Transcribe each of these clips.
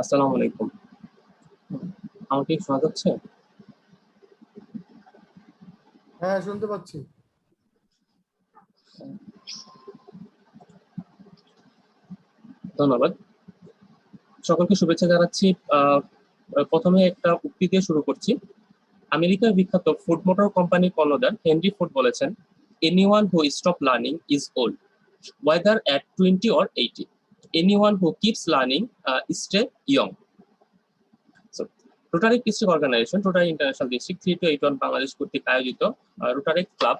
আসসালামু আলাইকুম। আমাকে শোনা যাচ্ছে? হ্যাঁ, শুনতে পাচ্ছি। ধন্যবাদ। সকলকে শুভেচ্ছা জানাচ্ছি। প্রথমে একটা উক্তি দিয়ে শুরু করছি। আমেরিকার বিখ্যাত ফুড মোটর কোম্পানির কর্ণধার হেনরি ফোর্ড বলেছেন, anyone who stop learning is old, whether at 20 or 80. Anyone who keeps learning stay young. Rotaract district organization, Rotary International district 3281 Bangladesh কর্তৃক আয়োজিত রোটারেক্ট ক্লাব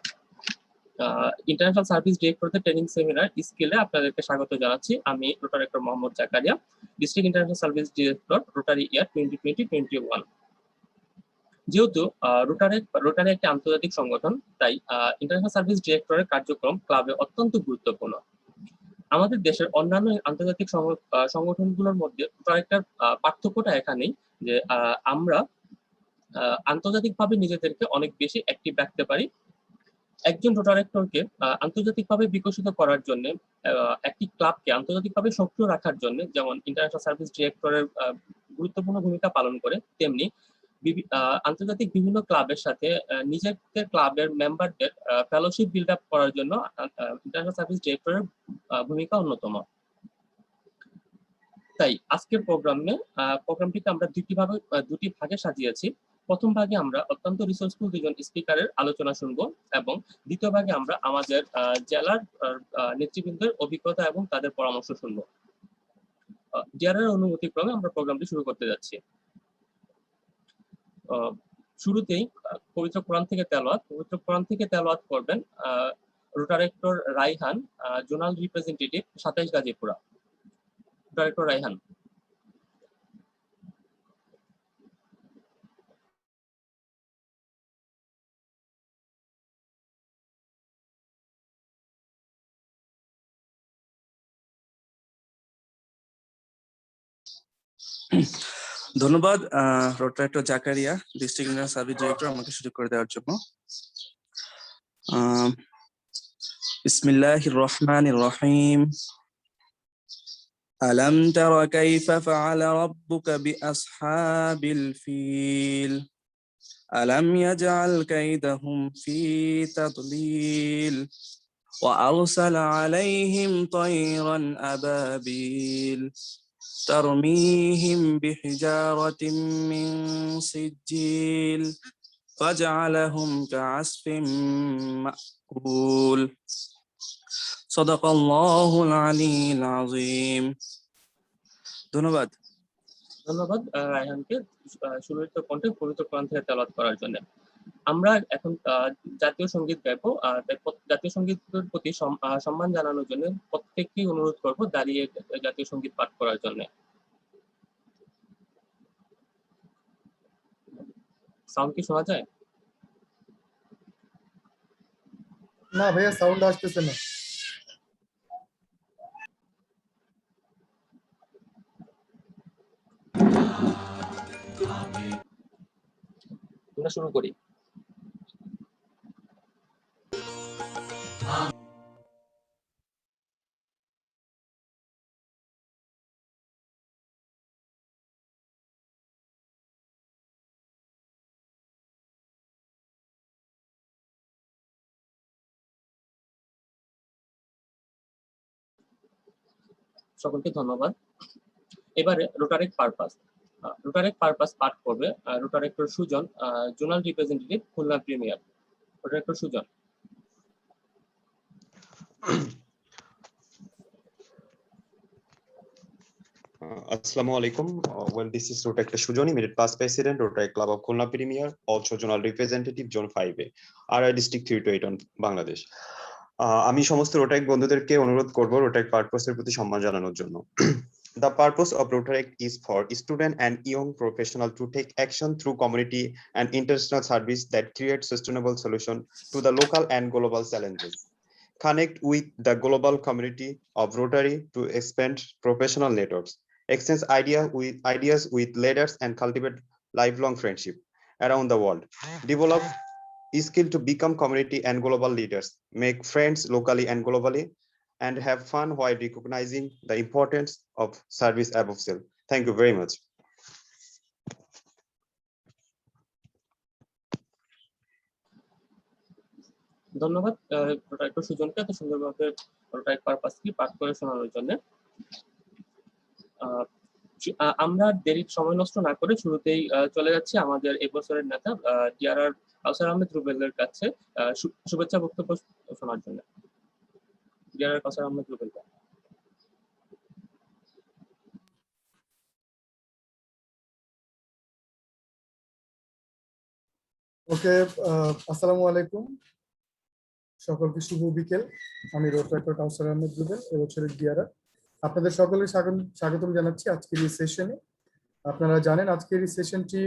ইন্টারন্যাশনাল সার্ভিস ডিরেক্টরদের ট্রেনিং সেমিনার স্কিলে আপনাদেরকে স্বাগত জানাচ্ছি। আমি Rotaractor Mohammad Zakaria, district international service director, Rotary year 2020-21। যেহেতু rotary একটি আন্তর্জাতিক সংগঠন, তাই ইন্টারন্যাশনাল সার্ভিস ডিরেক্টরের কার্যক্রম ক্লাবে অত্যন্ত গুরুত্বপূর্ণ। আমাদের দেশের অন্যান্য আন্তর্জাতিক সংগঠনগুলোর মধ্যে রোটারেক্টর পার্থক্যটা এখানেই যে আমরা আন্তর্জাতিকভাবে নিজেদেরকে অনেক বেশি অ্যাক্টিভ রাখতে পারি। একজন রোটারেক্টরকে আন্তর্জাতিকভাবে বিকশিত করার জন্য, একটি ক্লাবকে আন্তর্জাতিকভাবে সক্রিয় রাখার জন্য যেমন ইন্টারন্যাশনাল সার্ভিস ডিরেক্টরের গুরুত্বপূর্ণ ভূমিকা পালন করে, তেমনি আন্তর্জাতিক বিভিন্ন ক্লাবের সাথে নিজেদের ক্লাবের মেম্বারদের ফেলোশিপ বিল্ড আপ করার জন্য ইন্টারন্যাশনাল সার্ভিস ডিরেক্টরের ভূমিকা অন্যতম। তাই আজকের প্রোগ্রামটিকে আমরা দুটি ভাগে সাজিয়েছি। প্রথম ভাগে আমরা অত্যন্ত রিসোর্সফুল দুজন স্পিকারের আলোচনা শুনবো এবং দ্বিতীয় ভাগে আমরা আমাদের জেলার নেতৃবৃন্দের অভিজ্ঞতা এবং তাদের পরামর্শ শুনবো। ডিআরের অনুমতি ক্রমে আমরা প্রোগ্রামটি শুরু করতে যাচ্ছি। শুরুতেই পবিত্র কোরআন থেকে তেলাওয়াত করবেন Rotaractor Raihan, zonal representative 27 Gazipur. Rotaractor Raihan. ধন্যবাদ Rotaractor Zakaria, district international service director, আমাকে সুযোগ করে দেওয়ার জন্য। বিসমিল্লাহির রহমানির রহিম। আলাম তারা কাইফা ফাআলা রাব্বুকা বিআসহাবিল ফিল আলাম ইয়াজআল কাইদাহুম ফি তাদলিল ওয়া আরসালা আলাইহিম তায়রান আবাবিল ترميهم بحجارة من سجيل فجعلهم كعصف مأكول صدق الله العلي العظيم। ধন্যবাদ রায়হানকে সুমিষ্ট কণ্ঠে পবিত্র কোরআন থেকে তেলাওয়াত করার জন্য। আমরা এখন জাতীয় সঙ্গীত গাইবো। জাতীয় সঙ্গীতের প্রতি সম্মান জানানোর জন্য প্রত্যেককেই অনুরোধ করব দাঁড়িয়ে জাতীয় সঙ্গীত পাঠ করার জন্য। সাউন্ড কি শোনা যায়? না ভাইয়া, সাউন্ড আসতেছে না। আমরা শুরু করি। সকলকে ধন্যবাদ। এবারে রোটারেক্ট পারপাস পাঠ করবে Rotaractor Sujan, zonal representative, Khulna premier. Rotaractor Sujan. Assalamu alaikum. Well, this is Rotaract Sujon, immediate past president, Rotaract Club of Khulna Premier, also zonal representative, Zone 5A, RI District 328 Bangladesh. আমি সমস্ত রোটারেক্ট বন্ধুদেরকে অনুরোধ করব Rotaract পারপাসের প্রতি সম্মান জানানোর জন্য। The purpose of Rotaract is for student and young professional to take action through community and international service that create sustainable solution to the local and global challenges. Connect with the global community of Rotary to expand professional networks, exchange ideas with leaders and cultivate lifelong friendship around the world. Develop skill to become community and global leaders, make friends locally and globally, and have fun while recognizing the importance of service above self. Thank you very much. ধন্যবাদ রোটারেক্টর সুজনকে এত সুন্দরভাবে Rotaract purpose কি পাঠ করে শোনানোর জন্য। আমরা দেরির সময় নষ্ট না করে শুরুতেই চলে যাচ্ছি আমাদের এই বছরের নেতা ডিআরআর কাউসার আহমেদ রুবেলের কাছে শুভেচ্ছা বক্তব্য শোনার জন্য। ডিআরআর কাউসার আহমেদ রুবেল। ওকে, আসসালামু আলাইকুম, সকলকে শুভ বিকেল। আমি রোটারেক্টর কাউসার আহমেদ রুবেল, এবছরের ডিআরআর। আপনাদের সকলকে স্বাগতম জানাচ্ছি আজকের এই সেশনে। আপনারা জানেন আজকের এই সেশনটি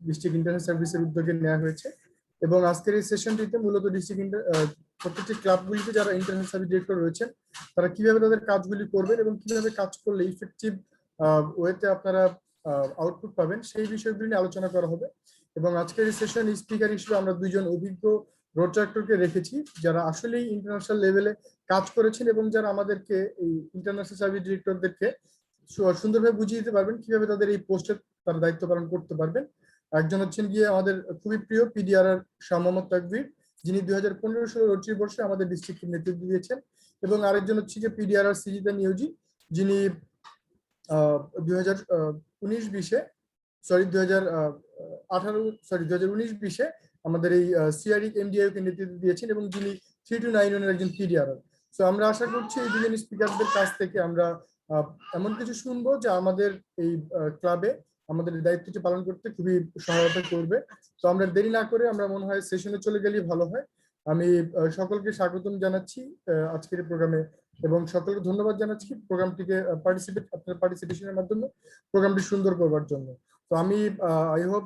ডিস্ট্রিক্ট ইন্টারনেট সার্ভিসের উদ্যোগে নেওয়া হয়েছে এবং আজকের এই সেশনটিতে মূলত প্রত্যেকটি ক্লাবগুলিতে যারা ইন্টারনেট সার্ভিস ডিরেক্টর রয়েছেন তারা কিভাবে তাদের কাজগুলি করবেন এবং কিভাবে কাজ করলে ইফেক্টিভ ওয়েতে আপনারা আউটপুট পাবেন সেই বিষয়গুলি নিয়ে আলোচনা করা হবে। এবং আজকের এই সেশন স্পিকার হিসেবে আমরা দুইজন অভিজ্ঞ রোটারেক্টরকে রেখেছি যারা আসলেই ইন্টারন্যাশনাল লেভেলে কাজ করেছেন এবং যারা আমাদেরকে এই ইন্টারন্যাশনাল সার্ভিস ডিরেক্টরদেরকে সুন্দরভাবে বুঝিয়ে দিতে পারবেন কিভাবে তাদের এই পোস্টে তারা দায়িত্ব পালন করতে পারবেন। একজন হচ্ছেন গিয়ে আমাদের খুবই প্রিয় পিডিআরআর শাহ মোহাম্মদ তাকবীর, যিনি 2015-16 রোটারি বর্ষে আমাদের ডিস্ট্রিক্টের নেতৃত্ব দিয়েছেন, এবং আরেকজন হচ্ছে গিয়ে পিডিআরআর সিজিতা নিয়োজি, যিনি 2019-20 আমাদের এই সিআরই এমডিআই কে নেতৃত্ব দিয়েছেন এবং যিনি 3291 এর একজন পিডিআরআর। সো আমরা আশা করছি এই দুজন স্পিকারদের কাছ থেকে আমরা এমন কিছু শুনবো যে আমাদের এই ক্লাবে আমাদের দায়িত্বটি পালন করতে খুবই সহায়তা করবে। তো আমরা দেরি না করে আমরা মনে হয় সেশনে চলে গেলেই ভালো হয়। আমি সকলকে স্বাগতম জানাচ্ছি আজকের প্রোগ্রামে এবং সকলকে ধন্যবাদ জানাচ্ছি প্রোগ্রামটিকে আপনার পার্টিসিপেশনের মাধ্যমে প্রোগ্রামটি সুন্দর করবার জন্য। তো আমি আই হোপ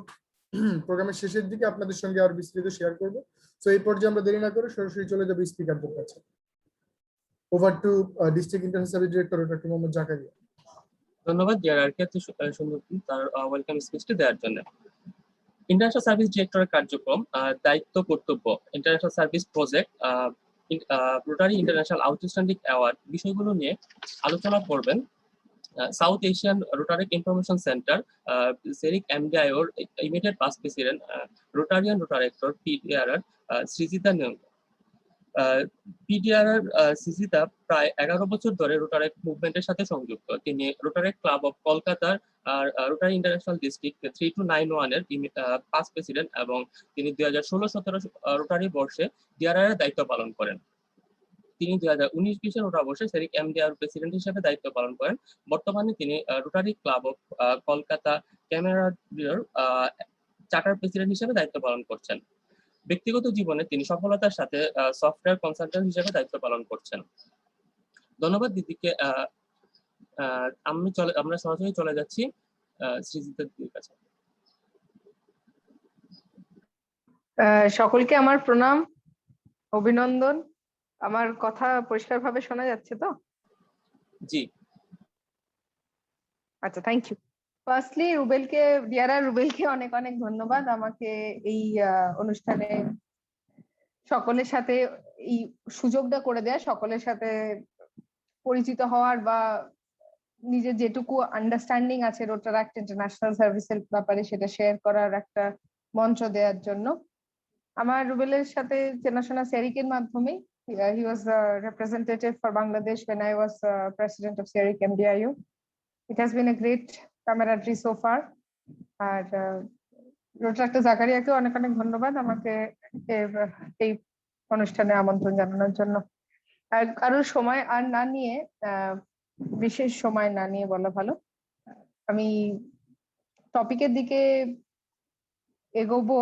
প্রোগ্রামের শেষের দিকে আপনাদের সঙ্গে আর বিস্তারিত শেয়ার করবো। তো এই পর্যায়ে আমরা দেরি না করে সরাসরি চলে যাবো স্পিকারদের কাছে। Over to district internet service director doctor Mohammad Zakaria. ধন্যবাদ ডিআরআরকে এত সুন্দর তার ওয়েলকাম স্পিচটি দেওয়ার জন্য। ইন্টারন্যাশনাল সার্ভিস ডিরেক্টরের কার্যক্রম, দায়িত্ব, কর্তব্য, international service project, Rotary International outstanding award বিষয়গুলো নিয়ে আলোচনা করবেন South Asian Rotaract information centre SARIC এমডিআইওর immediate past president Rotarian Rotaractor PDRR Srijita Niyom. PDRR Srijita প্রায় 11 বছর ধরে রোটারেক্ট মুভমেন্টের সাথে সংযুক্ত। তিনি রোটারেক্ট ক্লাব অফ কলকাতার রোটারি ইন্টারন্যাশনাল ডিস্ট্রিক্ট 3291 এর পাস্ট প্রেসিডেন্ট এবং তিনি 2016-17 রোটারি বর্ষে ডিআরআর এর দায়িত্ব পালন করেন। তিনি 2019-20 রোটারি বর্ষে সেরিক এমডিআর প্রেসিডেন্ট হিসেবে দায়িত্ব পালন করেন। বর্তমানে তিনি Rotary club of Kolkata camera charter president হিসেবে দায়িত্ব পালন করছেন। ব্যক্তিগত জীবনে তিনি সফলতার সাথে সফটওয়্যার কনসালটেন্ট হিসেবে দায়িত্ব পালন করছেন। ধন্যবাদ দিদিকে। আমরা সরাসরি চলে যাচ্ছি সৃজিতা দিদির কাছে। সকলকে আমার প্রণাম, অভিনন্দন। আমার কথা পরিষ্কারভাবে শোনা যাচ্ছে তো? জি, আচ্ছা, থ্যাংক ইউ। ফার্স্টলি ডিআরআর রুবেলকে অনেক অনেক ধন্যবাদ আমাকে এই অনুষ্ঠানে সকলের সাথে এই সুযোগটা করে দেয়া, সকলের সাথে পরিচিত হওয়ার বা নিজের যেটুকু আন্ডারস্ট্যান্ডিং আছে রোটারাক্ট ইন্টারন্যাশনাল সার্ভিসের ব্যাপারে সেটা শেয়ার করার একটা মঞ্চ দেওয়ার জন্য। আমার রুবেলের সাথে চেনাশোনা সেরিকের মাধ্যমে। He was a representative for Bangladesh when I was president of SERIC MDIU. It has been a great camaraderie so far. আর রোটারাক্টর জাকারিয়াকে অনেক অনেক ধন্যবাদ আমাকে এই অনুষ্ঠানে আমন্ত্রণ জানানোর জন্য। আর কারোর সময় আর না নিয়ে, বিশেষ সময় না নিয়ে বলা ভালো, আমি টপিকের দিকে এগোবো।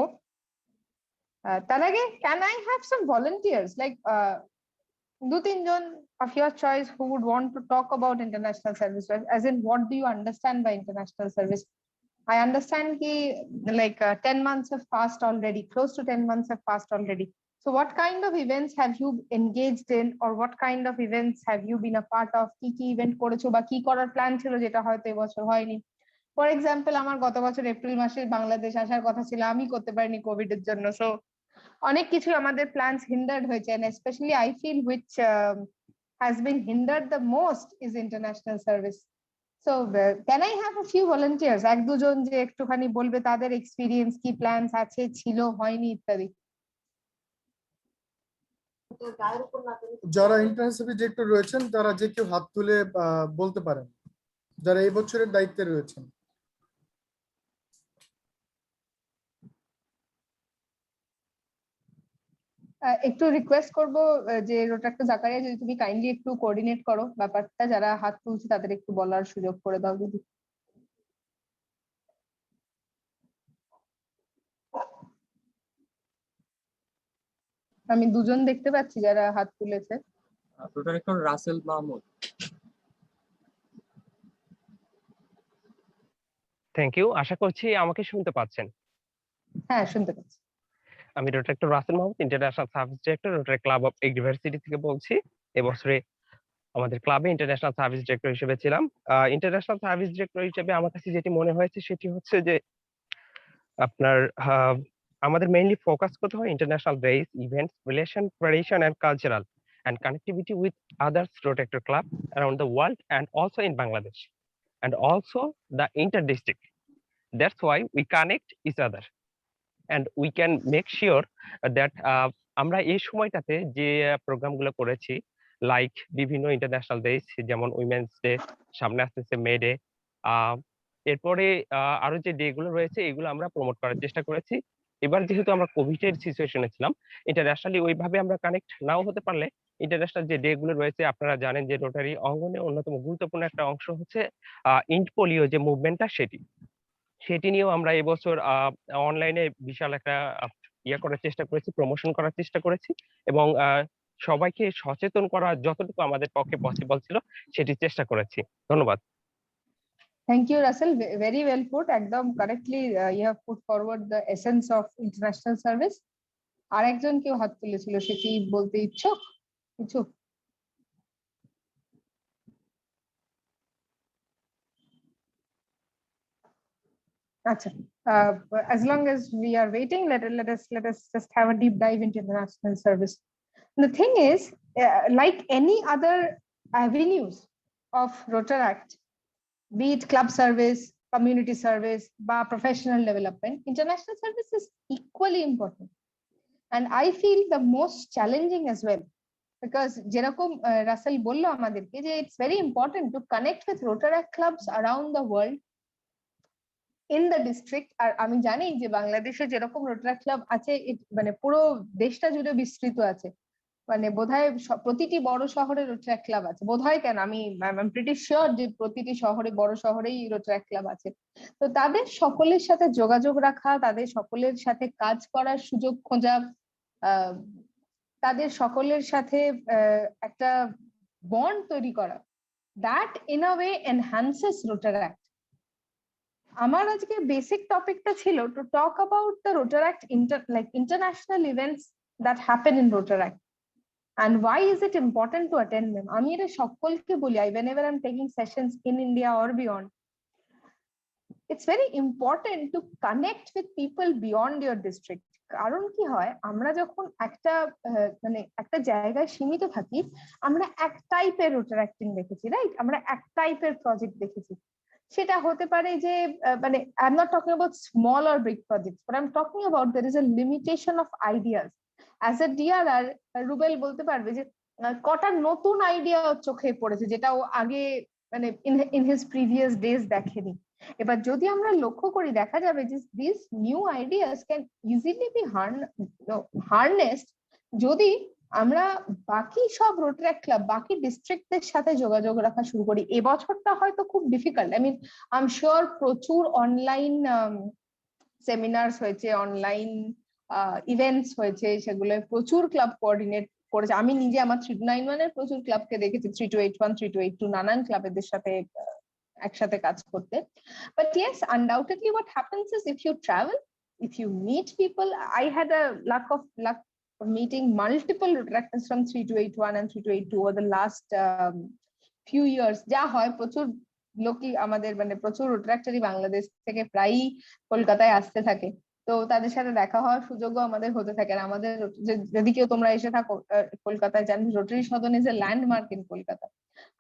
তার আগে can I have some volunteers, like 2-3 জন of your choice who would want to talk about international service, as in what do you understand by international service? I understand ki like 10 months have passed already, close to 10 months have passed already. So what kind of events have you engaged in, or what kind of events have you been a part of? কি event করেছো বা কি করার plan ছিল যেটা হয়তো এবছর হয়নি? ফর এক্সাম্পল, আমার গত বছর এপ্রিল মাসে বাংলাদেশ আসার কথা ছিল, আমি করতে পারিনি কোভিড এর জন্য। সো অনেক কিছু আমাদের প্ল্যানস হিন্ডার্ড হয়েছে, and especially I feel which has been hindered the most is international service. So can I have a few volunteers? এক দুজন যে একটুখানি বলবে তাদের এক্সপেরিয়েন্স কি, প্ল্যানস আছে, ছিল, হয়নি ইত্যাদি। যারা ইন্টার্নশিপ ডিরেক্টর রয়েছেন তারা যে কেউ হাত তুলে বলতে পারেন, যারা এই বছরের দায়িত্বে রয়েছেন। একটু রিকোয়েস্ট করব যে রোটারাক্ট জাকারিয়া, যদি তুমি কাইন্ডলি একটু কোঅর্ডিনেট করো ব্যাপারটা, যারা হাত তুলছে তাদের একটু বলার সুযোগ করে দাও যদি। আমি দুজন দেখতে পাচ্ছি যারা হাত তুলেছে। Rotaractor Rasel Mahmud. Thank you, আশা করছি আমাকে শুনতে পাচ্ছেন। হ্যাঁ, শুনতে পাচ্ছি। আমি Rotaractor Rasel Mahmud, international service director, Rotary club of university থেকে বলছি। এবছরে আমাদের ক্লাবে ইন্টারন্যাশনাল সার্ভিস ডিরেক্টর হিসেবে ছিলাম। ইন্টারন্যাশনাল সার্ভিস ডিরেক্টর হিসেবে আমার কাছে যেটি মনে হয়েছে সেটি হচ্ছে যে আপনার আমাদের মেইনলি ফোকাস করতে হয় international days, events, relation, tradition and cultural and connectivity with others Rotaract club around the world and also in Bangladesh, and also the inter-district. That's why we connect each other and we can make sure that আমরা এই সময়টাতে যে প্রোগ্রামগুলো করেছি, like বিভিন্ন international day, যেমন women's day, সামনে আসতেছে মে ডে, এরপরে আরো যে ডে গুলো রয়েছে এগুলো আমরা প্রমোট করার চেষ্টা করেছি। এবার যেহেতু আমরা কোভিড এর সিচুয়েশনে ছিলাম, ইন্টারন্যাশনালি ওইভাবে আমরা কানেক্ট নাও হতে পারলে ইন্টারন্যাশনাল যে ডে গুলো রয়েছে, আপনারা জানেন যে রোটারি অঙ্গনে অন্যতম গুরুত্বপূর্ণ একটা অংশ হচ্ছে ইন্ট পোলিও যে মুভমেন্টটা, সেটি নিয়েও আমরা এবছর অনলাইনে বিশাল একটা ইয়ে করার চেষ্টা করেছি, প্রমোশন করার চেষ্টা করেছি, এবং সবাইকে সচেতন করা যতটুকু আমাদের পক্ষে পসিবল ছিল সেটি চেষ্টা করেছি। ধন্যবাদ। Thank you, Russell. Very well put. একদম correctly you have put forward the essence of international service. আরেকজন কেউ হাত তুলেছিল, সে কি বলতে ইচ্ছুক কিছু? আচ্ছা, as long as we are waiting, let us just have a deep dive into international service. The thing is, like any other avenues of Rotaract, be it club service, community service, বা professional development, international service is equally important, and I feel the most challenging as well, because যেরকম রাসেল বললো আমাদেরকে যে it's very important to connect with Rotaract clubs around the world in the district. আর আমি জানি যে বাংলাদেশে যেরকম Rotaract club আছে, মানে পুরো দেশটা জুড়ে বিস্তৃত আছে, মানে বোধহয় প্রতিটি বড় শহরে Rotaract club আছে, বোধহয় কেন আমি প্রিটি শিওর যে প্রতিটি শহরে, বড় শহরেই Rotaract club আছে। তো তাদের সকলের সাথে যোগাযোগ রাখা, তাদের সকলের সাথে কাজ করার সুযোগ খোঁজা, তাদের সকলের সাথে একটা বন্ড তৈরি করা, that in a way enhances Rotaract. আমার আজকে বেসিক টপিকটা ছিল to talk about the Rotaract international events that happen in Rotaract. And why is it important to attend them? আমি এটা সকলকে বলি, whenever I'm taking sessions in India or beyond, it's very important to connect with people beyond your district. কারণ কি হয়, আমরা যখন একটা মানে একটা জায়গায় সীমিত থাকি, আমরা এক টাইপের Rotaracting দেখেছি, রাইট? আমরা এক টাইপের প্রজেক্ট দেখেছি। সেটা হতে পারে যে মানে I'm not talking about small or big projects, but I'm talking about there is a limitation of ideas. As a DRR, Rubel বলতে পারবে যে কটা নতুন আইডিয়া চোখে পড়েছে যেটা ও আগে মানে in his previous days দেখেনি। এবার যদি আমরা লক্ষ্য করি, দেখা যাবে যে these new ideas can easily be harnessed যদি আমরা বাকি সব Rotaract ক্লাব, বাকি ডিস্ট্রিক্টদের সাথে যোগাযোগ রাখা শুরু করি। এবছরটা হয়তো খুব difficult, I mean I am sure প্রচুর অনলাইন সেমিনার্স হয়েছে, অনলাইন ইভেন্টস হয়েছে, সেগুলো প্রচুর ক্লাব কোঅর্ডিনেট করেছে। আমি নিজে আমার 391 এর প্রচুর ক্লাবকে দেখেছি, 3281, 3282, নানান ক্লাবেদের সাথে একসাথে কাজ করতে। But yes, undoubtedly what happens is if you travel, if you meet people, I had a luck of meeting multiple Rotaractors from 3281 and 3282 over the last few years. যা হয় প্রচুর লোকই আমাদের মানে প্রচুর Rotaractors বাংলাদেশ থেকে প্রায়ই কলকাতায় আসতে থাকে। তো তাদের সাথে দেখা হওয়ার সুযোগও আমাদের হতে থাকে। আর আমাদের যদি কেউ তোমরা এসে থাকো কলকাতায়, জানি Rotary Sadan is a landmark in Kolkata.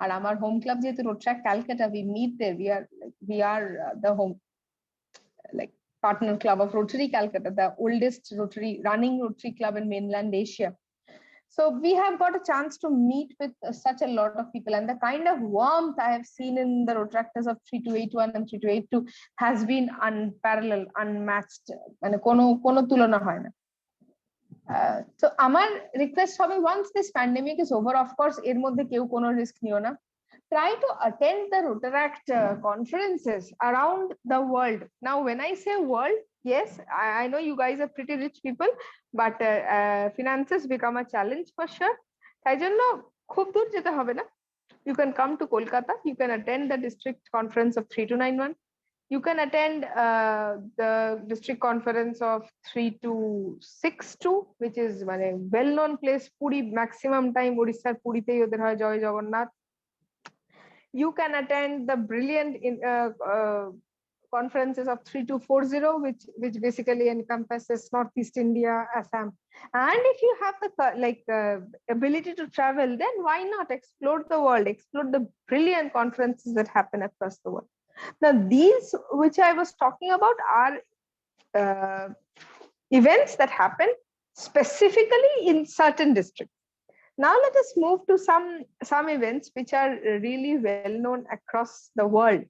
আর আমার হোম ক্লাব যেহেতু Rotaract Calcutta, we meet there, we are the home like partner club of Rotary Calcutta, the oldest running Rotary club in mainland Asia. So we have got a chance to meet with such a lot of people, and the kind of warmth I have seen in the Rotaractors of 3281 and 3282 has been unparalleled, unmatched. মানে কোনো তুলনা হয় না। So আমার request হবে, once this pandemic is over, of course এর মধ্যে কেউ কোনো রিস্ক নিও না, try to attend the Rotaract conferences around the world. Now when I say world, yes, I know you guys are pretty rich people, but finances become a challenge for sure. তাই জন্য খুব দূর যেতে হবে না, you can come to Kolkata, you can attend the district conference of 3291, you can attend the district conference of 3262, which is মানে well known place, Puri, maximum time Odisha Puriteই ওদের হয় জয় Jagannath. You can attend the brilliant conferences of 3240, which basically encompasses Northeast India, Assam. And if you have the ability to travel, then why not explore the world, explore the brilliant conferences that happen across the world. Now, these which I was talking about are events that happen specifically in certain districts. Now let us move to some events which are really well known across the world.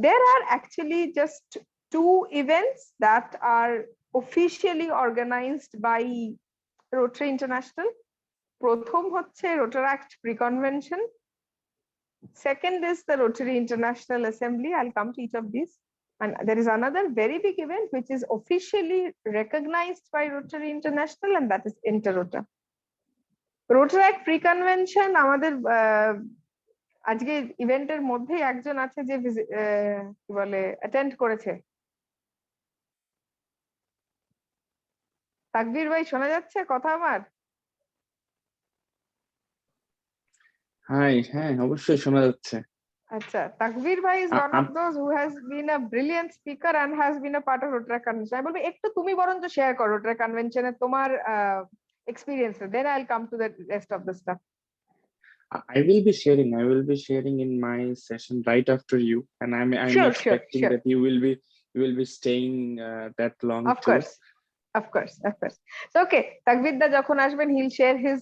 There are actually just 2 events that are officially organized by Rotary International. প্রথম হচ্ছে Rotaract pre-convention. Second is the Rotary International Assembly. I'll come to each of these. And there is another very big event which is officially recognized by Rotary International, and that is Inter-Rota. Rotaract pre-convention আমাদের আজকে ইভেন্টের মধ্যে একজন আছে যে কি বলে attend করেছে। তাকবীর ভাই শোনা যাচ্ছে কথা আমার? হ্যাঁ অবশ্যই শোনা যাচ্ছে। আচ্ছা, তাকবীর ভাই is one of those who has been a brilliant speaker and has been a part of Rotaract convention. আমি বলবো একটু তুমি বরঞ্চ শেয়ার করো Rotaract convention এ তোমার experience, then I'll come to the rest of the stuff. I will be sharing in my session right after you, and I'm expecting that you will be staying that long too. Of course. So okay, Takbir da যখন আসবেন, he'll share his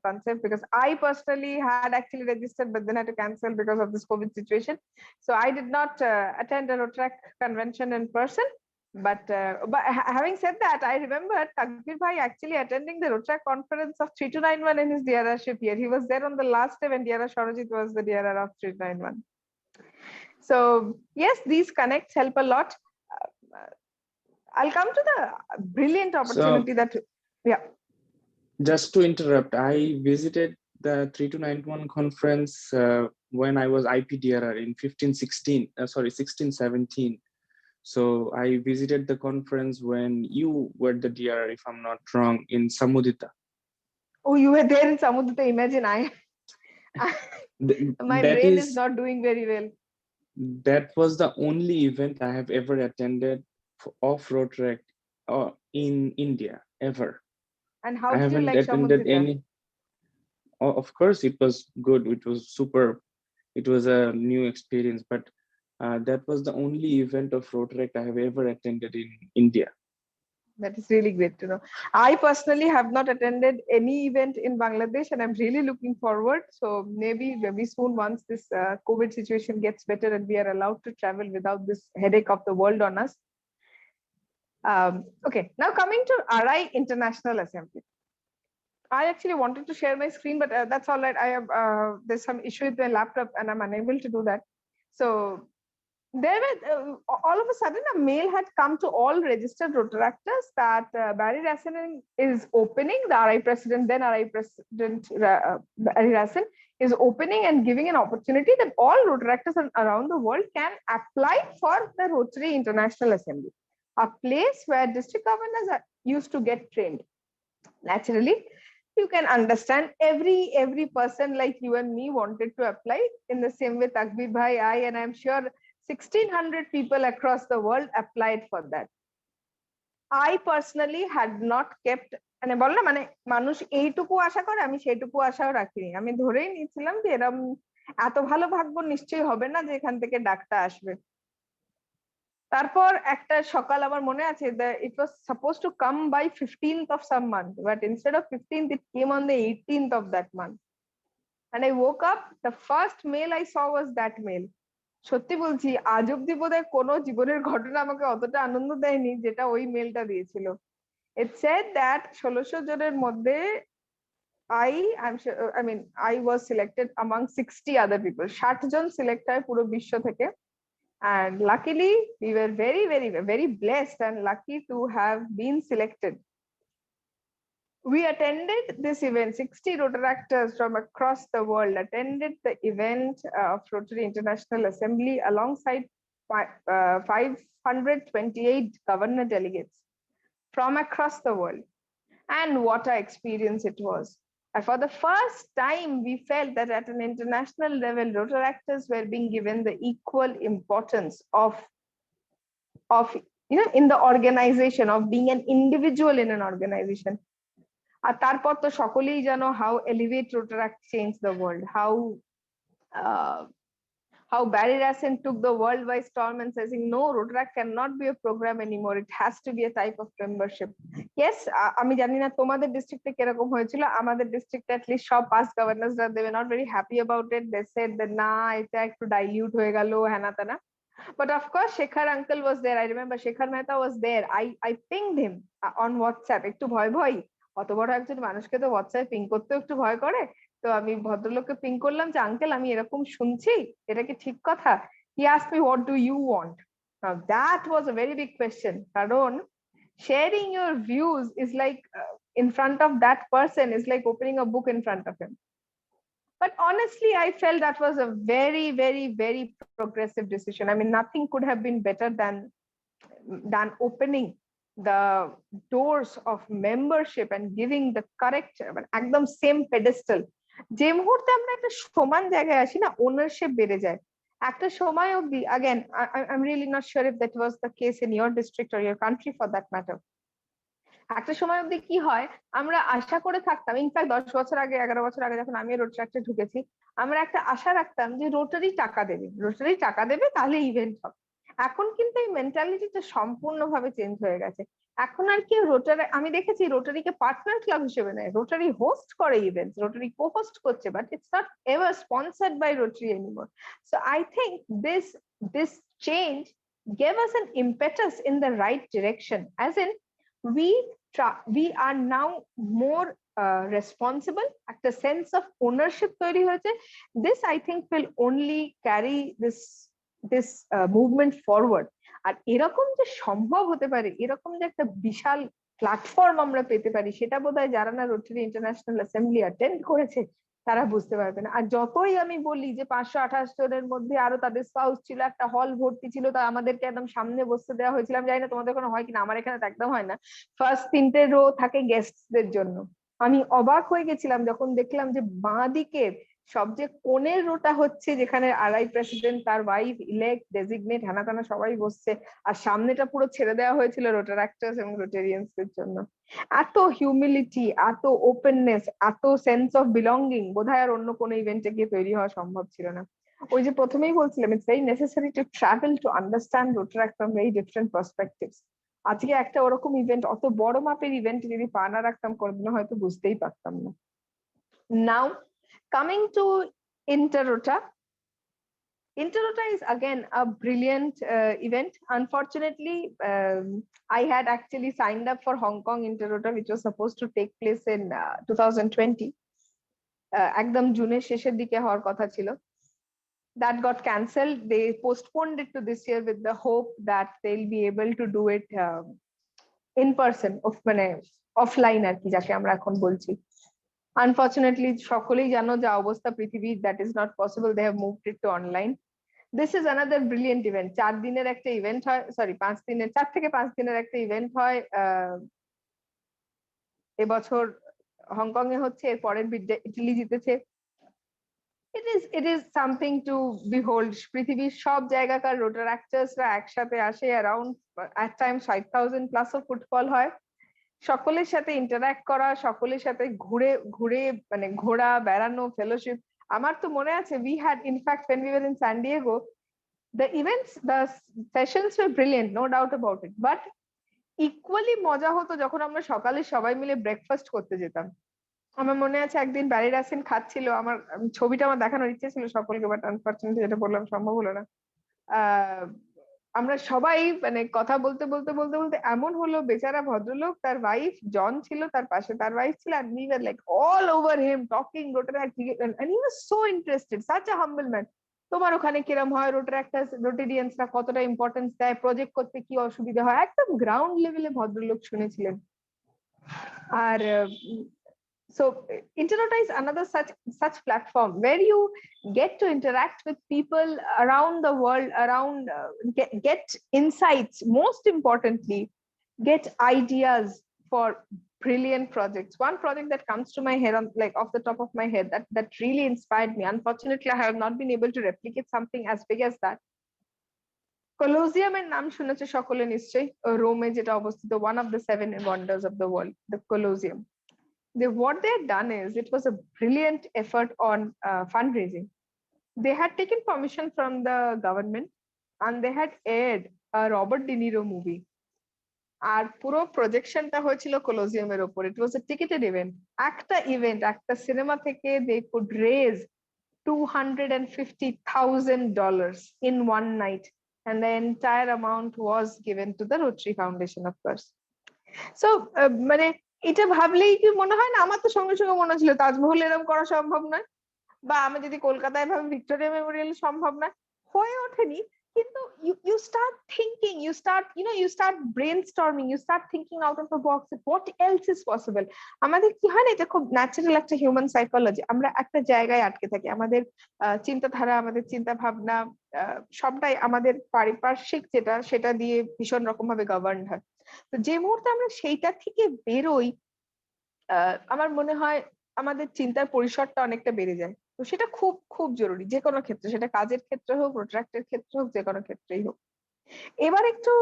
concept, because I personally had actually registered but then had to cancel because of this COVID situation. So I did not attend a Rotaract convention in person. But having said that, I remember Takbir bhai actually attending the Rotaract conference of 3291 in his DRR-ship year. He was there on the last day when DRR Sharojit was the DRR of 3291. So yes, these connects help a lot. I'll come to the brilliant opportunity Just to interrupt, I visited the 3291 conference when I was IPDRR in 16-17. So I visited the conference when you were the DRR, if I'm not wrong, in Samudita. Oh, you were there in Samudita. Imagine my brain is not doing very well. That was the only event I have ever attended of Rotaract in India ever. And how I did haven't you like attended Samudita? any. Of course, it was good. It was super. It was a new experience, but that was the only event of Rotaract I have ever attended in India. That is really great to know. I personally have not attended any event in Bangladesh, and I'm really looking forward. So maybe very soon, once this COVID situation gets better and we are allowed to travel without this headache of the world on us. Okay, now coming to RI International Assembly. I actually wanted to share my screen, but that's all right. I have there's some issue with my laptop and I'm unable to do that. So there were all of a sudden a mail had come to all registered Rotaractors that Barry Rassen is opening, the RI president, then RI president Barry Rassen is opening and giving an opportunity that all Rotaractors around the world can apply for the Rotary International Assembly, a place where district governors are used to get trained. Naturally, you can understand every person like you and me wanted to apply in the same way Takbir bhai, I, and I'm sure 1600 people across the world applied for that. I personally had not kept, মানে বল না মানে মানুষ এইটুকু আশা করে, আমি সেইটুকু আশাও রাখিনি। আমি ধরেই নিয়েছিলাম যে এরকম এত ভালো ভাগ্য নিশ্চয়ই হবে না যে এখান থেকে ডাকটা আসবে। তারপর একটা সকাল আমার মনে আছে, it was supposed to come by 15th of some month, but instead of 15th it came on the 18th of that month, and I woke up, the first mail I saw was that mail. সত্যি বলছি আজ অব্দি বোধহয় কোনো জীবনের ঘটনা আমাকে অতটা আনন্দ দেয়নি যেটা ওই মেলটা দিয়েছিল। It said that 1600 জনের মধ্যে I was selected among 60 other people. 60 John select হয় পুরো বিশ্ব থেকে, and luckily we were very blessed and lucky to have been selected. We attended this event. 60 Rotaractors from across the world attended the event of Rotary International Assembly alongside 528 governor delegates from across the world. And what an experience it was. And for the first time, we felt that at an international level, Rotaractors were being given the equal importance of in the organization, of being an individual in an organization. আর তারপর তো সকলেই জানো how elevate Rotaract changed the world, how Barry Rassen took the world by storm and says, no, Rotaract cannot be a program anymore. It has to be a type of membership. Yes, আমি জানি না তোমাদের ডিস্ট্রিক্টে কিরকম হয়েছিল, আমাদের ডিস্ট্রিক্টে at least সব past গভর্নর্সরা they were not very happy about it. They said that না এটা একটু ডাইলিউট হয়ে গেল হেনা তেনা। But of course, Shekhar uncle was there. I remember Shekhar Mehta was there. I pinged him on WhatsApp. একটু ভয় অত বড় একজন মানুষকে তো হোয়াটসঅ্যাপ পিং করতেও একটু ভয় করে। তো আমি ভদ্রলোককে পিং করলাম যে আঙ্কেল আমি এরকম শুনছি, এটা কি ঠিক কথা? He asked me what do you want? Now that was a very big question, কারণ sharing your views is like in front of that person is like opening a book in front of him. But honestly, I felt that was a very progressive decision. I mean, nothing could have been better than opening the doors of membership and giving the correct একদম same pedestal. যে মুহূর্তে আমরা একটা সমান জায়গায় আসি না, ownership বেড়ে যায়। একটা সময় অবধি, again I'm really not sure if that was the case in your district or your country for that matter, একটা সময় অবধি কি হয়, আমরা আশা করে থাকতাম, ইনফ্যাক্ট 10 বছর আগে 11 বছর আগে যখন আমি রোটারাক্টে ঢুকেছি, আমরা একটা আশা রাখতাম যে রোটারি টাকা দেবে তাহলে ইভেন্ট হবে। এখন কিন্তু এই মেন্টালিটিটা সম্পূর্ণভাবে চেঞ্জ হয়ে গেছে। এখন আর কি রোটারি, আমি দেখেছি রোটারিকে পার্টনার ক্লাব হিসেবে নেয়, রোটারি হোস্ট করে ইভেন্টস, রোটারি কো হোস্ট করছে, but it's not ever sponsored by Rotary anymore. So I think this change gave us an impetus in the right direction, as in we are now more responsible, একটা sense of ownership তৈরি হয়েছে। This I think will only carry this movement forward. আর এরকম যে সম্ভব হতে পারে, এরকম যে একটা বিশাল প্ল্যাটফর্ম আমরা পেতে পারি, সেটা বোধহয় যারা না রোটারি ইন্টারন্যাশনাল অ্যাসেম্বলি অ্যাটেন্ড করেছে তারা বুঝতে পারবে না। আর যতই আমি বলি যে 528 জনের মধ্যে আরো তাদের স্পাউস ছিল, একটা হল ভর্তি ছিল, তা আমাদেরকে একদম সামনে বসতে দেওয়া হয়েছিল। আমি জানি না তোমাদের ওখানে হয় কিনা, আমার এখানে তো একদম হয় না। ফার্স্ট 3টে রো থাকে গেস্টদের জন্য। আমি অবাক হয়ে গেছিলাম যখন দেখলাম যে বাঁ দিকের সবচেয়ে কোণের রোটা হচ্ছে যেখানে আরআই প্রেসিডেন্ট, তার ওয়াইফ, ইলেক্ট, ডেজিগনেট, হানাতানা সবাই বসছে, আর সামনেটা পুরো ছেড়ে দেওয়া হয়েছিল রোটারাক্টার্স এবং রোটেরিয়ানসদের জন্য। এত হিউমিলিটি, এত ওপেননেস, এত সেন্স অফ বিলঙ্গিং বোধহয় আর অন্য কোনো ইভেন্টে গিয়ে তৈরি হওয়া সম্ভব ছিল না। ওই যে প্রথমেই বলছিলাম, it's very necessary to travel to understand Rotaract from very different perspectives. আজকে একটা ওরকম ইভেন্ট, অত বড় মাপের ইভেন্ট যদি পা না রাখতাম কোনদিন হয়তো বুঝতেই পারতাম না। নাও coming to Interrota. Interrota is again a brilliant event. Unfortunately, I had actually signed up for Hong Kong Interrota, which was supposed to take place in 2020. একদম জুনের শেষের দিকে হওয়ার কথা ছিল। That got cancelled. They postponed it to this year with the hope that they'll be able to do it in person, মানে offline আর কি যাকে আমরা এখন বলছি। Unfortunately, সকলেই জানো যা অবস্থা পৃথিবীর, that is not possible. They have moved it to online. This is another brilliant event. 4 দিনের একটা ইভেন্ট হয়, সরি 5 দিনের, 4 থেকে 5 দিনের একটা ইভেন্ট হয়। এবছর হংকং এ হচ্ছে, এর পরের ইটালি জিতেছে। It is something to behold. পৃথিবীর সব জায়গাকার রোটারাক্টার্সরা একসাথে আসে, around at times 5,000 plus of footfall হয়, সকলের সাথে ইন্টারঅ্যাক্ট করা, সকলের সাথে ঘুরে ঘুরে মানে ঘোরা বেড়ানো ফেলোশিপ। আমার তো মনে আছে we had in fact when we were in San Diego, the events, the sessions were brilliant, no doubt about it, but equally মজা হতো যখন আমরা সকালে সবাই মিলে ব্রেকফাস্ট করতে যেতাম। আমার মনে আছে একদিন ব্যারি রাসিন খাচ্ছিল, আমার ছবিটা আমার দেখানোর ইচ্ছে ছিল সকলকে, বাট আনফরচুনেটলি যেটা বললাম সম্ভব হলো না। আমরা সবাই মানে কথা বলতে বলতে বলতে বলতে এমন হলো, বেচারা ভদ্রলোক, তার ওয়াইফ জন ছিল তার পাশে, তার ওয়াইফ ছিল, and we were like all over him talking Rotaract, and he was so interested, such a humble man. তোমার ওখানে কিরম হয়, রোটারাক্টার্স রোটেরিয়ান্সরা কতটা ইম্পর্টেন্স দেয়, প্রজেক্ট করতে কি অসুবিধা হয়, একদম গ্রাউন্ড লেভেলে ভদ্রলোক শুনেছিলেন। আর so Interrota is another such platform where you get to interact with people around the world, around get insights, most importantly get ideas for brilliant projects. One project that comes to my head, like off the top of my head, that really inspired me, unfortunately I have not been able to replicate something as big as that. Colosseum এর নাম শুনেছে সকলে নিশ্চয়ই, রোমে যেটা অবস্থিত, one of the 7 wonders of the world, the Colosseum. What they had done is, it was a brilliant effort on fundraising. They had taken permission from the government and they had aired a Robert De Niro movie. আর পুরো প্রজেকশনটা হয়েছিল কলোজিয়ামের উপর। It was a ticketed event. একটা cinema থেকে they could raise $250,000 in one night, and the entire amount was given to the Rotary Foundation, of course. So মানে এটা ভাবলেই কি মনে হয় না, আমার তো সঙ্গে সঙ্গে মনে ছিল তাজমহল এরকম করা সম্ভব নয়, বা আমি যদি কলকাতায় ভাবি ভিক্টোরিয়া মেমোরিয়াল সম্ভব নয়, হয়ে ওঠেনি। কিন্তু you start thinking, you start brainstorming, you start thinking out of the box, what else is possible. আমাদের কি হয় না, এটা খুব ন্যাচারাল একটা হিউম্যান সাইকোলজি, আমরা একটা জায়গায় আটকে থাকি, আমাদের চিন্তাধারা, আমাদের চিন্তা ভাবনা সবটাই আমাদের পারিপার্শ্বিক সেটা দিয়ে ভীষণ রকম ভাবে গভর্ন হয়। তো যে মুহূর্তে আমরা সেইটা থেকে বেরোই, আমার মনে হয় আমাদের চিন্তার পরিসরটা অনেকটা বেড়ে যায়। তো সেটা খুব খুব জরুরি যে কোনো ক্ষেত্রে, সেটা কাজের ক্ষেত্রে হোক, রোটারাক্টের ক্ষেত্রে হোক, যে কোনো ক্ষেত্রেই হোক। এবার একটু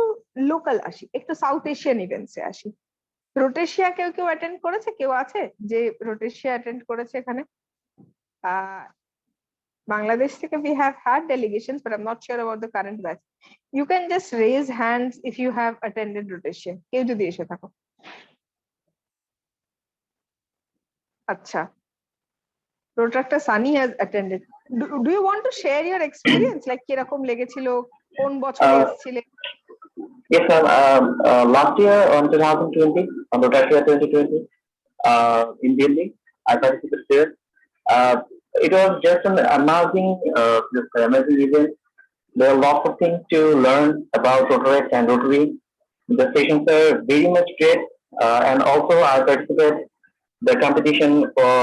লোকাল আসি, একটু সাউথ এশিয়ান ইভেন্টসে আসি। রোটেশিয়া কেউ অ্যাটেন্ড করেছে? কেউ আছে যে রোটেশিয়া অ্যাটেন্ড করেছে এখানে? Bangladesh থেকে we have had delegations, but I'm not sure about the current batch. You can just raise hands if you have attended Rhodesia, কেউ যদি এসে থাকো। আচ্ছা, Rotaract Sunny has attended. Do you want to share your experience, like কিরকম লেগেছিল, কোন বছরে এসেছিলে? Yes, ma'am. Last year on 2020, on Rotaract 2020, in Delhi, I participated there. It was just an amazing event. There are lots of things to learn about Rotaract and Rotary. The sessions are very much great, and also I participated the competition for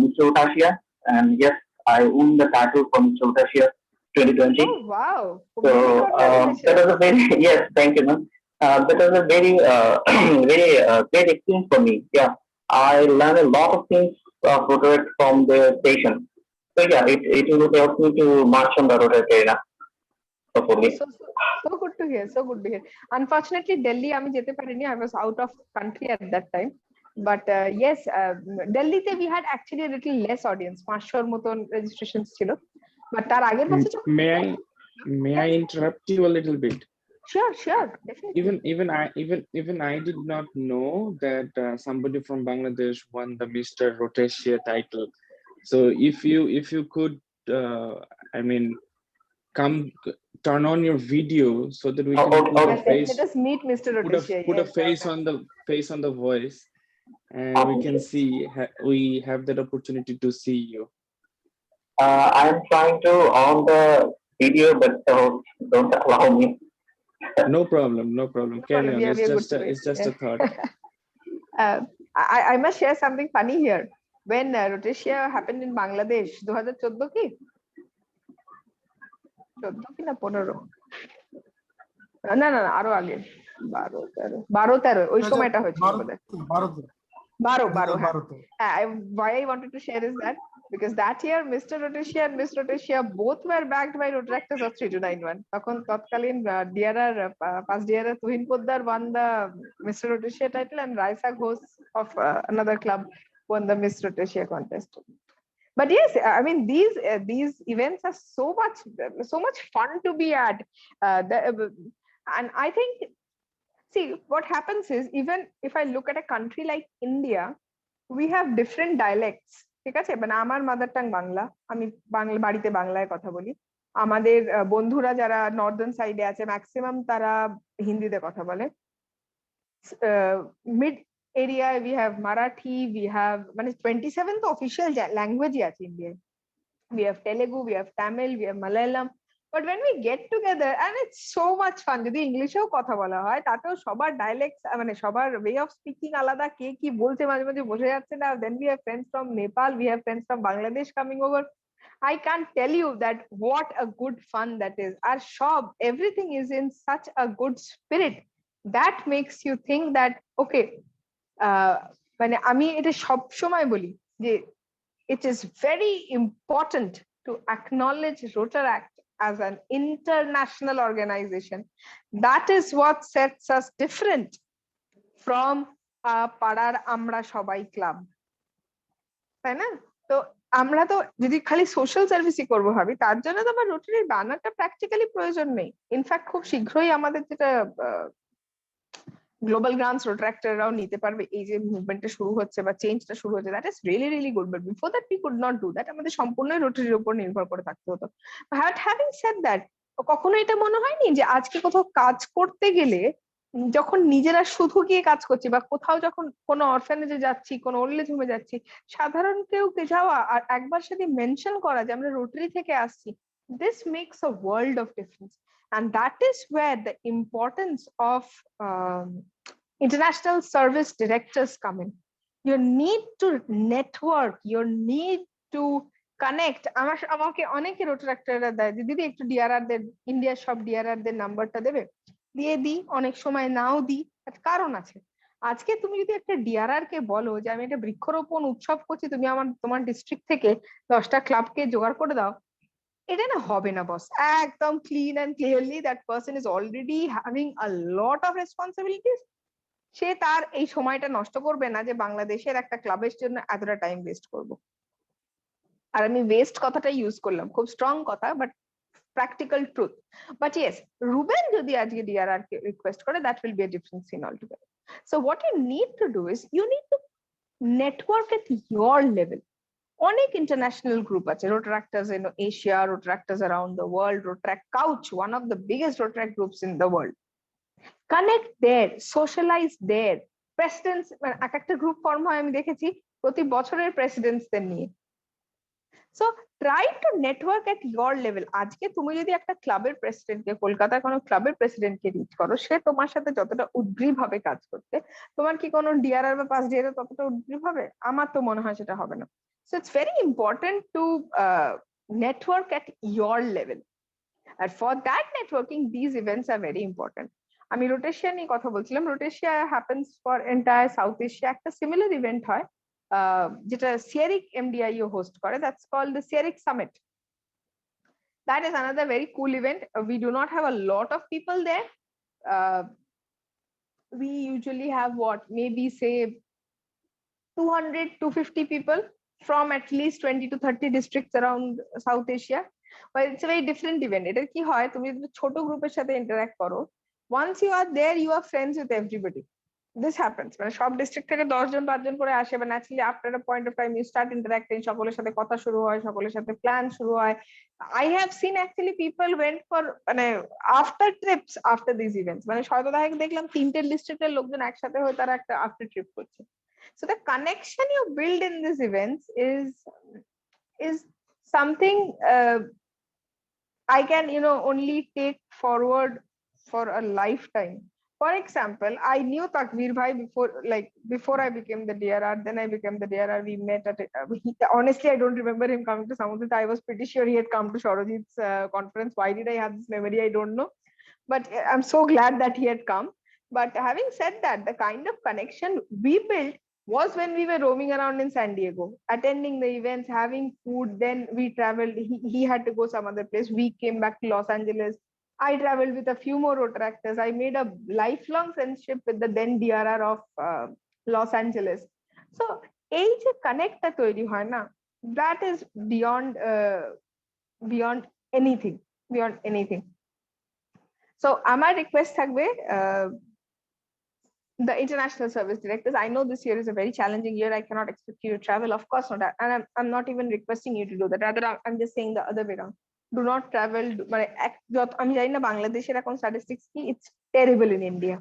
Mr. Rotashia, and yes, I won the title for Mr. Rotashia 2020. Oh wow! So that was a very yes, thank you, ma'am. That was a very very great experience for me. Yeah, I learned a lot of things of Rotaract from the station. So yeah, it will help me to march on the Rotaract arena. Hopefully. So good to hear. So good to hear. Unfortunately, Delhi আমি যেতে পারিনি. I was out of country at that time. But yes, Delhi we had actually a little less audience. 500 মতন registrations ছিল। But তার আগের বছর May I interrupt you a little bit? Sure, definitely. Even I did not know that somebody from Bangladesh won the Mr. Rotashia title. So if you could, I mean, come turn on your video so that we can put a face. Let us meet Mr. Rotashia. Put a face on the voice, and we can see. We have that opportunity to see you. I'm trying to on the video, but don't allow me. No problem. Carry on. It's just a thought. I must share something funny here. When Rotashia happened in Bangladesh, 2014 কি? 14 কি না 15? না আরো আগে, 12-13 ওই সময়টা হয়েছিল বোধহয়। 12 why I wanted to share is that because that year Mr. Rhotatia and Miss Rhotatia both were backed by Rotaractors of 3291. তখন তৎকালীন DRR past DRR Tuhin Poddar won the Mr. Rhotatia title, and Raisa Ghosh of another club won the Miss Rhotatia contest. But yes, I mean these events are so much fun to be at, and I think, see, what happens is, even if I look at a country like India, we have different dialects. ঠিক আছে, মানে আমার mother tongue Bangla, আমি বাংলা বাড়িতে বাংলায় কথা বলি। আমাদের বন্ধুরা যারা নর্দার্ন সাইডে আছে ম্যাক্সিমাম তারা হিন্দিতে কথা বলে। মিড এরিয়ায় we have Marathi, we have মানে 27 তো অফিসিয়াল ল্যাঙ্গুয়েজই আছে ইন্ডিয়ায়। We have Telugu, we have Tamil, we have Malayalam. But when we get together, and it's so much fun, যদি ইংলিশেও কথা বলা হয় তাতেও সবার ডায়ালেক্টস মানে সবার ওয়ে অফ স্পিকিং আলাদা, কে কি বলছে মাঝে মাঝে বোঝা যাচ্ছে না। Then we have friends from Nepal, we have friends from Bangladesh coming over. I can't tell you that what a good fun that is. Our shop, everything is in such a good spirit that makes you think that okay, মানে আমি এটা সব সময় বলি যে it is very important to acknowledge Rotaract as an international organization. That is what sets us different from Padar Amra Shobai Club. তাই না? তো আমরা তো যদি খালি সোশ্যাল সার্ভিসই করবো ভাবি, তার জন্য তো আমার রোটারির ব্যানারটা প্র্যাকটিক্যালি প্রয়োজন নেই। ইনফ্যাক্ট খুব শীঘ্রই আমাদের যেটা গ্লোবাল গ্রান্টস রোটারাক্টররাও নিতে পারবে, এই যে মুভমেন্টটা শুরু হচ্ছে বা চেঞ্জটা শুরু হচ্ছে, that is really good. But before that we could not do that, আমাদের সম্পূর্ণ রোটারির উপর নির্ভর করে থাকতে হতো। বাট হ্যাভিং সেড দ্যাট, কখনো এটা মনে হয়নি যে আজকে কোথাও কাজ করতে গেলে যখন নিজেরা শুধু গিয়ে কাজ করছি বা কোথাও যখন কোনো অরফানেজে যাচ্ছি, কোনো ওল্ড এজ হোমে যাচ্ছি, সাধারণ কেউ যাওয়া আর একবার সাথে মেনশন করা যে আমরা রোটারি থেকে আসছি, this makes a world of difference. And that is where the importance of international service directors come in. You need to network, you need to connect. আমাকে অনেকে রোটারাক্টররা দেয় যে দিদি একটু ডিআরআর দের, ইন্ডিয়ার সব ডিআরআর দের নাম্বারটা দেবে, দিয়ে দিই, অনেক সময় নাও দিই, কারণ আছে। আজকে তুমি যদি একটা ডিআরআর কে বলো যে আমি একটা বৃক্ষরোপণ উৎসব করছি, তুমি তোমার ডিস্ট্রিক্ট থেকে 10টা ক্লাবকে জোগাড় করে দাও, এটা না হবে না বস। একদম clean and clearly that person is already having a lot of responsibilities. সে তার এই সময়টা নষ্ট করবে না যে বাংলাদেশের একটা ক্লাবের জন্য এতটা টাইম ওয়েস্ট করব। আর আমি ওয়েস্ট কথাটা ইউজ করলাম, খুব স্ট্রং কথা, but practical truth. But yes, Ruben যদি আজকে ডিআরআর কে রিকোয়েস্ট করে, that will be a different scene altogether. So what you need to do is you need to network at your level. অনেক international group আছে, Rotaractors in Asia, Rotaractors around the world, Rotaract Couch, one of the biggest Rotaract groups in the world. Connect there, socialize there. Presidents, এক একটা group form হয় আমি দেখেছি প্রতি বছরের প্রেসিডেন্টসদের নিয়ে। So try to network at your level. আজকে তুমি যদি একটা ক্লাবের প্রেসিডেন্টকে, কলকাতার কোনো ক্লাবের প্রেসিডেন্টকে রিচ করো, সে তোমার সাথে যতটা উদ্গ্রীব হবে কাজ করতে, তোমার কি কোনো ডিআরআর বা পাস ডিআরআর ততটা উদ্গ্রীব হবে? আমার তো মনে হয় সেটা হবে না। So it's very important to network at your level. And for that networking, these events are very important. আমি রোটেশিয়া নিয়ে কথা বলছিলাম। রোটেশিয়া happens for entire South Asia. একটা similar event হয় যেটা সিয়ারিক এমডিআইও হোস্ট করে, that's called the Sieric Summit. That is another very cool event. We do not have a lot of people there. We usually have what, maybe say 200-250 people from at least 20 to 30 districts around South Asia. But it's a very different event. এটা কি হয়, তুমি যদি ছোট গ্রুপের সাথে interact করো, once you are there, you are friends with everybody. This happens. মানে সব ডিস্ট্রিক্ট থেকে 10 জন 5 জন করে আসে, but naturally after a point of time you start interacting, সকলের সাথে কথা শুরু হয়, সকলের সাথে প্ল্যান শুরু হয়। I have seen actually people went for মানে after trips after these events. মানে হয়তো দেখলাম 3টে ডিস্ট্রিক্টের লোকজন একসাথে হয়ে তারা একটা আফটার ট্রিপ করছে। So the connection you build in these events is something I can only take forward for a lifetime. For example, I knew Takveer Bhai before I became the DRR. Then I became the DRR. We met at honestly I don't remember him coming to Samudrit. I was pretty sure he had come to Shorojit's conference. Why did I have this memory? I don't know, but I'm so glad that he had come. But having said that, the kind of connection we built was when we were roaming around in San Diego, attending the events, having food. Then we traveled. He had to go some other place. We came back to Los Angeles. I traveled with a few more Rotaractors. I made a lifelong friendship with the then DRR of Los Angeles. So এই যে কানেক্টটা তৈরি হয় না, that is beyond anything. So আমার request থাকবে the international service directors. I know this year is a very challenging year. I cannot expect you to travel, of course not. And I'm not even requesting you to do that. Rather, I'm just saying the other way around. Do not travel. আমি জানি না বাংলাদেশের এখন statistics কি, it's terrible in India.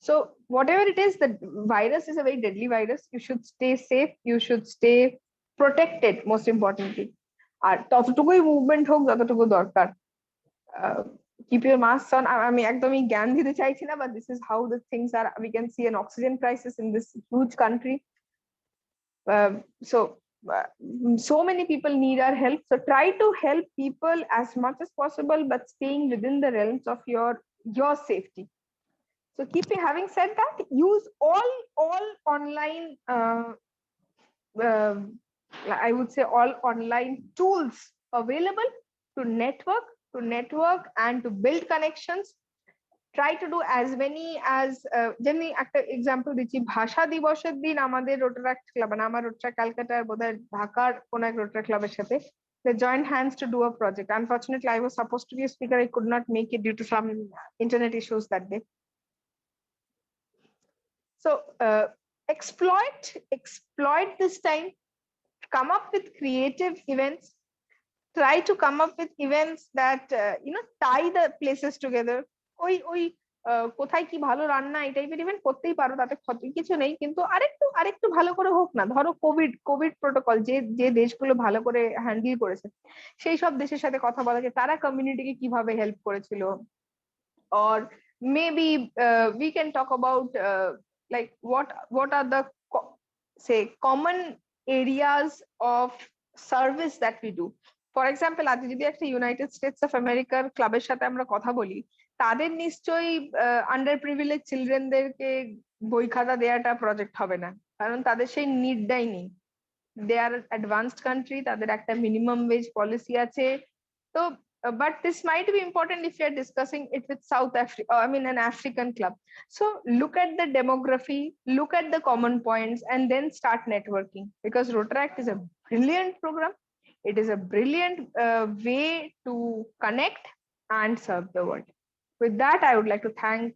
So whatever it is, the virus is a very deadly virus. You should stay safe. You should stay protected, most importantly. আর ততটুকুই movement হোক যতটুকু দরকার। Keep your masks on. আমি একদমই জ্ঞান দিতে চাইছি না, but this is how the things are. We can see an oxygen crisis in this huge country. So many people need our help. So try to help people as much as possible, but staying within the realms of your safety. So having said that, use all online I would say all online tools available to network and to build connections. Try to do as many as যেমনি একটা example দিচ্ছি, ভাষা দিবসের দিন আমাদের রোটারাক্ট club, মানে আমার রোটারাক্ট ক্যালকাটার বোধহয় ঢাকার কোন এক রোটারাক্ট ক্লাবের সাথে they joined hands to do a project. Unfortunately, I was supposed to be a speaker. I could not make it due to some internet issues that day. So exploit this time. Come up with creative events. Try to come up with events that tie the places together. ওই কোথায় কি ভালো রান্না এই টাইপের event করতেই পারো, তাতে ক্ষতি কিছু নেই, কিন্তু আরেকটু ভালো করে হোক না। ধরো কোভিড প্রোটোকল যে দেশগুলো ভালো করে হ্যান্ডেল করেছে সেই সব দেশের সাথে কথা বলা যায়, তারা কমিউনিটিকে কিভাবে হেল্প করেছিল। or maybe we can talk about like what are the say common areas of service that we do. For example, আজ যদি একটা ইউনাইটেড স্টেটস অফ আমেরিকার ক্লাবের সাথে আমরা কথা বলি, তাদের নিশ্চয়ই আন্ডার প্রিভিলেজ চিলড্রেনদেরকে বই খাতা দেওয়াটা প্রজেক্ট হবে না, কারণ তাদের সেই নিডটাই নেই। দে আর অ্যাডভান্সড কান্ট্রি, তাদের একটা মিনিমাম ওয়েজ পলিসি আছে। তো but this might be important if you're discussing it with South Africa, an African club. So look at the demography, look at the common points, and then start networking, because Rotaract is a brilliant program. It is a brilliant way to connect and serve the world. With that, I would like to thank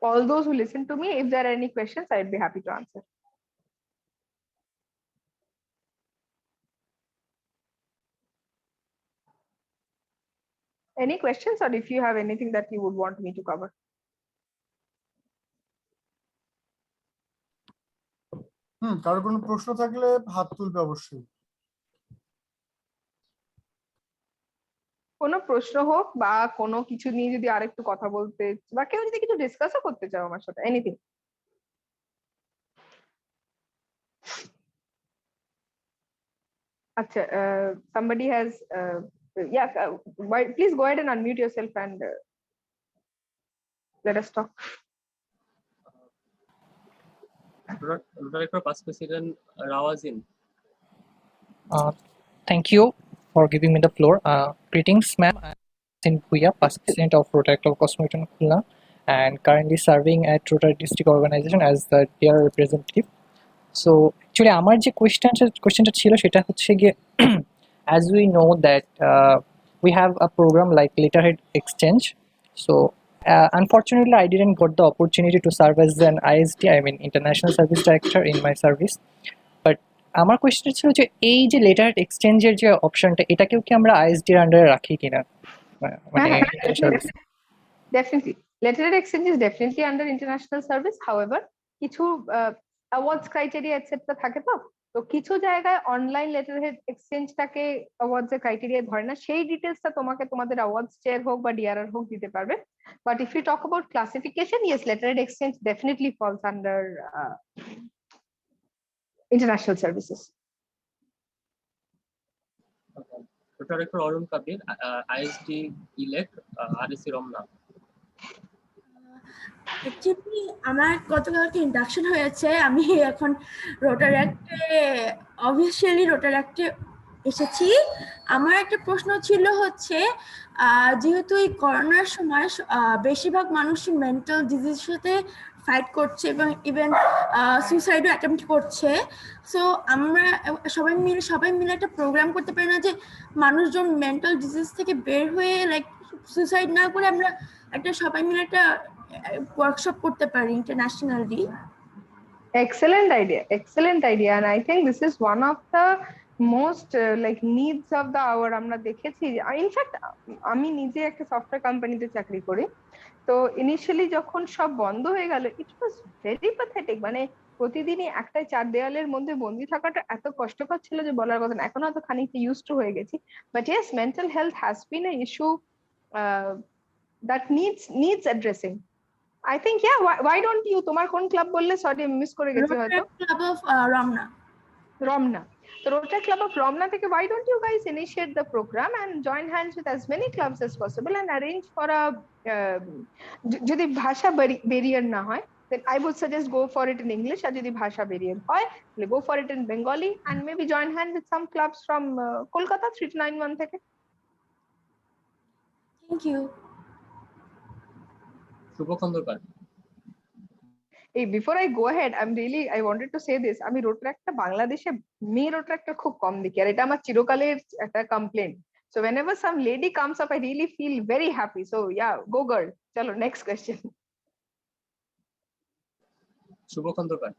all those who listen to me. If there are any questions, I'd be happy to answer. Any questions, or if you have anything that you would want me to cover? কারো কোনো প্রশ্ন থাকলে হাত তুলবে অবশ্যই। কোনো প্রশ্ন হোক বা কোনো কিছু নিয়ে যদি আরেকটু কথা বলতে, বা কেউ যদি কিছু ডিসকাসও করতে চাও আমার সাথে, এনিথিং। আচ্ছা, somebody has please go ahead and unmute yourself and let us talk. Rotaract past president Rawazin. Thank you for giving me the floor. Greetings, ma'am. I'm Puya, past president of Rotaract of Cosmopolitan Khulna, and currently serving at Rotaract district organization as the their representative. So actually, আমার যে কোয়েশ্চেনটা ছিল সেটা হচ্ছে গিয়ে, as we know that we have a program like letterhead exchange. So unfortunately, I didn't got the opportunity to serve as an ISD, International Service Director in my service. But আমার question ছিল যে এই যে letterhead এক্সচেঞ্জের যে অপশনটা, এটাকেও কি আমরা ISD এর আন্ডারে রাখি কিনা? Definitely, letterhead exchange is definitely under international service. However, কিছু awards criteria etc থাকে, তো কিছু জায়গায় অনলাইন লেটারহেড এক্সচেঞ্জটাকে অ্যাওয়ার্ডস এর ক্রাইটেরিয়া ধরে না। সেই ডিটেইলসটা তোমাকে তোমাদের অ্যাওয়ার্ডস চেয়ার হোক বা ডিআরআর হোক দিতে পারবে। But if you talk about classification, yes, letterhead exchange definitely falls under international services. Rotaract Arun Kabir, ISD elect, RSC Romna. Actually আমার গতকালকে ইন্ডাকশন হয়েছে, আমি এখন রোটারঅ্যাক্টে অবভিয়াসলি রোটারঅ্যাক্টে এসেছি। আমার একটা প্রশ্ন ছিল হচ্ছে যেহেতু এই করোনার সময় বেশিরভাগ মানুষই মেন্টাল ডিজিজের সাথে ফাইট করছে এবং ইভেন সুইসাইডও অ্যাটেম্প্ট করছে, সো আমরা সবাই মিলে একটা প্রোগ্রাম করতে পারি না যে মানুষজন মেন্টাল ডিজিজ থেকে বের হয়ে লাইক সুইসাইড না করে আমরা একটা সবাই মিলে একটা ওয়ার্কশপ করতে পারি internationally? Excellent idea, and I think this is one of the most like needs of the hour. আমরা দেখেছি, ইনফ্যাক্ট আমি নিজে একটা সফটওয়্যার কোম্পানিতে চাকরি করি, তো ইনিশিয়ালি যখন সব বন্ধ হয়ে গেল ইট ওয়াজ ভেরি প্যাথেটিক। মানে প্রতিদিনই একটা চার দেওয়ালের মধ্যে বন্দি থাকাটা এত কষ্টকর ছিল যে বলার কথা না। এখন হয়তো খানিকটা ইউজ টু হয়ে গেছি, but yes, mental health has been A issue that needs addressing. I think, yeah, why don't you, তোমার কোন ক্লাব বললে? সরি মিস করে গেছি হয়তো। Club of Ramna. So Rotaract Club of Ramna থেকে why don't you guys initiate the program and join hands with as many clubs as possible and arrange for a যদি ভাষা barrier না হয়, then I would suggest go for it in English, আর যদি ভাষা barrier হয় তাহলে go for it in Bengali and maybe join hands with some clubs from Kolkata 3291 থেকে। Thank you. Shubho Khondokar. Hey, before I go ahead, I wanted to say this. আমি রোটারাক্টটা বাংলাদেশে মেয়ে রোটারাক্টটা খুব কম দেখি, আর এটা আমার চিরকালের একটা complain. So whenever some lady comes up, I really feel very happy. So yeah, go girl. চলো next question. শুভ খন্দকার।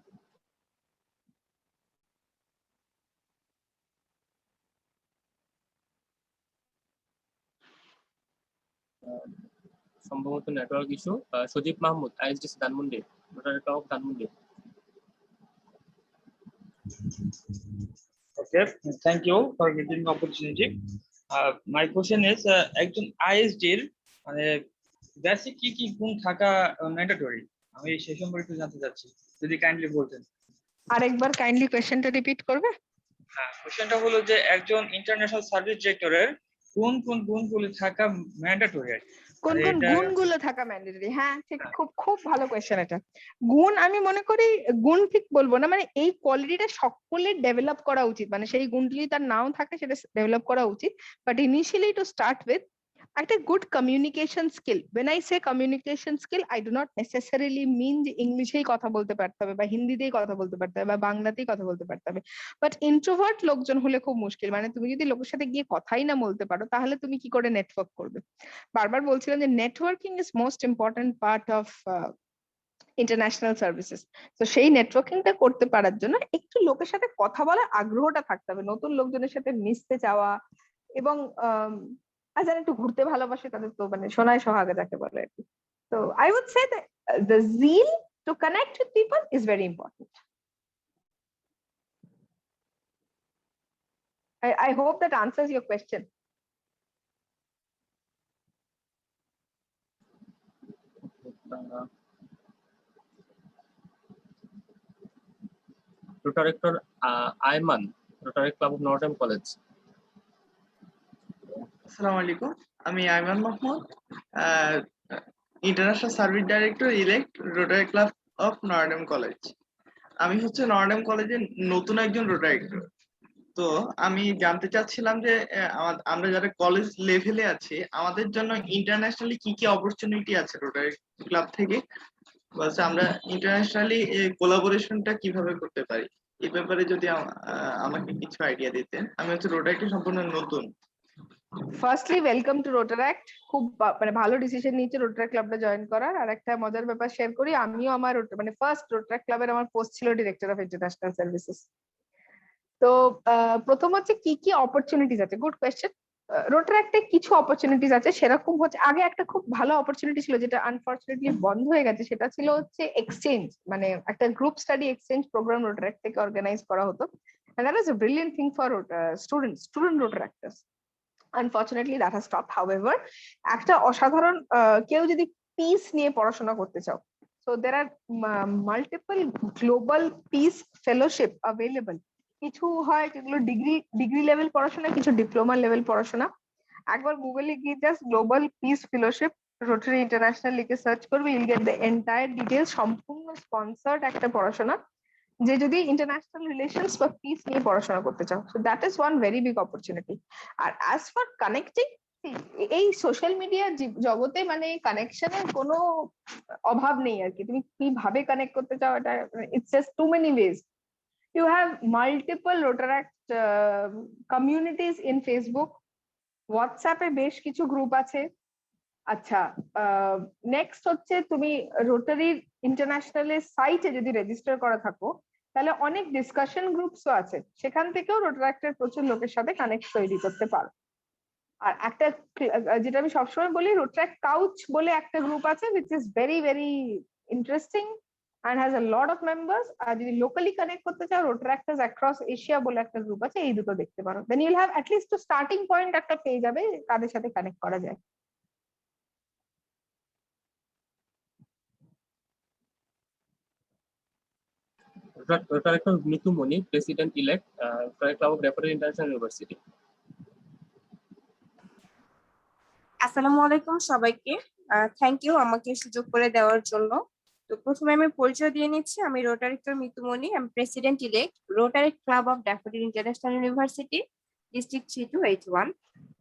সম্ভবত network issue. Sajib Mahmud, ISDC Dhanmondi, Rotaract club of Dhanmondi. Okay, thank you for giving the opportunity. My question is, একজন ISD এর মানে basic কি গুণ থাকা mandatory? আমি সেই সম্পর্কে একটু জানতে চাচ্ছি, যদি কাইন্ডলি বলতেন। আরেকবার কাইন্ডলি কোশ্চেনটা রিপিট করবে? হ্যাঁ, কোশ্চেনটা হলো যে একজন ইন্টারন্যাশনাল সার্ভিস ডিরেক্টরের কোন গুণগুলো থাকা ম্যান্ডেটরি? কোন গুণগুলো থাকা ম্যান্ডেটরি? হ্যাঁ ঠিক, খুব ভালো কোয়েশ্চেন এটা। গুণ আমি মনে করি গুণ ঠিক বলবো না, মানে এই কোয়ালিটিটা সকলের ডেভেলপ করা উচিত, মানে সেই গুণটি তার নাও থাকে সেটা ডেভেলপ করা উচিত। But initially to start with একটা good communication skill. when I say communication skill, I do not necessarily mean যে ইংলিশেই কথা বলতে পারতে হবে বা হিন্দিতেই কথা বলতে পারতে হবে বা বাংলাতেই কথা বলতে পারতে হবে। বাট ইন্ট্রোভার্ট লোকজন হলে খুব মুশকিল, মানে তুমি যদি লোকের সাথে গিয়ে কথাই না বলতে পারো তাহলে তুমি কি করে নেটওয়ার্ক করবে? বারবার বলছিলাম যে networking is most important part of international services. তো সেই নেটওয়ার্কিংটা করতে পারার জন্য একটু লোকের সাথে কথা বলার আগ্রহটা থাকতে হবে, নতুন লোকজনের সাথে মিশতে চাওয়া, এবং আর যারা একটু ঘুরতে ভালোবাসে তাদের তো মানে সোনায় সোহাগা যাকে বলে আর কি। তো I would say that the zeal to connect with people is very important. I hope that answers your question. Rotaractor Ayman, Rotaract club of northern college. আসসালামু আলাইকুম, আমি Aiman Mahmud, international service director elect, Rotary club of northern college. আমি হচ্ছে northern কলেজের নতুন একজন রোটারেক্টর। তো আমি জানতে চাচ্ছিলাম যে আমরা যারা কলেজ লেভেলে আছি আমাদের জন্য ইন্টারন্যাশনালি কি কি অপরচুনিটি আছে রোটারি ক্লাব থেকে, বাস আমরা ইন্টারন্যাশনালি কোলাবোরেশনটা কিভাবে করতে পারি এই ব্যাপারে যদি আমাকে কিছু আইডিয়া দিতেন। আমি হচ্ছে রোটারিতে সম্পূর্ণ নতুন। Firstly welcome to Rotaract. খুব মানে ভালো ডিসিশন নিয়েছে রোটারাক্ট ক্লাবটা জয়েন করার। আর একটা মজার ব্যাপার শেয়ার করি, আমিও আমার মানে ফার্স্ট রোটারাক্ট ক্লাবের আমার পোস্ট ছিল ডিরেক্টর অফ ইন্টারন্যাশনাল সার্ভিসেস। তো প্রথম হচ্ছে কি কি অপরচুনিটিস আছে, গুড কোয়েশ্চেন। রোটারাক্টে কিছু অপরচুনিটিস আছে, সেরকম হচ্ছে আগে একটা খুব ভালো অপরচুনিটি ছিল যেটা আনফরচুনেটলি বন্ধ হয়ে গেছে, সেটা ছিল হচ্ছে এক্সচেঞ্জ, মানে একটা গ্রুপ স্টাডি এক্সচেঞ্জ প্রোগ্রাম রোটারাক্ট থেকে অর্গানাইজ করা হতো, and that was a brilliant thing for student rotaractors. Unfortunately that has stopped. However, একটা অসাধারণ কেউ যদি পিস নিয়ে পড়াশোনা করতে চাও, so there are multiple global peace fellowship available. কিছু হয় যেগুলো ডিগ্রি লেভেল পড়াশোনা, কিছু ডিপ্লোমা লেভেল পড়াশোনা। একবার গুগলে গিয়ে just global piece fellowship rotary international লিখে সার্চ করবে, ইউল গেট দ্য এন্টায়ার ডিটেলস, সম্পূর্ণ স্পন্সর্ড একটা পড়াশোনা, যে যদি ইন্টারন্যাশনাল রিলেশনস বা পিস নিয়ে পড়াশোনা করতে চাও, so that is one very big opportunity. আর অ্যাজ ফর কানেক্টিং, এই সোশ্যাল মিডিয়ার জগতে মানে কানেকশনের কোনো অভাব নেই আর কি। তুমি কিভাবে কানেক্ট করতে চাও, এটা it's just too many ways. You have multiple Rotaract communities in Facebook, WhatsApp এ বেশ কিছু গ্রুপ আছে। আচ্ছা, নেক্সট হচ্ছে তুমি রোটারির ইন্টারন্যাশনালের সাইটে যদি রেজিস্টার করা থাকো, তাহলে অনেক ডিসকাশন গ্রুপসও আছে, সেখান থেকেও রোটারাক্টের প্রচুর লোকের সাথে কানেক্ট তৈরি করতে পারো। আর একটা যেটা আমি সবসময় বলি, রোটারাক্ট কাউচ বলে একটা গ্রুপ আছে, which is very very interesting and has a lot of members. আর যদি লোকালি কানেক্ট করতে চাও, রোটারাক্টার্স অ্যাক্রস এশিয়া বলে একটা গ্রুপ আছে, এই দুটো দেখতে পারো। Then you'll have at least two starting point একটা পেয়ে যাবে কাদের সাথে কানেক্ট করা যায়। Rotaractor Mitu Moni, president elect, Rotary club of referral international university. আসসালামু আলাইকুম সবাইকে, থ্যাংক ইউ আমাকে সুযোগ করে দেওয়ার জন্য। তো প্রথমে আমি পরিচয় দিয়ে নিচ্ছি, আমি রোটারিক্টর মিতুমনি, আমি president elect, Rotary club of daffodil international university, district 3281।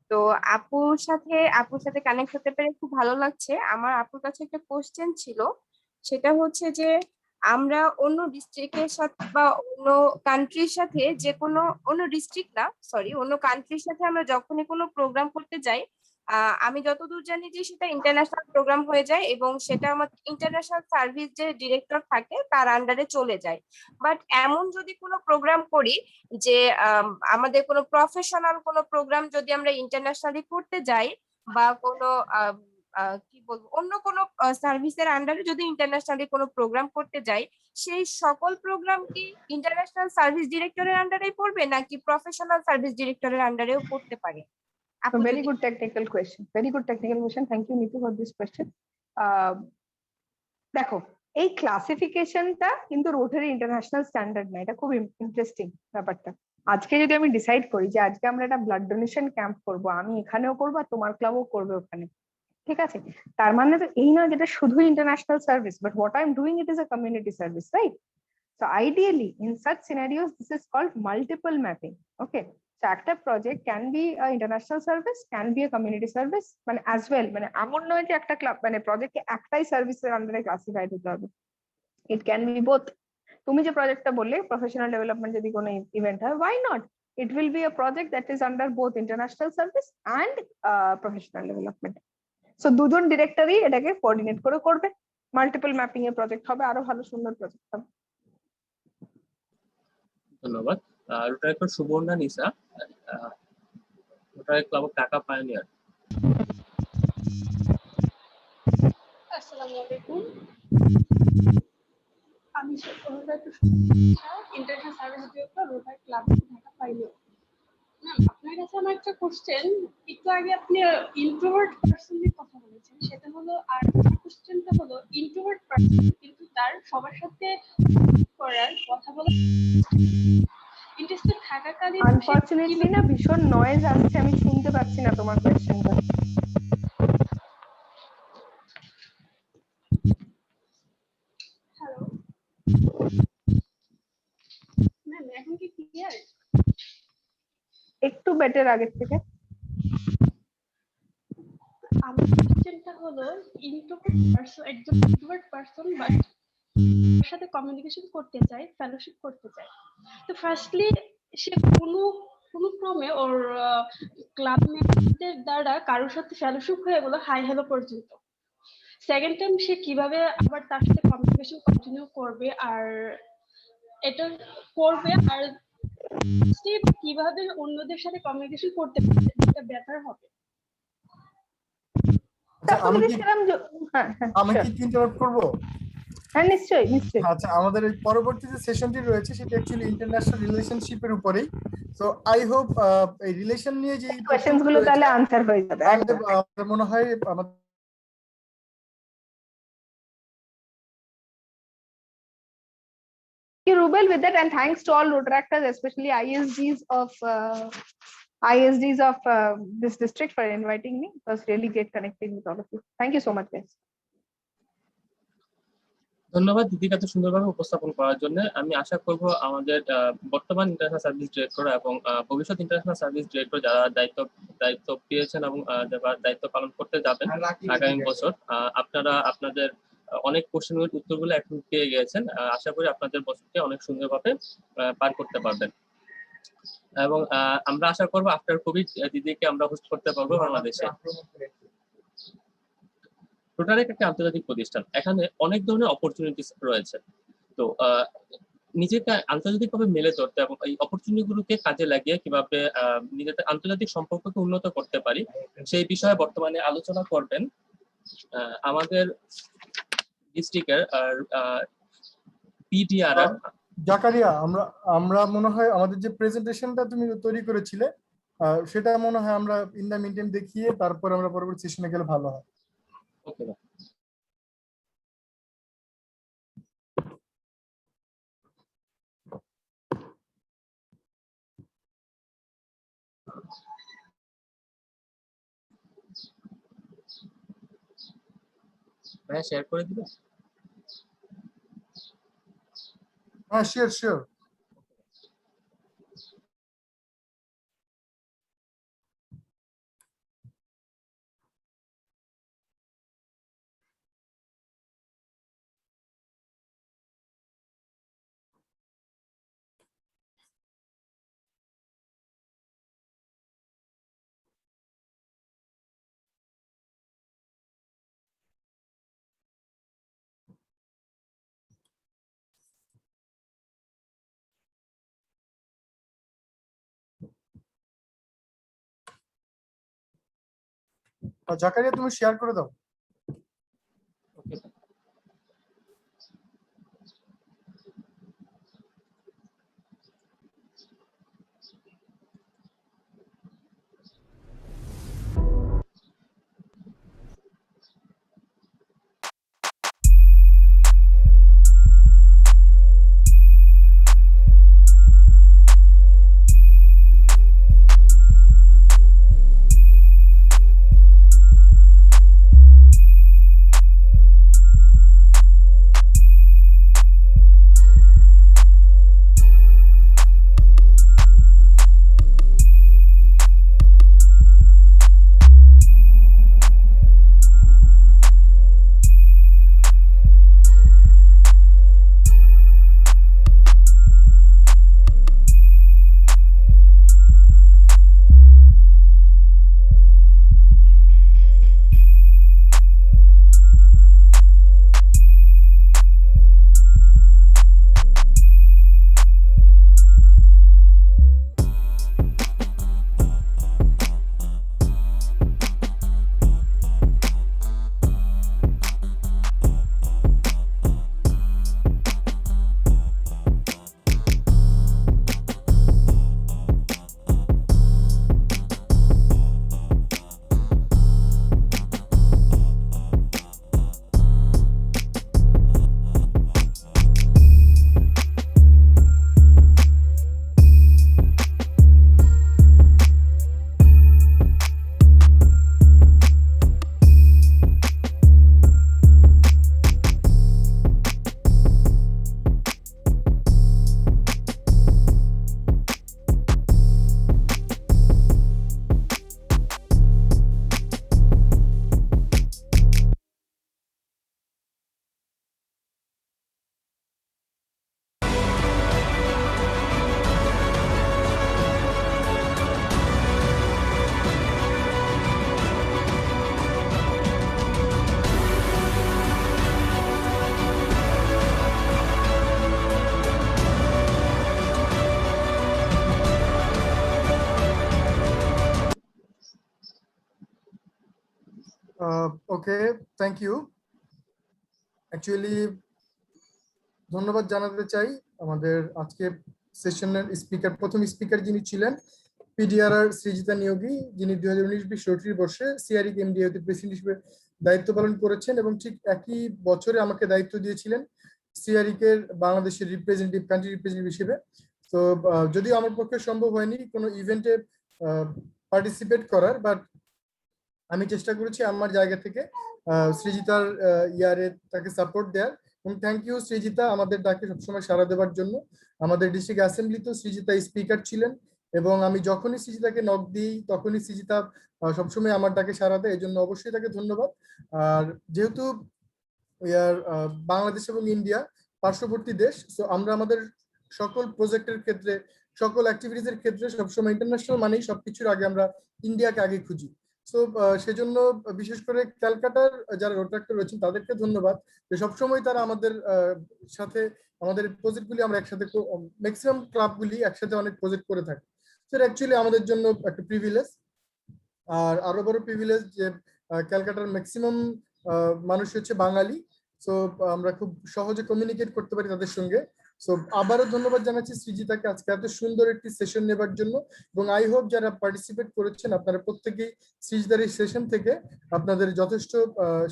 তো আপুর সাথে কানেক্ট হতে পেরে খুব ভালো লাগছে। আমার আপুর কাছে একটা কোশ্চেন ছিল, সেটা হচ্ছে যে আমরা অন্য ডিস্ট্রিক্টের সাথে বা অন্য কান্ট্রির সাথে, যে কোনো অন্য ডিস্ট্রিক্ট না সরি অন্য কান্ট্রির সাথে আমরা যখনই কোনো প্রোগ্রাম করতে যাই, আমি যতদূর জানি যে সেটা ইন্টারন্যাশনাল প্রোগ্রাম হয়ে যায় এবং সেটা আমাদের ইন্টারন্যাশনাল সার্ভিস যে ডিরেক্টর থাকে তার আন্ডারে চলে যায়। বাট এমন যদি কোনো প্রোগ্রাম করি যে আমাদের কোনো প্রফেশনাল কোনো প্রোগ্রাম যদি আমরা ইন্টারন্যাশনালি করতে যাই, বা কোনো কি বলবো অন্য কোনো সার্ভিসের আন্ডারে যদি ইন্টারন্যাশনালি কোনো প্রোগ্রাম করতে যাই, সেই সকল প্রোগ্রাম কি ইন্টারন্যাশনাল সার্ভিস ডিরেক্টরের আন্ডারেই পড়বে নাকি প্রফেশনাল সার্ভিস ডিরেক্টরের আন্ডারেও পড়তে পারে? Very good technical question. Very good technical question. Thank you, Nitu, for this question. দেখো, এই ক্লাসিফিকেশনটা কিন্তু রোটারি ইন্টারন্যাশনাল স্ট্যান্ডার্ড না, এটা খুব ইন্টারেস্টিং ব্যাপারটা। আজকে যদি আমি ডিসাইড করি যে আজকে আমরা একটা ব্লাড ডোনেশন ক্যাম্প করব, আমি এখানেও করবো আর তোমার ক্লাবও করবে ওখানে, ঠিক আছে, তার মানে তো এই না যেটা শুধু international service, but what I am doing it is a community service, right? So ideally in such scenarios this is called multiple mapping. Okay, so একটা project can be a international service, can be a community service, মানে as well, মানে এমন নয় যে একটা club মানে প্রজেক্টকে একটাই সার্ভিসের আন্ডারে ক্লাসিফাইড হতে হবে, it can be both. তুমি যে প্রজেক্টটা বললে প্রফেশনাল ডেভেলপমেন্ট যদি কোনো ইভেন্ট হয়, why not, it will be a project that is under both international service and professional development. So দুজন ডিরেক্টরই এটাকে কোঅর্ডিনেট করে করবে, মাল্টিপল ম্যাপিং এর প্রজেক্ট হবে, আরো ভালো সুন্দর প্রজেক্ট হবে। ধন্যবাদ। রোটারেক্টর সুবর্ণা নিসা, rotary club of Dhaka pioneer. আসসালামু আলাইকুম, আমি international service director, Rotary club of Dhaka pioneer. Ma'am, আপনার কাছে আমার একটা কোশ্চেন, একটু আগে আপনি ইন্ট্রোভার্ট পারসন নিয়ে কথা বলেছেন, সেটা হলো, আর কোশ্চেনটা হলো ইন্ট্রোভার্ট পারসন কিন্তু তার সবার সাথে করার কথা বলার ইন্টারেস্টেড থাকাকালীন আনফরচুনেটলি না ভীষণ নয়েজ আসছে, আমি শুনতে পাচ্ছি না তোমার কোশ্চেনটা। হ্যালো ম্যাম, এখন কি ক্লিয়ার? একটু বেটার আগের থেকে। আমার কোশ্চেনটা হলো, ইন্ট্রোভার্ট পারসন, একজন ইন্ট্রোভার্ট পারসন বাট তার সাথে কমিউনিকেশন করতে চায়, ফেলোশিপ করতে চায়, তো ফার্স্টলি সে কোনো ক্রমে ওর ক্লাব মেম্বারদের দ্বারা কারোর সাথে ফেলোশিপ হয়ে গেলো হাই হ্যালো পর্যন্ত, সেকেন্ড টাইম সে কিভাবে আবার তার সাথে কমিউনিকেশন কন্টিনিউ করবে আর এটা করবে, আর কিভাবে অন্যদের সাথে কমিউনিকেশন করতে পারবে যেটা বেটার হবে। আমি কি ইন্টারাপ্ট করব? হ্যাঁ নিশ্চয়ই নিশ্চয়ই। আচ্ছা, আমাদের এই পরবর্তী যে সেশনটি রয়েছে সেটা অ্যাকচুয়ালি ইন্টারন্যাশনাল রিলেশনশিপের উপরেই। সো আই হোপ এই রিলেশন নিয়ে যে কোশ্চেনস গুলো তাহলে আনসার হয়ে যাবে। আমাদের মনে হয় আমাদের Rubel with that, and thanks to all Rotaractors, especially ISGs of ISDs of this district for inviting me. It was really great connecting with all of you. Thank you so much, guys. ধন্যবাদ দিদিকে এত সুন্দরভাবে উপস্থাপন করার জন্য। আমি আশা করব আমাদের বর্তমান ইন্টারন্যাশনাল সার্ভিস ডিরেক্টর এবং ভবিষ্যৎ ইন্টারন্যাশনাল সার্ভিস ডিরেক্টর যারা দায়িত্ব পেয়েছেন এবং যারা দায়িত্ব পালন করতে যাবেন আগামী বছর, আপনারা আপনাদের অনেক কোশ্চেনের উত্তরগুলো এখন পেয়ে গিয়েছেন। আশা করি আপনাদের বছরকে অনেক সুন্দরভাবে পার করতে পারবেন এবং আমরা আশা করব আফটার কোভিড দিদিকে আমরা হোস্ট করতে পারবো বাংলাদেশে। রোটারেক্ট একটা আন্তর্জাতিক প্রতিষ্ঠান, এখানে অনেক ধরনের অপরচুনিটিস রয়েছে। তো নিজেকে আন্তর্জাতিকভাবে মেলে ধরতে এবং এই অপরচুনিটিগুলোকে কাজে লাগিয়ে কিভাবে নিজেদের আন্তর্জাতিক সম্পর্ককে উন্নত করতে পারি সেই বিষয়ে বর্তমানে আলোচনা করবেন আমাদের ডিস্ট্রিক্টের পিডিআরআর জাকারিয়া। আমরা মনে হয় আমাদের যে প্রেজেন্টেশনটা তুমি তৈরি করেছিলে সেটা মনে হয় আমরা ইন দ্য মিনটাইম দেখিয়ে তারপর আমরা পরবর্তী সেশনে গেলে ভালো হয়। ওকে। ভাইয়া শেয়ার করে দিবেন? হ্যাঁ, শিওর। জাকারিয়া তুমি শেয়ার করে দাও। ওকে। ওকে, থ্যাংক ইউ। অ্যাকচুয়ালি ধন্যবাদ জানাতে চাই আমাদের আজকে সেশনের প্রথম স্পিকার যিনি ছিলেন পিডিআরআর সৃজিতা নিয়োগী, যিনি 2019-20 রোটারি বর্ষে সিআরই এমডিএ প্রেসিডেন্ট হিসেবে দায়িত্ব পালন করেছেন এবং ঠিক একই বছরে আমাকে দায়িত্ব দিয়েছিলেন সিআরই এর বাংলাদেশের কান্ট্রি রিপ্রেজেন্টেটিভ হিসেবে। তো যদিও আমার পক্ষে সম্ভব হয়নি কোনো ইভেন্টে পার্টিসিপেট করার, বাট আমি চেষ্টা করেছি আমার জায়গা থেকে সৃজিতার ইয়ারে তাকে সাপোর্ট দেওয়ার। এবং থ্যাংক ইউ সৃজিতা আমাদের ডাকে সবসময় সাড়া দেওয়ার জন্য। আমাদের ডিস্ট্রিক্ট অ্যাসেম্বলিতেও সৃজিতা স্পিকার ছিলেন, এবং আমি যখনই সৃজিতাকে নক দিই তখনই সৃজিতা সবসময় আমার ডাকে সাড়া দেয়, এই জন্য অবশ্যই তাকে ধন্যবাদ। আর যেহেতু বাংলাদেশ এবং ইন্ডিয়া পার্শ্ববর্তী দেশ, তো আমরা আমাদের সকল প্রজেক্টের ক্ষেত্রে, সকল অ্যাক্টিভিটিস এর ক্ষেত্রে সবসময় ইন্টারন্যাশনাল মানেই সবকিছুর আগে আমরা ইন্ডিয়াকে আগে খুঁজি। তো সেজন্য বিশেষ করে ক্যালকাটার যারা রোটারেক্টর রয়েছেন তাদেরকে ধন্যবাদ যে সবসময় তারা আমাদের সাথে আমাদের প্রজেক্টগুলি আমরা একসাথে, ম্যাক্সিমাম ক্লাবগুলি একসাথে অনেক প্রজেক্ট করে থাকি। সেটা অ্যাকচুয়ালি আমাদের জন্য একটা প্রিভিলেজ। আর আরো বড় প্রিভিলেজ যে ক্যালকাটার ম্যাক্সিমাম মানুষ হচ্ছে বাঙালি, সো আমরা খুব সহজে কমিউনিকেট করতে পারি তাদের সঙ্গে। সো আবারও ধন্যবাদ জানাচ্ছি সৃজিতাকে আজকে এত সুন্দর একটি সেশন নেবার জন্য, এবং আই হোপ যারা পার্টিসিপেট করেছেন আপনারা প্রত্যেকেই সৃজিতার এই সেশন থেকে আপনাদের যথেষ্ট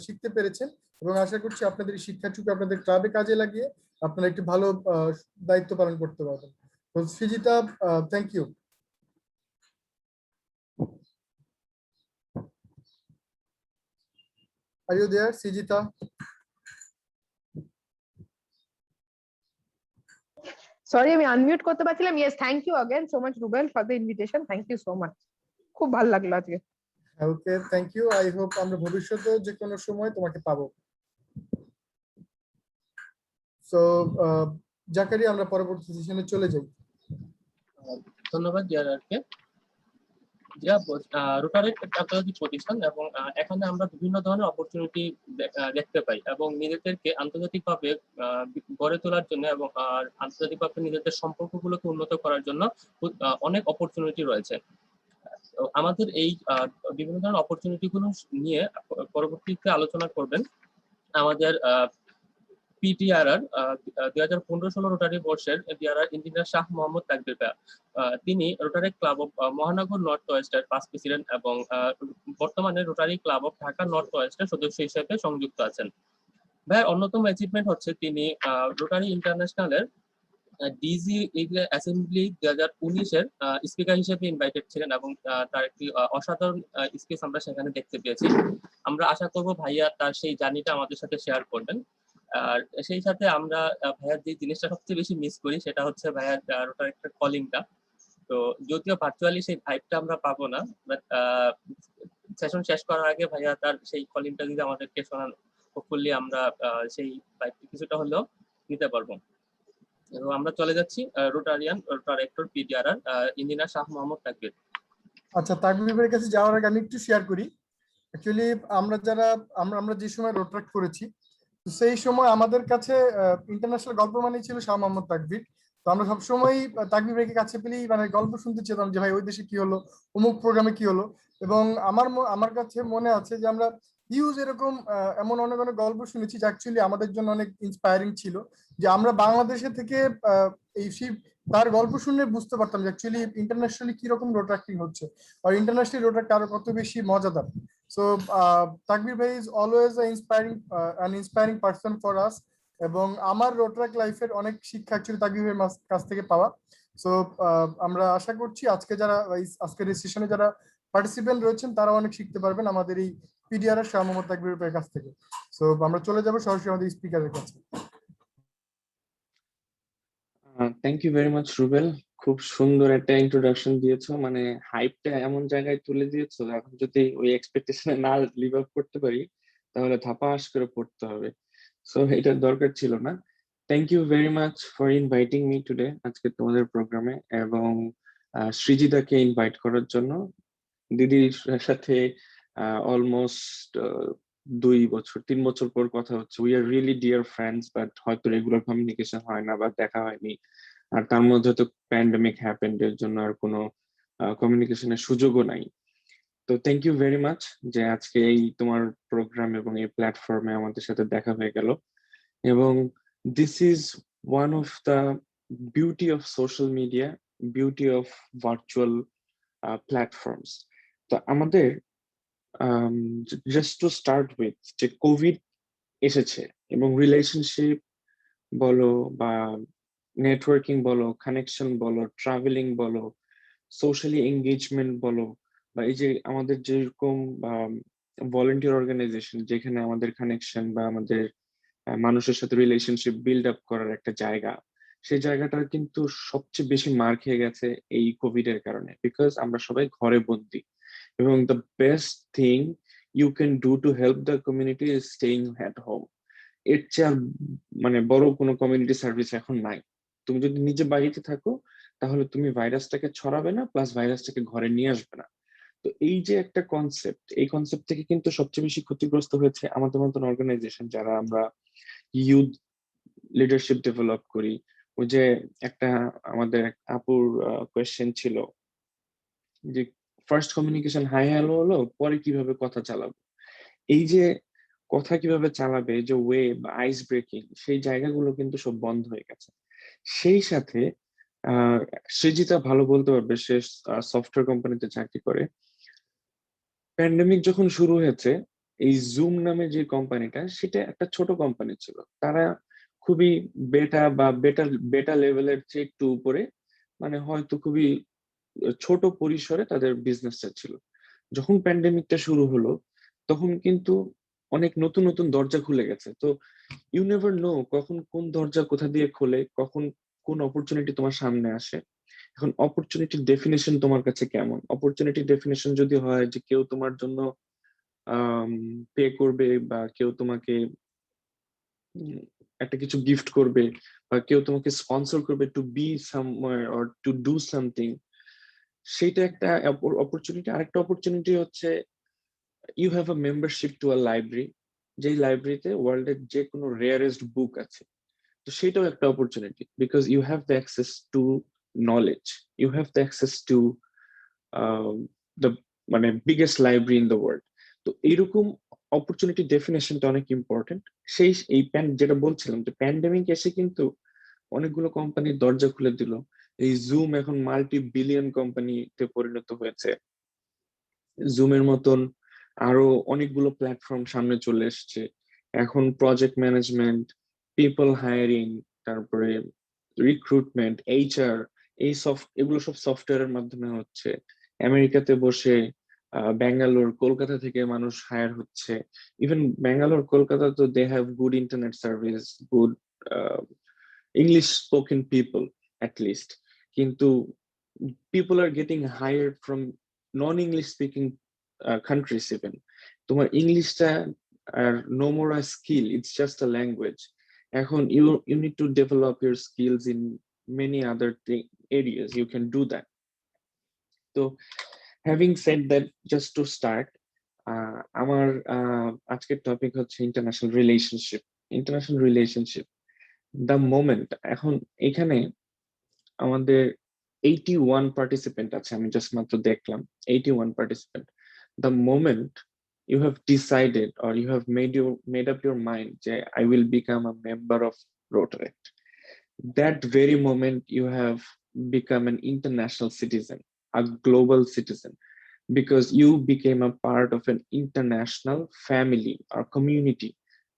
শিখতে পেরেছেন, এবং আশা করছি আপনাদের এই শিক্ষাটুকু আপনাদের ক্লাবে কাজে লাগিয়ে আপনারা একটি ভালো দায়িত্ব পালন করতে পারবেন। তো Srijita, thank you. Are you there, Srijita? Sorry, আমি আনমিউট করতে পারছিলাম। Yes, thank you again so much Rubel for the invitation. Thank you so much, খুব ভালো লাগলো আজকে। Okay, thank you. I hope আমরা ভবিষ্যতেও যে কোনো সময় তোমাকে পাবো। সো জাকারি, আমরা পরবর্তী সেশনে চলে যাই। ধন্যবাদ জিয়ারকে। রোটারেক্ট একটা আন্তর্জাতিক প্রতিষ্ঠান, এবং এখানে আমরা বিভিন্ন ধরনের অপরচুনিটি দেখতে পাই, এবং নিজেদেরকে আন্তর্জাতিকভাবে গড়ে তোলার জন্য এবং আন্তর্জাতিকভাবে নিজেদের সম্পর্কগুলোকে উন্নত করার জন্য অনেক অপরচুনিটি রয়েছে। আমাদের এই বিভিন্ন ধরনের অপরচুনিটি গুলো নিয়ে পরবর্তীতে আলোচনা করবেন আমাদের পিটিআরআর 2015-16 রোটারি বর্ষের ডিআরআর ইঞ্জিনিয়ার শাহ মোহাম্মদ তাকবীর ভাইয়া। তিনি Rotary club of Mohanagar north ওয়েস্টের পাস্ট প্রেসিডেন্ট এবং বর্তমানে Rotary club of Dhaka north ওয়েস্টের সদস্য হিসেবে সংযুক্ত আছেন। ভাইয়ার অন্যতম অ্যাচিভমেন্ট হচ্ছে তিনি রোটারি ইন্টারন্যাশনালের ডিজি অ্যাসেম্বলি 2019-এর স্পিকার হিসেবে ইনভাইটেড ছিলেন, এবং তার একটি অসাধারণ স্পিচ আমরা সেখানে দেখতে পেয়েছি। আমরা আশা করব ভাইয়া তার সেই জার্নিটা আমাদের সাথে শেয়ার করবেন। আর সেই সাথে আমরা ভাইয়ার যে জিনিসটা সবচেয়ে বেশি মিস করি সেটা হচ্ছে ভাইয়ার রোটারেক্টর কলিংটা। তো যদিও ভার্চুয়ালি সেই ভাইবটা আমরা পাবো না, বাট সেশন শেষ করার আগে ভাইয়া তার সেই কলিংটা যদি আমাদেরকে শোনান, হোপফুলি আমরা সেই ভাইবটা কিছুটা হলেও নিতে পারবো। এবং আমরা চলে যাচ্ছি রোটারেক্টর পিডিআরআর ইঞ্জিনিয়ার শাহ মোহাম্মদ তাকবীর। আচ্ছা, তাকবীরের কাছে যাওয়ার আগে আমি একটু শেয়ার করি। অ্যাকচুয়ালি আমরা যে সময় রোটারেক্ট করেছি, তো সেই সময় আমাদের কাছে ইন্টারন্যাশনাল গল্প মানেই ছিল শাহ মোহাম্মদ তাকবীর। তো আমরা সবসময় তাকবীর ভাইকে কাছে পেলেই মানে গল্প শুনতে চেতাম যে ভাই ওই দেশে কি হলো, অমুক প্রোগ্রামে কি হলো। এবং আমার কাছে মনে আছে যে আমরা এরকম এমন অনেক অনেক গল্প শুনেছি যা অ্যাকচুয়ালি আমাদের জন্য অনেক ইন্সপায়ারিং ছিল, যে আমরা বাংলাদেশে থেকে এই তার গল্প শুনে বুঝতে পারতাম যে অ্যাকচুয়ালি ইন্টারন্যাশনালি কিরকম রোটারেক্টিং হচ্ছে, আর ইন্টারন্যাশনাল রোটারেক্ট আরো কত বেশি মজাদার। So Takbir bhai is always an inspiring person for us, এবং আমার রোটারেক্ট লাইফের অনেক শিক্ষা অ্যাকচুয়ালি তাকবীর ভাইয়ের কাছ থেকে পাওয়া। সো আমরা আশা করছি আজকের এই সেশনে যারা পার্টিসিপেন্ট রয়েছেন তারা অনেক শিখতে পারবেন আমাদের এই পিডিআরআর শাহ মোহাম্মদ তাকবীর ভাইয়ের কাছ থেকে। সো আমরা চলে যাব সরাসরি আমাদের স্পিকারের কাছে। Thank you very much Rubel, খুব সুন্দর একটা ইন্ট্রোডাকশন দিয়েছো, মানে হাইপটা এমন জায়গায় তুলে দিয়েছো, এখন যদি ওই এক্সপেকটেশনে না লিভ আপ করতে পারি তাহলে ধাপাস করে পড়তে হবে। সো এটার দরকার ছিল না। Thank you very much for inviting me today আজকে তোমাদের প্রোগ্রামে, এবং সৃজিতাকে ইনভাইট করার জন্য। দিদির সাথে অলমোস্ট 3 বছর পর কথা হচ্ছে। We are really dear friends, but হয়তো রেগুলার কমিউনিকেশন হয় না বা দেখা হয়নি। আর তার মধ্যে তো প্যান্ডেমিক হ্যাপেন্ড, এর জন্য আর কোনো কমিউনিকেশনের সুযোগও নাই। তো থ্যাংক ইউ ভেরি মাচ যে আজকে এই তোমার প্রোগ্রাম এবং এই প্ল্যাটফর্মে আমাদের সাথে দেখা হয়ে গেল। এবং this is one of the beauty of social media, beauty of virtual platforms. তো আমাদের জাস্ট টু স্টার্ট উইথ, যে কোভিড এসেছে এবং রিলেশনশিপ বলো বা নেটওয়ার্কিং বলো, কানেকশন বলো, ট্রাভেলিং বলো, সোশ্যালি এঙ্গেজমেন্ট বলো, বা এই যে আমাদের যেরকম ভলেন্টিয়ার অর্গানাইজেশন যেখানে আমাদের কানেকশন বা আমাদের মানুষের সাথে রিলেশনশিপ বিল্ড আপ করার একটা জায়গা, সেই জায়গাটা কিন্তু সবচেয়ে বেশি মার খেয়ে গেছে এই কোভিড এর কারণে, বিকজ আমরা সবাই ঘরে বন্দি। এবং the best thing you can do to help the community is staying at home. এর চেয়ে আর মানে বড় কোনো কমিউনিটি সার্ভিস এখন নাই। তুমি যদি নিজে বাড়িতে থাকো তাহলে তুমি ভাইরাসটাকে ছড়াবে না, প্লাস ভাইরাসটাকে ঘরে নিয়ে আসবে না। তো এই যে একটা কনসেপ্ট, এই কনসেপ্ট থেকে কিন্তু সবচেয়ে বেশি ক্ষতিগ্রস্ত হয়েছে আমাদের মতন অর্গানাইজেশন যারা আমরা ইউথ লিডারশিপ ডেভেলপ করি। ওই যে একটা আমাদের এক আপুর কোয়েশ্চেন ছিল যে ফার্স্ট কমিউনিকেশন হাই হ্যালো হলো, পরে কিভাবে কথা চালাবো। এই যে কথা কিভাবে চালাবে, যে ওয়ে বা আইস ব্রেকিং, সেই জায়গাগুলো কিন্তু সব বন্ধ হয়ে গেছে। সেই সাথে আহ সৃজিতা ভালো বলতে পারবে, সে সফটওয়্যার কোম্পানিতে চাকরি করে। প্যান্ডেমিক যখন শুরু হয়েছে, এই জুম নামে যে কোম্পানিটা, সেটা একটা ছোট কোম্পানি ছিল। তারা খুবই বেটা বা বেটা বেটা লেভেলের চেয়ে একটু উপরে, মানে হয়তো খুবই ছোট পরিসরে তাদের বিজনেসটা ছিল। যখন প্যান্ডেমিকটা শুরু হলো তখন কিন্তু অনেক নতুন নতুন দরজা খুলে গেছে। তো ইউ নেভার নো কখন কোন দরজা কোথা দিয়ে খোলে, কখন কোন অপরচুনিটি তোমার সামনে আসে। এখন অপরচুনিটির ডেফিনেশন তোমার কাছে কেমন? অপরচুনিটির ডেফিনেশন যদি হয় যে কেউ তোমার জন্য পে করবে, বা কেউ তোমাকে একটা কিছু গিফট করবে, বা কেউ তোমাকে স্পন্সর করবে to be somewhere or to do something, সেটা একটা অপরচুনিটি। আরেকটা অপরচুনিটি হচ্ছে you have a membership to a library, যেই লাইব্রেরিতে ওয়ার্ল্ডের যে কোনো রেয়ারেস্ট বুক আছে। তো সেটাও একটা opportunity, because you have the access to knowledge, you have the access to the মানে biggest library in the world. তো এইরকম অপরচুনিটি ডেফিনেশনটা অনেক ইম্পর্টেন্ট। সেই এই যেটা বলছিলাম যে প্যান্ডেমিক এসে কিন্তু অনেকগুলো কোম্পানির দরজা খুলে দিল। এই জুম এখন মাল্টি বিলিয়ন কোম্পানিতে পরিণত হয়েছে। জুমের মতন আরো অনেকগুলো প্ল্যাটফর্ম সামনে চলে এসছে। এখন প্রজেক্ট ম্যানেজমেন্ট, পিপল হায়ারিং, তারপরে রিক্রুটমেন্ট, এইচআর, এগুলো সব সফটওয়্যারের মাধ্যমে হচ্ছে। আমেরিকাতে বসে ব্যাঙ্গালোর, কলকাতা থেকে মানুষ হায়ার হচ্ছে। ইভেন ব্যাঙ্গালোর, কলকাতা তো they have good internet service, good English spoken people at least. কিন্তু people are getting hired from non-English speaking countries even. তোমার ইংলিশটা আর no more a skill, it's just a language. এখন you need to develop your skills in many other areas. You can do that. So having said that, just to start, আমার আজকের topic হচ্ছে international relationship. International relationship, the moment. এখন এখানে আমাদের 81 participant আছে, আমি just মাত্র দেখলাম 81 participant. The moment you have decided or you have made up your mind যে I will become a member of Rotaract, that very moment you have become an international citizen, a global citizen, because you became a part of an international family or community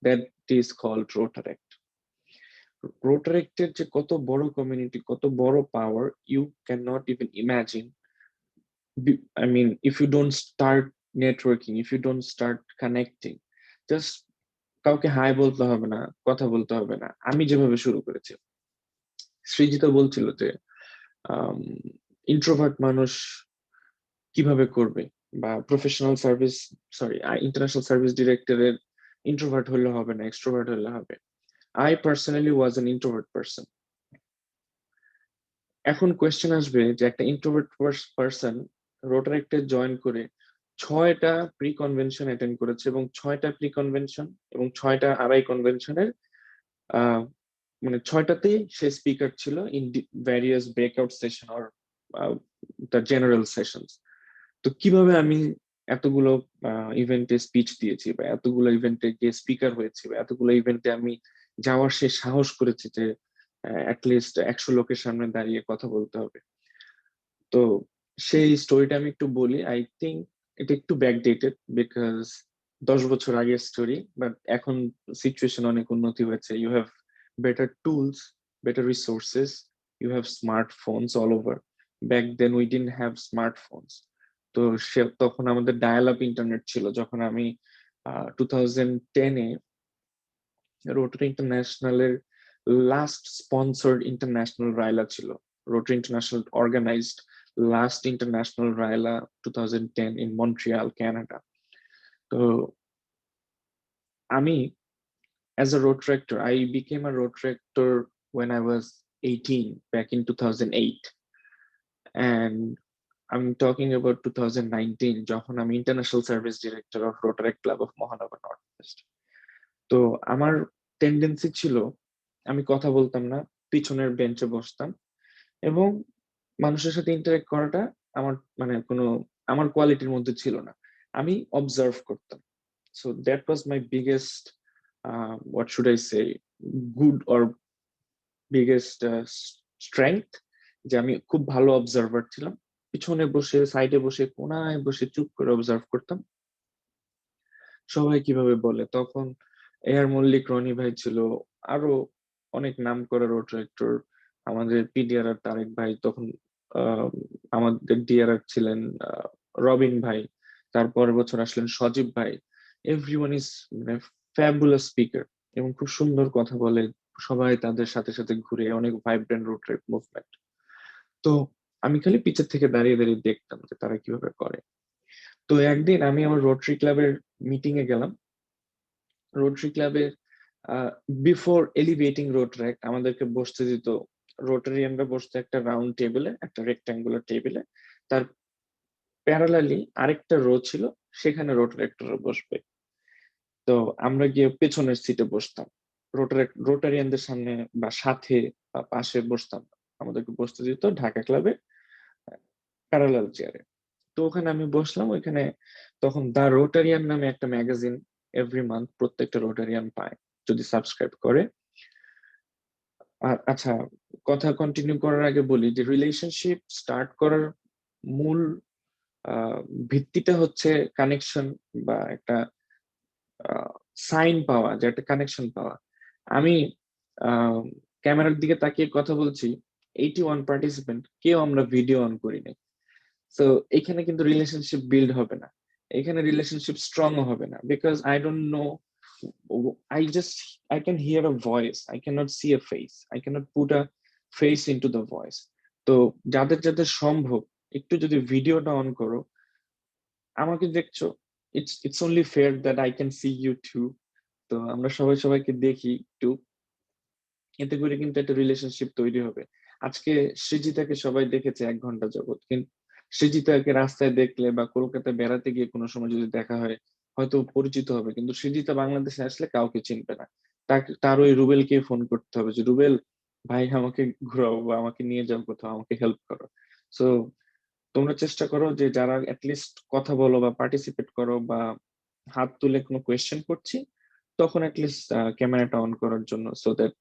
that is called Rotaract. রোটারেক্টের যে কত বড় community, কত বড় power, you can not even imagine. I mean, if you don't start networking, if you don't start connecting, just কাউকে high বলতে হবে না, কথা বলতে হবে না। আমি যেভাবে শুরু করেছি, সৃজিতা বলছিল যে ইন্ট্রোভার্ট মানুষ কিভাবে করবে, বা professional service, sorry, international service ডিরেক্টরের ইন্ট্রোভার্ট হলে হবে না, এক্সট্রোভার্ট হলে হবে। I personally was an introvert person. এখন কোয়েশ্চেন আসবে যে একটা ইন্ট্রোভার্ট পারসন রোটারেক্টে জয়েন করে 6টা প্রি কনভেনশন অ্যাটেন্ড করেছে, এবং 6টা প্রি কনভেনশন এবং 6টা আরআই কনভেনশনের মানে 6টাতেই সে স্পিকার ছিল in various breakout session or the general sessions. তো কিভাবে আমি এতগুলো ইভেন্টে স্পিচ দিয়েছি, বা এতগুলো ইভেন্টে গিয়ে স্পিকার হয়েছি, বা এতগুলো ইভেন্টে আমি যাওয়ার সে সাহস করেছি যে অ্যাটলিস্ট 100 লোকের সামনে দাঁড়িয়ে কথা বলতে হবে। তো সেই স্টোরিটা আমি একটু বলি। আই থিঙ্ক এটা একটু ব্যাকডেটেড, বিকজ 10 বছর আগের স্টোরি, বাট এখন সিচুয়েশন অনেক উন্নতি হয়েছে। You have better tools, better resources, you have smartphones all over. back then we didn't have smartphones. তো তখন আমাদের ডায়াল আপ ইন্টারনেট ছিল। যখন আমি 2010-এ রোটারি ইন্টারন্যাশনালের লাস্ট স্পন্সর্ড ইন্টারন্যাশনাল রাইলা ছিল। Rotary International organized last international RYLA 2010 in Montreal, Canada. তো আমি as a Rotaractor, I became a Rotaractor when I was 18 back in 2008, and I'm talking about 2019 যখন আমি international service director of Rotaract club of Mohanagar north West. তো আমার tendency ছিল আমি কথা বলতাম না, পিছনের বেঞ্চে বসতাম, এবং মানুষের সাথে ইন্টারেক্ট করাটা আমার মানে কোনো আমার কোয়ালিটির মধ্যে ছিল না। আমি অবজার্ভ করতাম। So that was my biggest what should I say, good or biggest strength, যে আমি খুব ভালো অবজারভার ছিলাম। পিছনে বসে, সাইডে বসে, কোনায় বসে চুপ করে অবজার্ভ করতাম সবাই কিভাবে বলে। তখন এআর মল্লিক, রনি ভাই ছিল, আরো অনেক নাম করা রোটারেক্টর, আমাদের পিডিআর তারেক ভাই, তখন আমাদের ডিআরআর ছিলেন রবিন ভাই, তারপরের বছর আসলেন সজীব ভাই। এভরিওয়ান ইজ মানে ফ্যাবুলাস স্পিকার এবং খুব সুন্দর কথা বলে, সবাই তাদের সাথে সাথে ঘুরে, অনেক ভাইব্রেন্ট রোটারেক্ট মুভমেন্ট। তো আমি খালি পিছের থেকে দাঁড়িয়ে দাঁড়িয়ে দেখতাম যে তারা কিভাবে করে। তো একদিন আমি আমার রোটারি ক্লাবের মিটিং এ গেলাম। রোটারি ক্লাবের বিফোর এলিভেটিং রোটারেক্ট আমাদেরকে বসতে দিত, রোটারিয়ানরা বসতে একটা রাউন্ড টেবিলে, একটা রেক্ট্যাঙ্গুলার টেবিলে, তার প্যারালালি আরেকটা রো ছিল, সেখানে রোটারেক্টররা বসবে। তো আমরা গিয়ে পেছনের সিটে বসতাম, রোটারিয়ানদের সামনে বা সাথে বা পাশে বসতাম। আমাদেরকে বসতে দিত ঢাকা ক্লাবে প্যারালাল চেয়ারে। তো ওখানে আমি বসলাম। ওইখানে তখন দা রোটারিয়ান নামে একটা ম্যাগাজিন এভরি মান্থ প্রত্যেকটা রোটারিয়ান পায় যদি সাবস্ক্রাইব করে। আর আচ্ছা, কথা কন্টিনিউ করার আগে বলি যে রিলেশনশিপ স্টার্ট করার মূল ভিত্তিটা হচ্ছে কানেকশন বা একটা সাইন পাওয়া, যে একটা কানেকশন পাওয়া। আমি ক্যামেরার দিকে তাকিয়ে কথা বলছি, 81 পার্টিসিপেন্ট, কেউ আমরা ভিডিও অন করি নাই। সো এখানে কিন্তু রিলেশনশিপ বিল্ড হবে না, এখানে রিলেশনশিপ স্ট্রং হবে না, because I don't know, I can hear a voice, I cannot see a face, I cannot put a face into the voice. তো যাদের যাদের সম্ভব একটু যদি ভিডিওটা অন করো, আমাকে দেখছো, it's only fair that I can see you too. তো আমরা সবাই সবাইকে দেখি একটু, এতে করে কিন্তু একটা রিলেশনশিপ তৈরি হবে। আজকে সৃজিতাকে সবাই দেখেছে 1 ঘন্টা যাবত, কিন্তু সৃজিতাকে রাস্তায় দেখলে বা কলকাতায় বেড়াতে গিয়ে কোনো সময় যদি দেখা হয় হয়তো পরিচিত হবে, কিন্তু সৃজিতা বাংলাদেশে আসলে কাউকে চিনবে না। তার ওই রুবেলকে ফোন করতে হবে যে রুবেল ভাই আমাকে ঘুরাও বা আমাকে নিয়ে যাও কোথাও, আমাকে হেল্প করো। সো তোমরা চেষ্টা করো যে যারা অ্যাটলিস্ট কথা বলো বা পার্টিসিপেট করো বা হাত তুলে কোনো কোয়েশ্চেন করছি, তখন অ্যাটলিস্ট ক্যামেরাটা অন করার জন্য, so that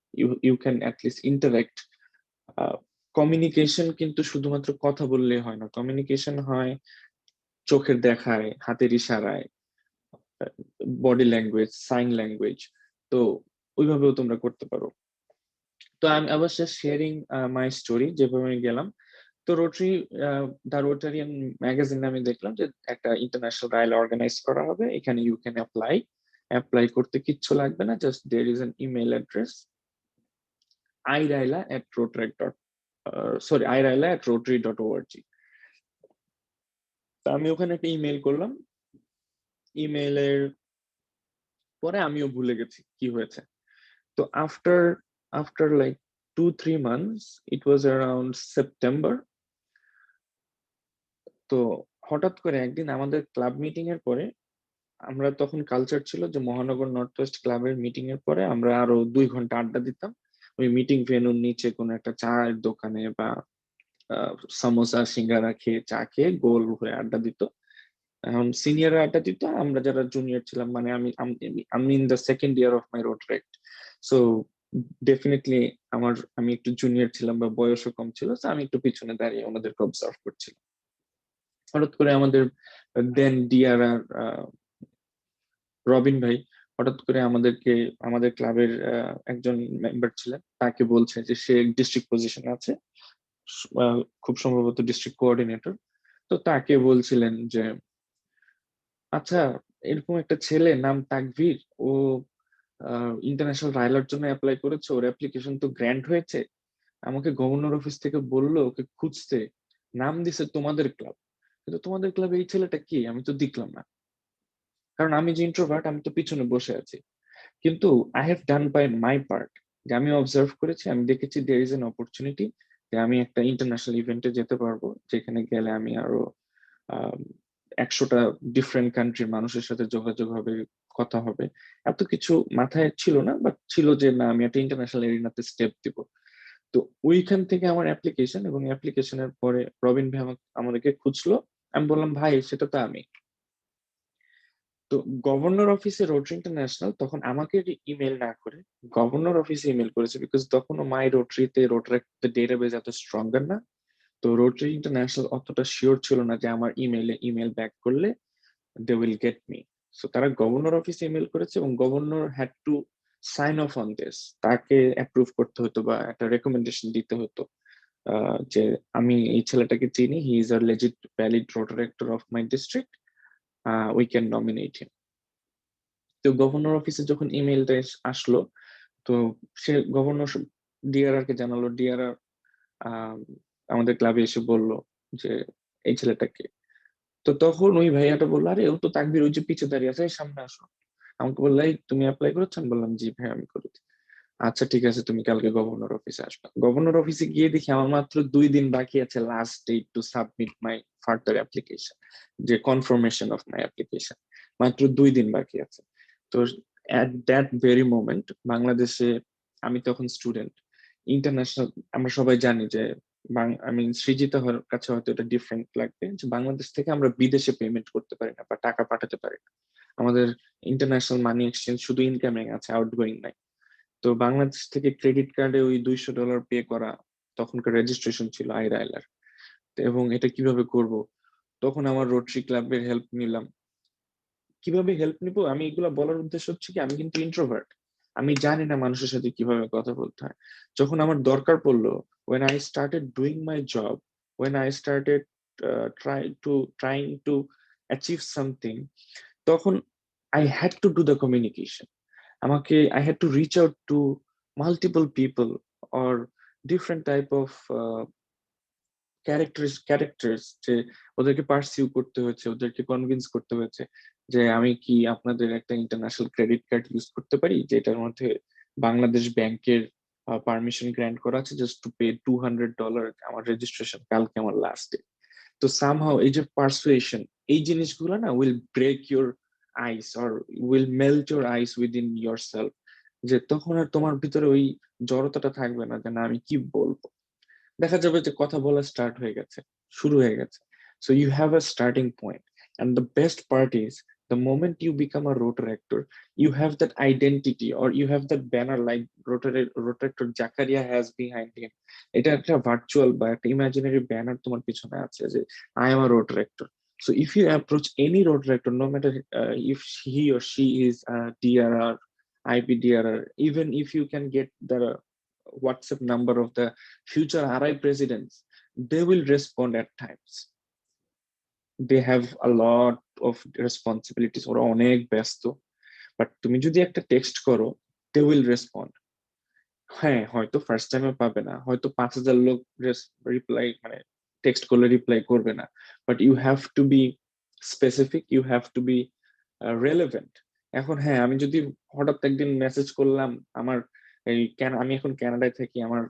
you can at least interact. Communication কিন্তু শুধুমাত্র কথা বললেই হয় না, কমিউনিকেশন হয় চোখের দেখায়, হাতের ইশারায়, বডি ল্যাঙ্গুয়েজ, সাইন ল্যাঙ্গুয়েজ। তো ওইভাবেও তোমরা করতে পারো। তো I was just sharing my story যেভাবে আমি গেলাম। তো রোটারি দা রোটারিয়ান ম্যাগাজিনে আমি দেখলাম যে একটা ইন্টারন্যাশনাল রাইল অর্গানাইজ করা হবে, এখানে ইউ ক্যান অ্যাপ্লাই করতে কিচ্ছু লাগবে না, just there is an email address iraila@rotary.org. তো আমি ওখানে একটা ইমেল করলাম, ইমেলের পরে আমিও ভুলে গেছি কি হয়েছে। তো আফটার লাইক 2-3 months, ইট ওয়াজ অ্যারাউন্ড সেপ্টেম্বর। তো হঠাৎ করে একদিন আমাদের ক্লাব মিটিং এর পরে, আমরা তখন কালচার ছিল যে মহানগর নর্থ ওয়েস্ট ক্লাবের মিটিং এর পরে আমরা আরো 2 ঘন্টা আড্ডা দিতাম ওই মিটিং ভেন্যুর নিচে কোনো একটা চায়ের দোকানে, বা সামোসা সিঙ্গারা খেয়ে, চা খেয়ে গোল হয়ে আড্ডা দিত। এখন সিনিয়র আড্ডা দিত, আমরা যারা জুনিয়র ছিলাম, মানে আমি in the second year of my Rotaract, so definitely আমি একটু জুনিয়র ছিলাম বা বয়সও কম ছিল, তো আমি একটু পিছনে দাঁড়িয়ে ওনাদেরকে অবজার্ভ করছিলাম। হঠাৎ করে আমাদের দেন ডিআরআর রবিন ভাই হঠাৎ করে আমাদের ক্লাবের একজন মেম্বার ছিলেন, তাকে বলছে যে সে ডিস্ট্রিক্ট পজিশন আছে, খুব সম্ভবত ডিস্ট্রিক্ট কোঅর্ডিনেটর। তো তাকে বলছিলেন যে আচ্ছা, এরকম একটা ছেলে নাম তাকভীর, ও ইন্টারন্যাশনাল রাইলার জন্য অ্যাপ্লাই করেছে, ওর অ্যাপ্লিকেশন তো গ্র্যান্ট হয়েছে, আমাকে গভর্নর অফিস থেকে বললো ওকে খুঁজতে, নাম দিছে তোমাদের ক্লাব, কিন্তু তোমাদের ক্লাবে এই ছেলেটা কি আমি তো দেখলাম না, কারণ আমি যে ইন্ট্রোভার্ট আমি তো পিছনে বসে আছি। কিন্তু I have done by my part, যে আমি অবজার্ভ করেছি, আমি দেখেছি দেয়ার ইজ এন অপরচুনিটি যে আমি একটা ইন্টারন্যাশনাল ইভেন্টে যেতে পারবো, যেখানে গেলে আমি আরো 100টা ডিফারেন্ট কান্ট্রির মানুষের সাথে যোগাযোগ হবে, কথা হবে। এত কিছু মাথায় ছিল না, বাট ছিল যে না আমি একটা ইন্টারন্যাশনাল এরিনাতে স্টেপ দিব। তো ওইখান থেকে আমার অ্যাপ্লিকেশন, এবং অ্যাপ্লিকেশনের পরে রবিন ভাই আমাদেরকে খুঁজলো। আমি বললাম ভাই সেটা তো আমি। তো গভর্নর অফিসে রোটারি ইন্টারন্যাশনাল তখন আমাকে ইমেল না করে গভর্নর অফিসে ইমেল করেছে, বিকজ তখনও মাই রোটারিতে রোটারাক্ট ডেটাবেজ এত স্ট্রঙ্গার না। তো রোটারি ইন্টারন্যাশনাল অতটা শিওর ছিল না যে আমার ইমেল ব্যাক করলে they will get me. So তারা গভর্নর অফিসে ইমেল করেছে এবং governor had to sign off on this, তাকে অ্যাপ্রুভ করতে হতো বা একটা রেকমেন্ডেশন দিতে হতো যে আমি এই ছেলেটাকে চিনি, he is a legit valid Rotaractor of my district, we can nominate him. তো গভর্নর অফিসে যখন ইমেলটা আসলো, তো সে গভর্নর ডিআরআর কে জানালো, ডিআরআর আমাদের ক্লাবে এসে বললো যে এই ছেলেটাকে। তো তখন ওই ভাইয়াটা বললো আরে ও তো তাকবির, ওই যে পিছে দাঁড়িয়ে আছে, এই সামনে আসো। আমাকে বললো এই তুমি অ্যাপ্লাই করেছো? আমি বললাম জি ভাই আমি করেছি। আচ্ছা ঠিক আছে, তুমি কালকে গভর্নর অফিসে আসবে। গভর্নর অফিসে গিয়ে দেখি আমার মাত্র 2 দিন বাকি আছে last date to submit my further application, যে কনফার্মেশন অফ মাই অ্যাপ্লিকেশন, মাত্র 2 দিন বাকি আছে। তো অ্যাট দ্যাট ভেরি মোমেন্ট বাংলাদেশে, আমি তখন স্টুডেন্ট, ইন্টারন্যাশনাল, আমরা সবাই জানি যে আমি সৃজিত হওয়ার কাছে হয়তো এটা ডিফারেন্ট লাগবে যে বাংলাদেশ থেকে আমরা বিদেশে পেমেন্ট করতে পারি না বা টাকা পাঠাতে পারি না। আমাদের ইন্টারন্যাশনাল মানি এক্সচেঞ্জ শুধু ইনকামিং আছে, আউটগোয়িং নাই। তো বাংলাদেশ থেকে ক্রেডিট কার্ডে ওই $200 পে করা, তখনকার রেজিস্ট্রেশন ছিল আইরাইলার, এবং এটা কিভাবে করব, তখন আমার রোটারি ক্লাবের হেল্প নিলাম। কিভাবে হেল্প নিব, আমি এগুলা বলার উদ্দেশ্য হচ্ছে কি, আমি কিন্তু ইন্ট্রোভার্ট, আমি জানি না মানুষের সাথে কিভাবে কথা বলতে হয়। যখন আমার দরকার পড়লো, when I started doing my job, when I started trying to achieve something, তখন I had to do the communication. আমাকে I had to reach out to multiple people or different type of characters, যে ওদেরকে pursue করতে হয়েছে, ওদেরকে convince করতে হয়েছে যে আমি কি আপনাদের একটা ইন্টারন্যাশনাল ক্রেডিট কার্ড ইউজ করতে পারি, যেটার মধ্যে বাংলাদেশ ব্যাংকের পারমিশন গ্র্যান্ট করা আছে, জাস্ট টু পে $200। আমার রেজিস্ট্রেশন কালকে, আমার লাস্ট ডে। তো সামহাউ এই যে পারসুয়েশন, এই জিনিসগুলো না will break your ice or will melt your ice within your self, যে তখন আর তোমার ভিতরে ওই জড়তাটা থাকবে না যে না আমি কি বলবো। দেখা যাবে যে কথা বলা স্টার্ট হয়ে গেছে, শুরু হয়ে গেছে। So you have a starting point, and the best part is the moment you become a rotaractor, you have that identity or you have that banner like rotaractor Jakaria has behind him. এটা একটা virtual বা একটা imaginary banner তোমার পিছনে আছে যে I am a rotaractor. So if you approach any rotaractor, no matter if he or she is a DRR, IPDRR, even if you can get the WhatsApp number of the future RI presidents, they will respond at times. They have a lot of responsibilities, ওরা অনেক ব্যস্ত, but তুমি যদি একটা text করো, they will respond. হ্যাঁ হয়তো first টাইমে পাবে না, হয়তো 5,000 লোক রিপ্লাই মানে টেক্সট করলে রিপ্লাই করবে না, but you have to be specific, you have to be relevant. এখন হ্যাঁ আমি যদি হঠাৎ একদিন মেসেজ করলাম, আমার আমি এখন কানাডায় থাকি, আমার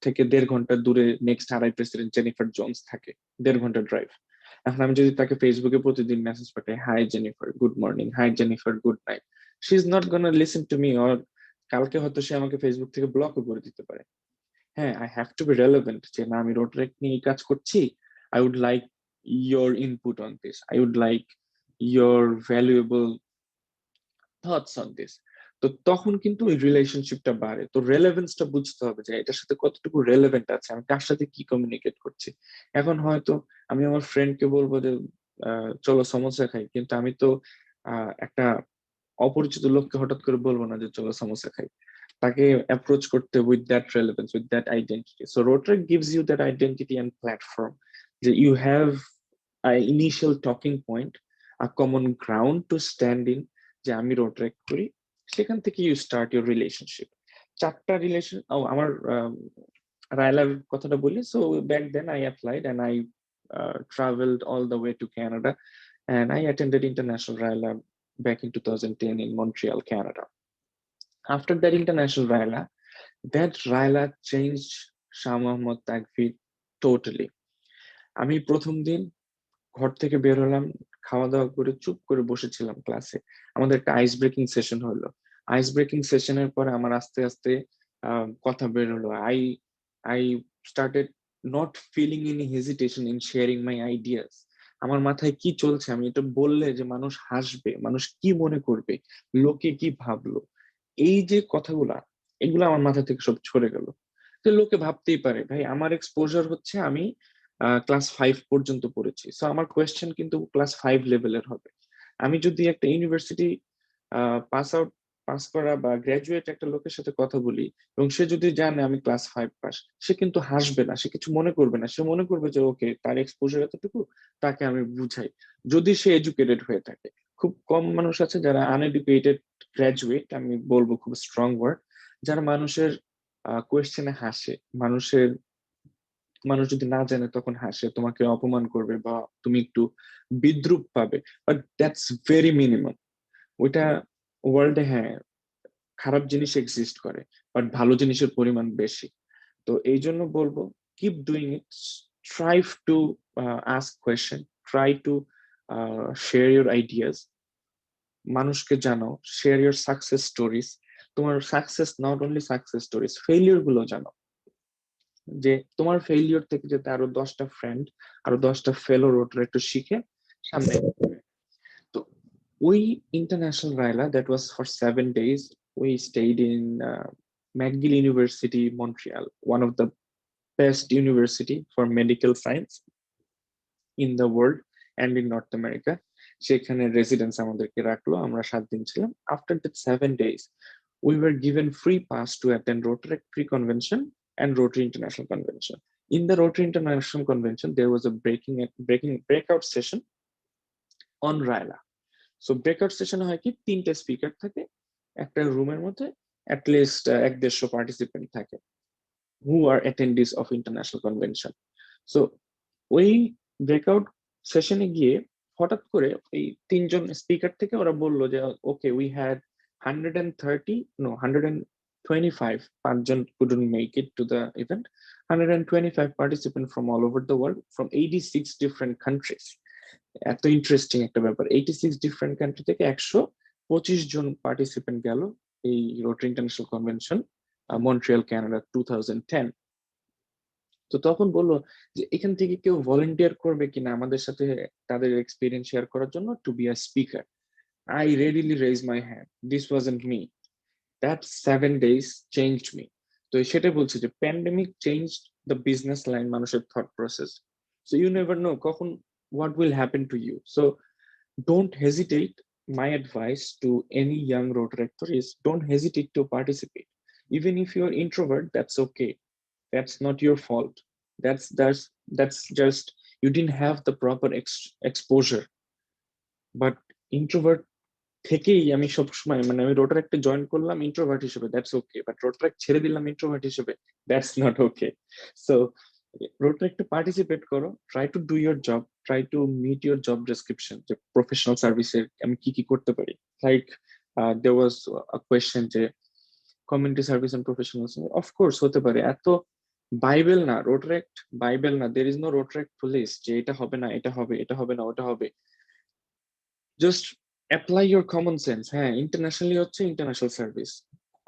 থেকে 1.5 ঘন্টা দূরে next RI president Jennifer Jones থাকে, 1.5 ঘন্টা ড্রাইভ। এখন আমি যদি তাকে ফেসবুকে প্রতিদিন মেসেজ পাঠাই, hi Jennifer good morning, hi Jennifer good night, she is not gonna listen to me, or কালকে হয়তো সে আমাকে ফেসবুক থেকে ব্লকও করে দিতে পারে। হ্যাঁ I have to be relevant, যে না আমি রোটারেক্ট নিয়ে কাজ করছি, I would like your input on this, I would like your valuable thoughts on this. তো তখন কিন্তু ওই রিলেশনশিপটা বাড়ে। তো রেলেভেন্সটা বুঝতে হবে যে এটার সাথে কতটুকু রেলেভেন্ট আছে, আমি কার সাথে কি কমিউনিকেট করছি। এখন হয়তো আমি আমার ফ্রেন্ডকে বলবো যে চলো সমোসা খাই, কিন্তু আমি তো একটা অপরিচিত লোককে হঠাৎ করে বলবো না যে চলো সমোসা খাই। তাকে অ্যাপ্রোচ করতে with that relevance, with that identity. So Rotaract gives you that identity and platform, যে you have a initial talking point, a common ground to stand in, যে আমি রোটারেক্ট করি। সেখান থেকে ইউ স্টার্ট ইউর রিলেশনশিপ। চারটা relation, আমার রায়লার কথাটা বলি। So back then I applied and I traveled all the way to Canada, and I attended International RILA back in 2010 in Montreal, Canada. After that International RILA, that RILA changed Shah Mohammad Takvir totally. আমি প্রথম দিন ঘর থেকে বের হলাম, খাওয়া দাওয়া করে চুপ করে বসেছিলাম ক্লাসে। আমাদের একটা আইস ব্রেকিং সেশন হলো। আইস ব্রেকিং সেশনের পরে আমার আস্তে আস্তে কথা বের হলো। I started not feeling any hesitation in sharing my ideas. আমার মাথায় কি চলছে, আমি এটা বললে যে মানুষ হাসবে, মানুষ কি মনে করবে, লোকে কি ভাবলো, এই যে কথাগুলা, এগুলো আমার মাথা থেকে সব ছড়ে গেল। তো লোকে ভাবতেই পারে ভাই আমার এক্সপোজার হচ্ছে আমি ক্লাস 5 পর্যন্ত পড়েছি, সো আমার কোয়েশ্চেন কিন্তু ক্লাস 5 লেভেলের হবে। আমি যদি একটা ইউনিভার্সিটি পাস করা বা গ্রাজুয়েট একটা লোকের সাথে কথা বলি এবং সে যদি জানে আমি ক্লাস 5 পাস, সে কিন্তু হাসবে না, সে কিছু মনে করবে না, সে মনে করবে যে ওকে তার এক্সপোজার এতটুকু, তাকে আমি বুঝাই, যদি সে এডুকেটেড হয়ে থাকে। খুব কম মানুষ আছে যারা আনএডুকেটেড গ্রাজুয়েট, আমি বলবো খুব স্ট্রং ওয়ার্ড, যারা মানুষের কোয়েশ্চেনে হাসে, মানুষ যদি না জানে তখন হাসে, তোমাকে অপমান করবে বা তুমি একটু বিদ্রুপ পাবে, বাট দ্যাটস ভেরি মিনিমাম। ওইটা ওয়ার্ল্ডে হ্যাঁ খারাপ জিনিস এক্সিস্ট করে, বাট ভালো জিনিসের পরিমাণ বেশি। তো এই জন্য বলবো keep doing it, try to ask question, try to share your ideas, মানুষকে জানাও, শেয়ার ইউর সাকসেস স্টোরিজ। তোমার success not only success stories, failure গুলো জানাও, যে তোমার ফেইলিওর থেকে যাতে আরো 10টা ফ্রেন্ড, আরো 10টা ফেলো রোটার একটু শিখে সামনে। তো ওই international Raila that was for 7 days, we stayed in McGill University, Montreal, one of the best university for medical science in the world and in North America. সেখানে রেসিডেন্স আমাদেরকে রাখলো, আমরা 7 দিন ছিলাম। After that 7 days we were given free pass to attend Rotaract pre-convention and Rotary International Convention. In the Rotary International Convention, there was a breakout session on RILA. So breakout session হয় কি, 3টে speaker থাকে একটা রুমের মধ্যে, at least 150 participant থাকে who are attendees of International Convention. So ওই breakout সেশনে গিয়ে হঠাৎ করে এই 3জন স্পিকার থেকে ওরা বললো যে okay we had 125, 5জন couldn't make it to the event, 125 participants from all over the world, from 86 different countries. এত ইন্টারেস্টিং একটা ব্যাপার, 86 ডিফারেন্ট কান্ট্রি থেকে 125 জন পার্টিসিপেন্ট গেল এই rotary international convention Montreal, Canada 2010। তো তখন বললো যে এখান থেকে কেউ ভলেন্টিয়ার করবে কিনা আমাদের সাথে তাদের এক্সপিরিয়েন্স শেয়ার করার জন্য to be a speaker. I readily raised my hand. This wasn't me. That 7 days changed me. তো সেটা বলছে যে pandemic changed the business line, মানুষের thought process. So you never know কখন what will happen to you. So don't hesitate. My advice to any young Rotaractor is don't hesitate to participate. Even if you're introvert, that's okay. That's not your fault. That's just you didn't have the proper exposure. But introvert থেকেই আমি সবসময় মানে আমি রোটারেক্টে join করলাম introvert হিসেবে, that's okay, but Rotaract ছেড়ে দিলাম ইন্ট্রোভার্ট হিসেবে, দ্যাটস নট ওকে। সো রোটারেক্টে পার্টিসিপেট করো, try to do your job, try to meet your job description, যে প্রফেশনাল সার্ভিসের আমি কি কি করতে পারি। Like there was a question যে community service and professional, of course হতে পারে। এত বাইবেল না রোটারেক্ট, বাইবেল না, there is no Rotaract police যে এটা হবে না, এটা হবে, এটা হবে না, ওটা হবে। Just apply your common sense. হ্যাঁ ইন্টারন্যাশনালি হচ্ছে ইন্টারন্যাশনাল সার্ভিস,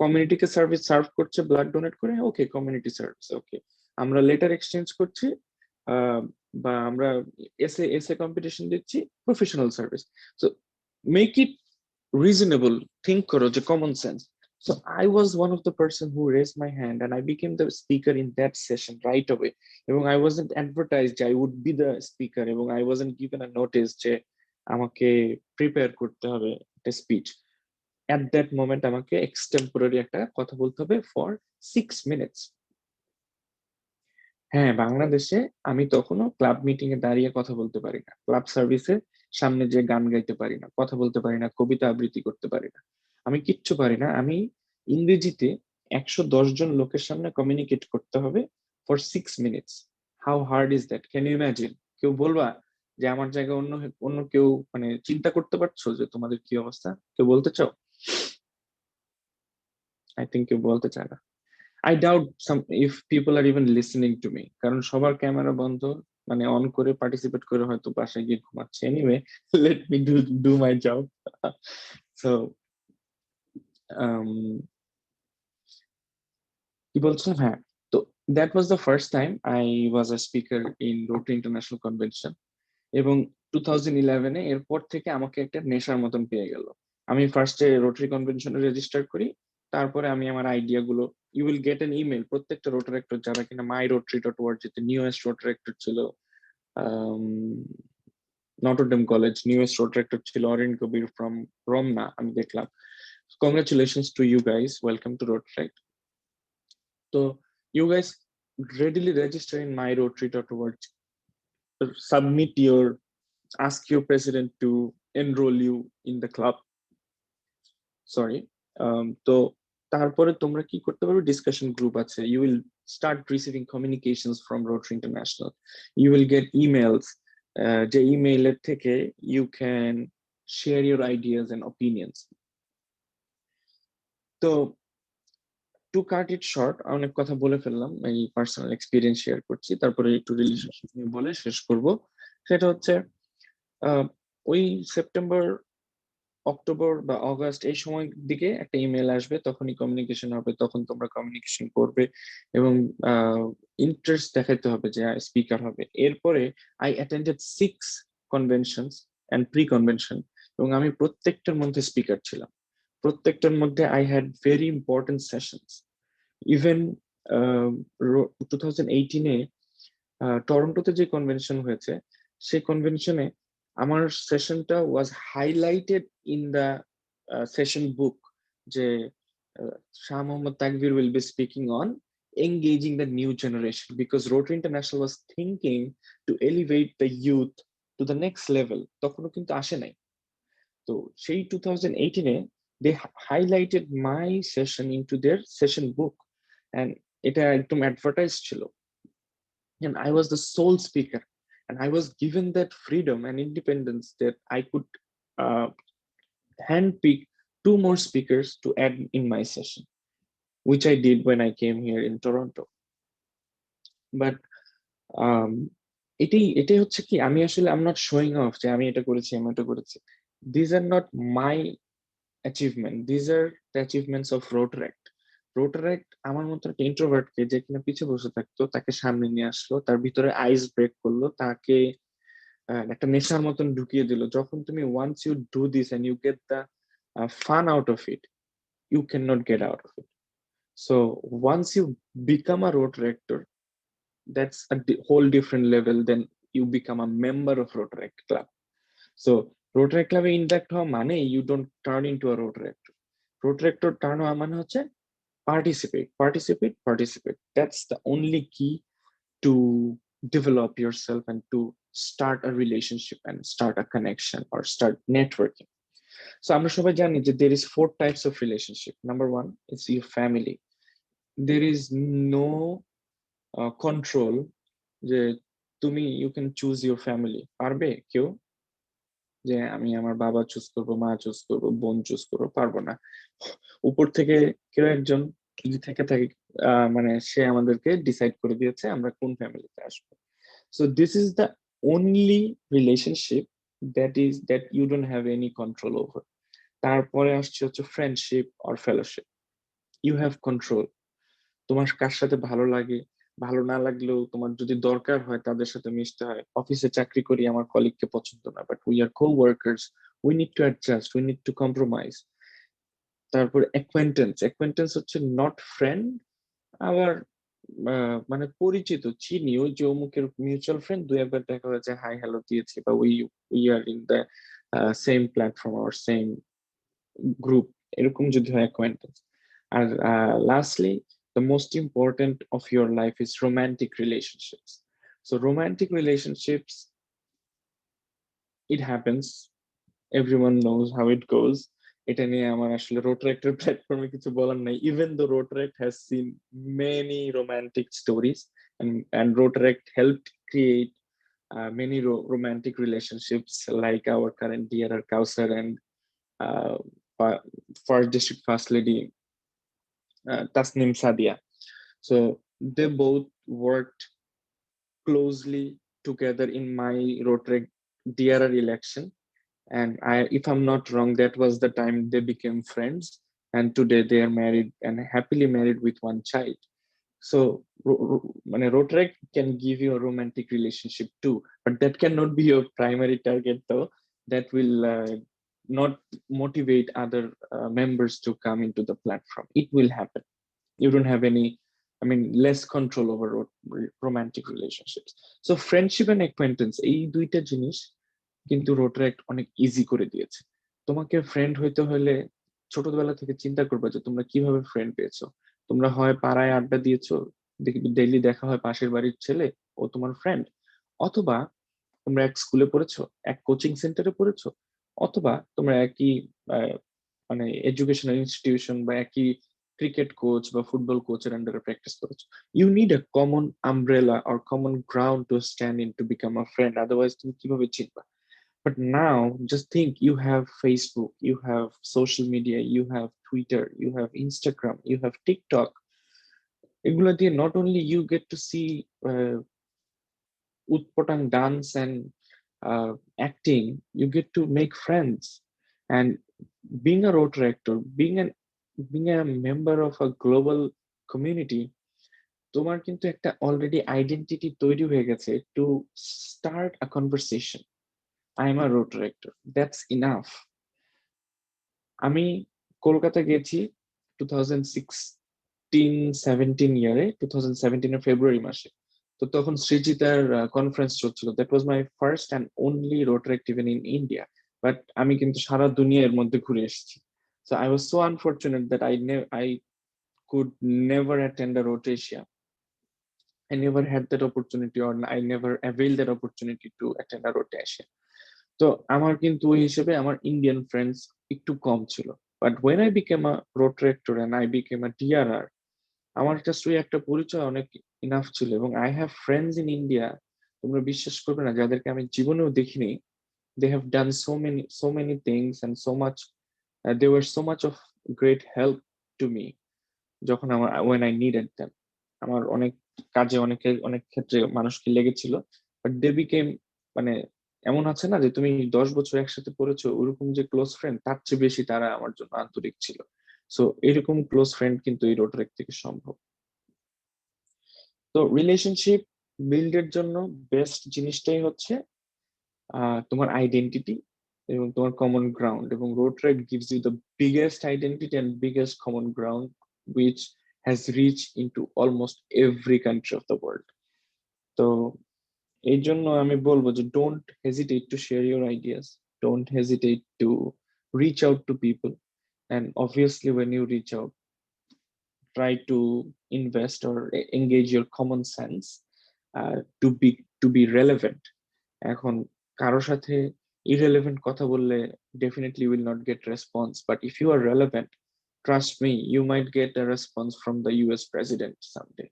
কমিউনিটিকে সার্ভিস সার্ভ করছে ব্লাড ডোনেট করে, ওকে কমিউনিটি সার্ভিস, ওকে আমরা লেটার এক্সচেঞ্জ করছি বা আমরা এসে কম্পিটিশন দিচ্ছি, professional service. So make it reasonable, think করো যে common sense. So I was one of the person who raised my hand and I became the speaker in that session right away. এবং I wasn't advertised I would be the speaker, এবং I wasn't given a notice যে আমাকে prepare করতে হবে একটা speech. at that moment আমাকে এক্সটেম্পোরারি একটা কথা বলতে হবে ফর 6 মিনিটস। হ্যাঁ, বাংলাদেশে আমি তখনও ক্লাব মিটিং এ দাঁড়িয়ে কথা বলতে পারি না, ক্লাব সার্ভিসে সামনে যে গান গাইতে পারি না, কথা বলতে পারি না, কবিতা আবৃত্তি করতে পারি না, আমি কিচ্ছু পারি না। আমি ইংরেজিতে 110 জন লোকের সামনে কমিউনিকেট করতে হবে for 6 minutes. How hard is that, can you imagine? কেউ বলবা যে আমার জায়গায় অন্য অন্য কেউ মানে চিন্তা করতে পারছো যে তোমাদের কি অবস্থা? কেউ বলতে চাও? আই থিঙ্ক কেউ বলতে চায় না। I doubt some if people are even listening to me, কারণ সবার ক্যামেরা বন্ধ, মানে অন করে পার্টিসিপেট করে হয়তো বাসায় গিয়ে ঘুমাচ্ছে। Anyway, let me do my job. So কি বলছেন? হ্যাঁ, তো that was the first time I was a speaker in rotary international convention. এবং 2011 এ এরপর থেকে আমাকে একটা নেশার মতন পেয়ে গেল। আমি ফার্স্টে রোটারি কনভেনশনে রেজিস্টার করি, তারপরে আমি আমার আইডিয়া গুলো, you will get an email, প্রত্যেকটা রোটারেক্টর যারা কিনা myrotary.org যেতে নিউয়েস্ট রোটারেক্টর ছিল, নটরডেম কলেজ নিউয়েস্ট রোটারেক্টর ছিল অরিন কবির ফ্রম রমনা, আমি দেখলাম। Congratulations to you guys, welcome to Rotaract. তো you guys readily register in myrotary.org, submit your, ask your president to enroll you in the club. Sorry. তো তারপরে তোমরা কি করতে পারবে, ডিসকাশন গ্রুপ আছে, you will start receiving communications from Rotary International, you will get emails, যে ইমেইলের থেকে you can share your ideas and opinions. তো টু কাট ইট শর্ট, অনেক কথা বলে ফেললাম, এই পার্সোনাল এক্সপিরিয়েন্স শেয়ার করছি, তারপরে একটু রিলেশনশিপ নিয়ে বলে শেষ করব। সেটা হচ্ছে ওই সেপ্টেম্বর, অক্টোবর বা অগাস্ট এই সময় দিকে একটা ইমেল আসবে, তখনই কমিউনিকেশন হবে, তখন তোমরা কমিউনিকেশন করবে এবং ইন্টারেস্ট দেখাতে হবে যে স্পিকার হবে। এরপরে I attended 6 conventions and pre convention, এবং আমি প্রত্যেকটার মধ্যে স্পিকার ছিলাম। প্রত্যেকটার মধ্যে I had very important sessions. Even 2018-এ টরন্টোতে যে কনভেনশন হয়েছে, সেই কনভেনশনে আমার সেশনটা was highlighted in the session book, যে Shah Mohammad Takbir will be speaking on engaging the new generation, because Rotary International was thinking to elevate the youth to the next level. তখনও কিন্তু আসে নাই। তো সেই 2018-এ they highlighted my session into their session book, and এটা একদম advertise ছিল, and I was the sole speaker, and I was given that freedom and independence that I could handpick 2 more speakers to add in my session, which I did when I came here in Toronto. But এটাই হচ্ছে কি, আমি আসলে I'm not showing off যে আমি এটা করেছি, আমি এটা করেছি. These are not my achievement, these are the achievements of Rotaract. Rotaract আমার মতো একটা ইন্ট্রোভার্টকে, যে কিনা পিছে বসে থাকতো, তাকে সামনে নিয়ে আসলো, তার ভিতরে আইস ব্রেক করলো, তাকে একটা নেশার মতন ঢুকিয়ে দিল। যখন তুমি once you do this and you get the fun out of it, you cannot get out of it. So once you become a Rotaractor, that's a whole different level than you become a member of Rotaract Club. So Rotaract Club A induct হওয়া মানে you don't turn into a Rotaractor. Rotaractor turn হওয়া মানে হচ্ছে participate. That's the only key to develop yourself and to start a relationship and start a connection or start networking. So আমরা সবাই জানি যে there is 4 types of relationship. Number 1 is your family. There is no control যে তুমি you can choose your family. পারবে কেউ যে আমি আমার বাবা চুজ করবো, মা চুজ করবো, বোন চুজ করবো? পারবো না। উপর থেকে কেউ একজন যদি থেকে থাকে, মানে সে আমাদেরকে ডিসাইড করে দিয়েছে আমরা কোন ফ্যামিলিতে আসবো। So this is the only relationship that you don't have any control over. তারপরে আসছে হচ্ছে friendship or fellowship. You have control. তোমার কার সাথে ভালো লাগে, ভালো না লাগলেও তোমার যদি দরকার হয় তাদের সাথে মিশতে হয়। অফিসে চাকরি করি, আমার কলিগকে পছন্দ না, but we are co-workers, we need to adjust, we need to compromise. তারপর অ্যাকোয়েন্টেন্স হচ্ছে নট ফ্রেন্ড, আবার মানে পরিচিত, চিনি, ওই যে অমুকের মিউচুয়াল ফ্রেন্ড, 2 একবার দেখা হয়েছে, হাই হ্যালো দিয়েছি, বা we are in the same platform or same group, এরকম যদি হয় অ্যাকোয়েন্টেন্স। আর lastly the most important of your life is romantic relationships. So romantic relationships, it happens, everyone knows how it goes. এটা নিয়ে আমার আসলে রোটারেক্টের প্ল্যাটফর্মে কিছু বলার নাই, even though Rotaract has seen many romantic stories, and Rotaract helped create many romantic relationships, like our current DRR Kausar and uh, first district first lady Tasnim Sadia. So they both worked closely together in my Rotaract DRR election. And if I'm not wrong, that was the time they became friends. And today they are married and happily married with one child. So Rotaract can give you a romantic relationship too, but that cannot be your primary target though. That will not motivate other members to come into the platform. It will happen. You don't have any, less control over romantic relationships. So friendship and acquaintance, এই দুইটা জিনিস কিন্তু Rotaract অনেক easy করে দিয়েছে। তোমাকে friend হইতে হলে ছোটবেলা থেকে চিন্তা করবে যে তোমরা কিভাবে ফ্রেন্ড পেয়েছো। তোমরা হয় পাড়ায় আড্ডা দিয়েছো, ডেইলি দেখা হয় পাশের বাড়ির ছেলে, ও তোমার ফ্রেন্ড, অথবা তোমরা এক স্কুলে পড়েছো, এক কোচিং সেন্টারে পড়েছো, অথবা তোমরা একই এডুকেশনাল ইনস্টিটিউশন বা একই ক্রিকেট কোচ বা ফুটবল কোচের আন্ডারে প্র্যাকটিস করেছো। You need a common umbrella or common ground to stand in to become a friend, otherwise তুমি কিভাবে চিনবা? But now just think, you have Facebook, you have social media, you have Twitter, you have Instagram, you have TikTok. এগুলা দিয়ে not only you get to see utpotang dance and acting, you get to make friends. And being a Rotaractor, being a member of a global community, তোমার কিন্তু একটা already identity তৈরি হয়ে গেছে to start a conversation. I'm a Rotaractor. That's enough. আমি কলকাতা গেছি 2016-17 ইয়ারে, 2017 এর ফেব্রুয়ারি মাসে। তো তখন সৃজিতার কনফারেন্স চলছিল। That was my first and only Rotaract event in India. But আমি কিন্তু সারা দুনিয়ার মধ্যে ঘুরে এসেছি। So I was so unfortunate that I could never attend a Rotasia. I never had that opportunity, or I never availed that opportunity to attend a Rotasia. তো আমার কিন্তু ওই হিসেবে আমার ইন্ডিয়ান ফ্রেন্ডস একটু কম ছিল। But when I became a Rotaractor and I became a DRR, আমার জাস্ট ওই একটা পরিচয় অনেক ইনাফ ছিল। এবং I have friends in India, তোমরা বিশ্বাস করবে না, যাদেরকে আমি জীবনেও দেখিনি। They have done so many things and so much, they were so much of great help to me যখন আমার ওয়েন আই নিডেড দেম। আমার অনেক কাজে অনেক ক্ষেত্রে মানুষকে লেগেছিল, বাট দে বিকেম, এমন আছে না যে তুমি 10 বছর একসাথে পড়েছো, ওরকম যে ক্লোজ ফ্রেন্ড, তার চেয়ে বেশি তারা আমার জন্য আন্তরিক ছিল। সো এরকম ক্লোজ ফ্রেন্ড কিন্তু এই রোটারেক্ট থেকে সম্ভব। তো রিলেশনশিপ বিল্ডের জন্য বেস্ট জিনিসটাই হচ্ছে তোমার আইডেন্টিটি এবং তোমার কমন গ্রাউন্ড। এবং Rotaract gives you the biggest identity and biggest common ground which has reached into almost every country of the world. তো এই জন্য আমি বলবো যে don't hesitate to share your ideas, don't hesitate to reach out to people, and obviously when you reach out, try to invest or engage your common sense to be relevant. এখন কারো সাথে irrelevant কথা বললে definitely will not get response, but if you are relevant, trust me, you might get a response from the US president someday.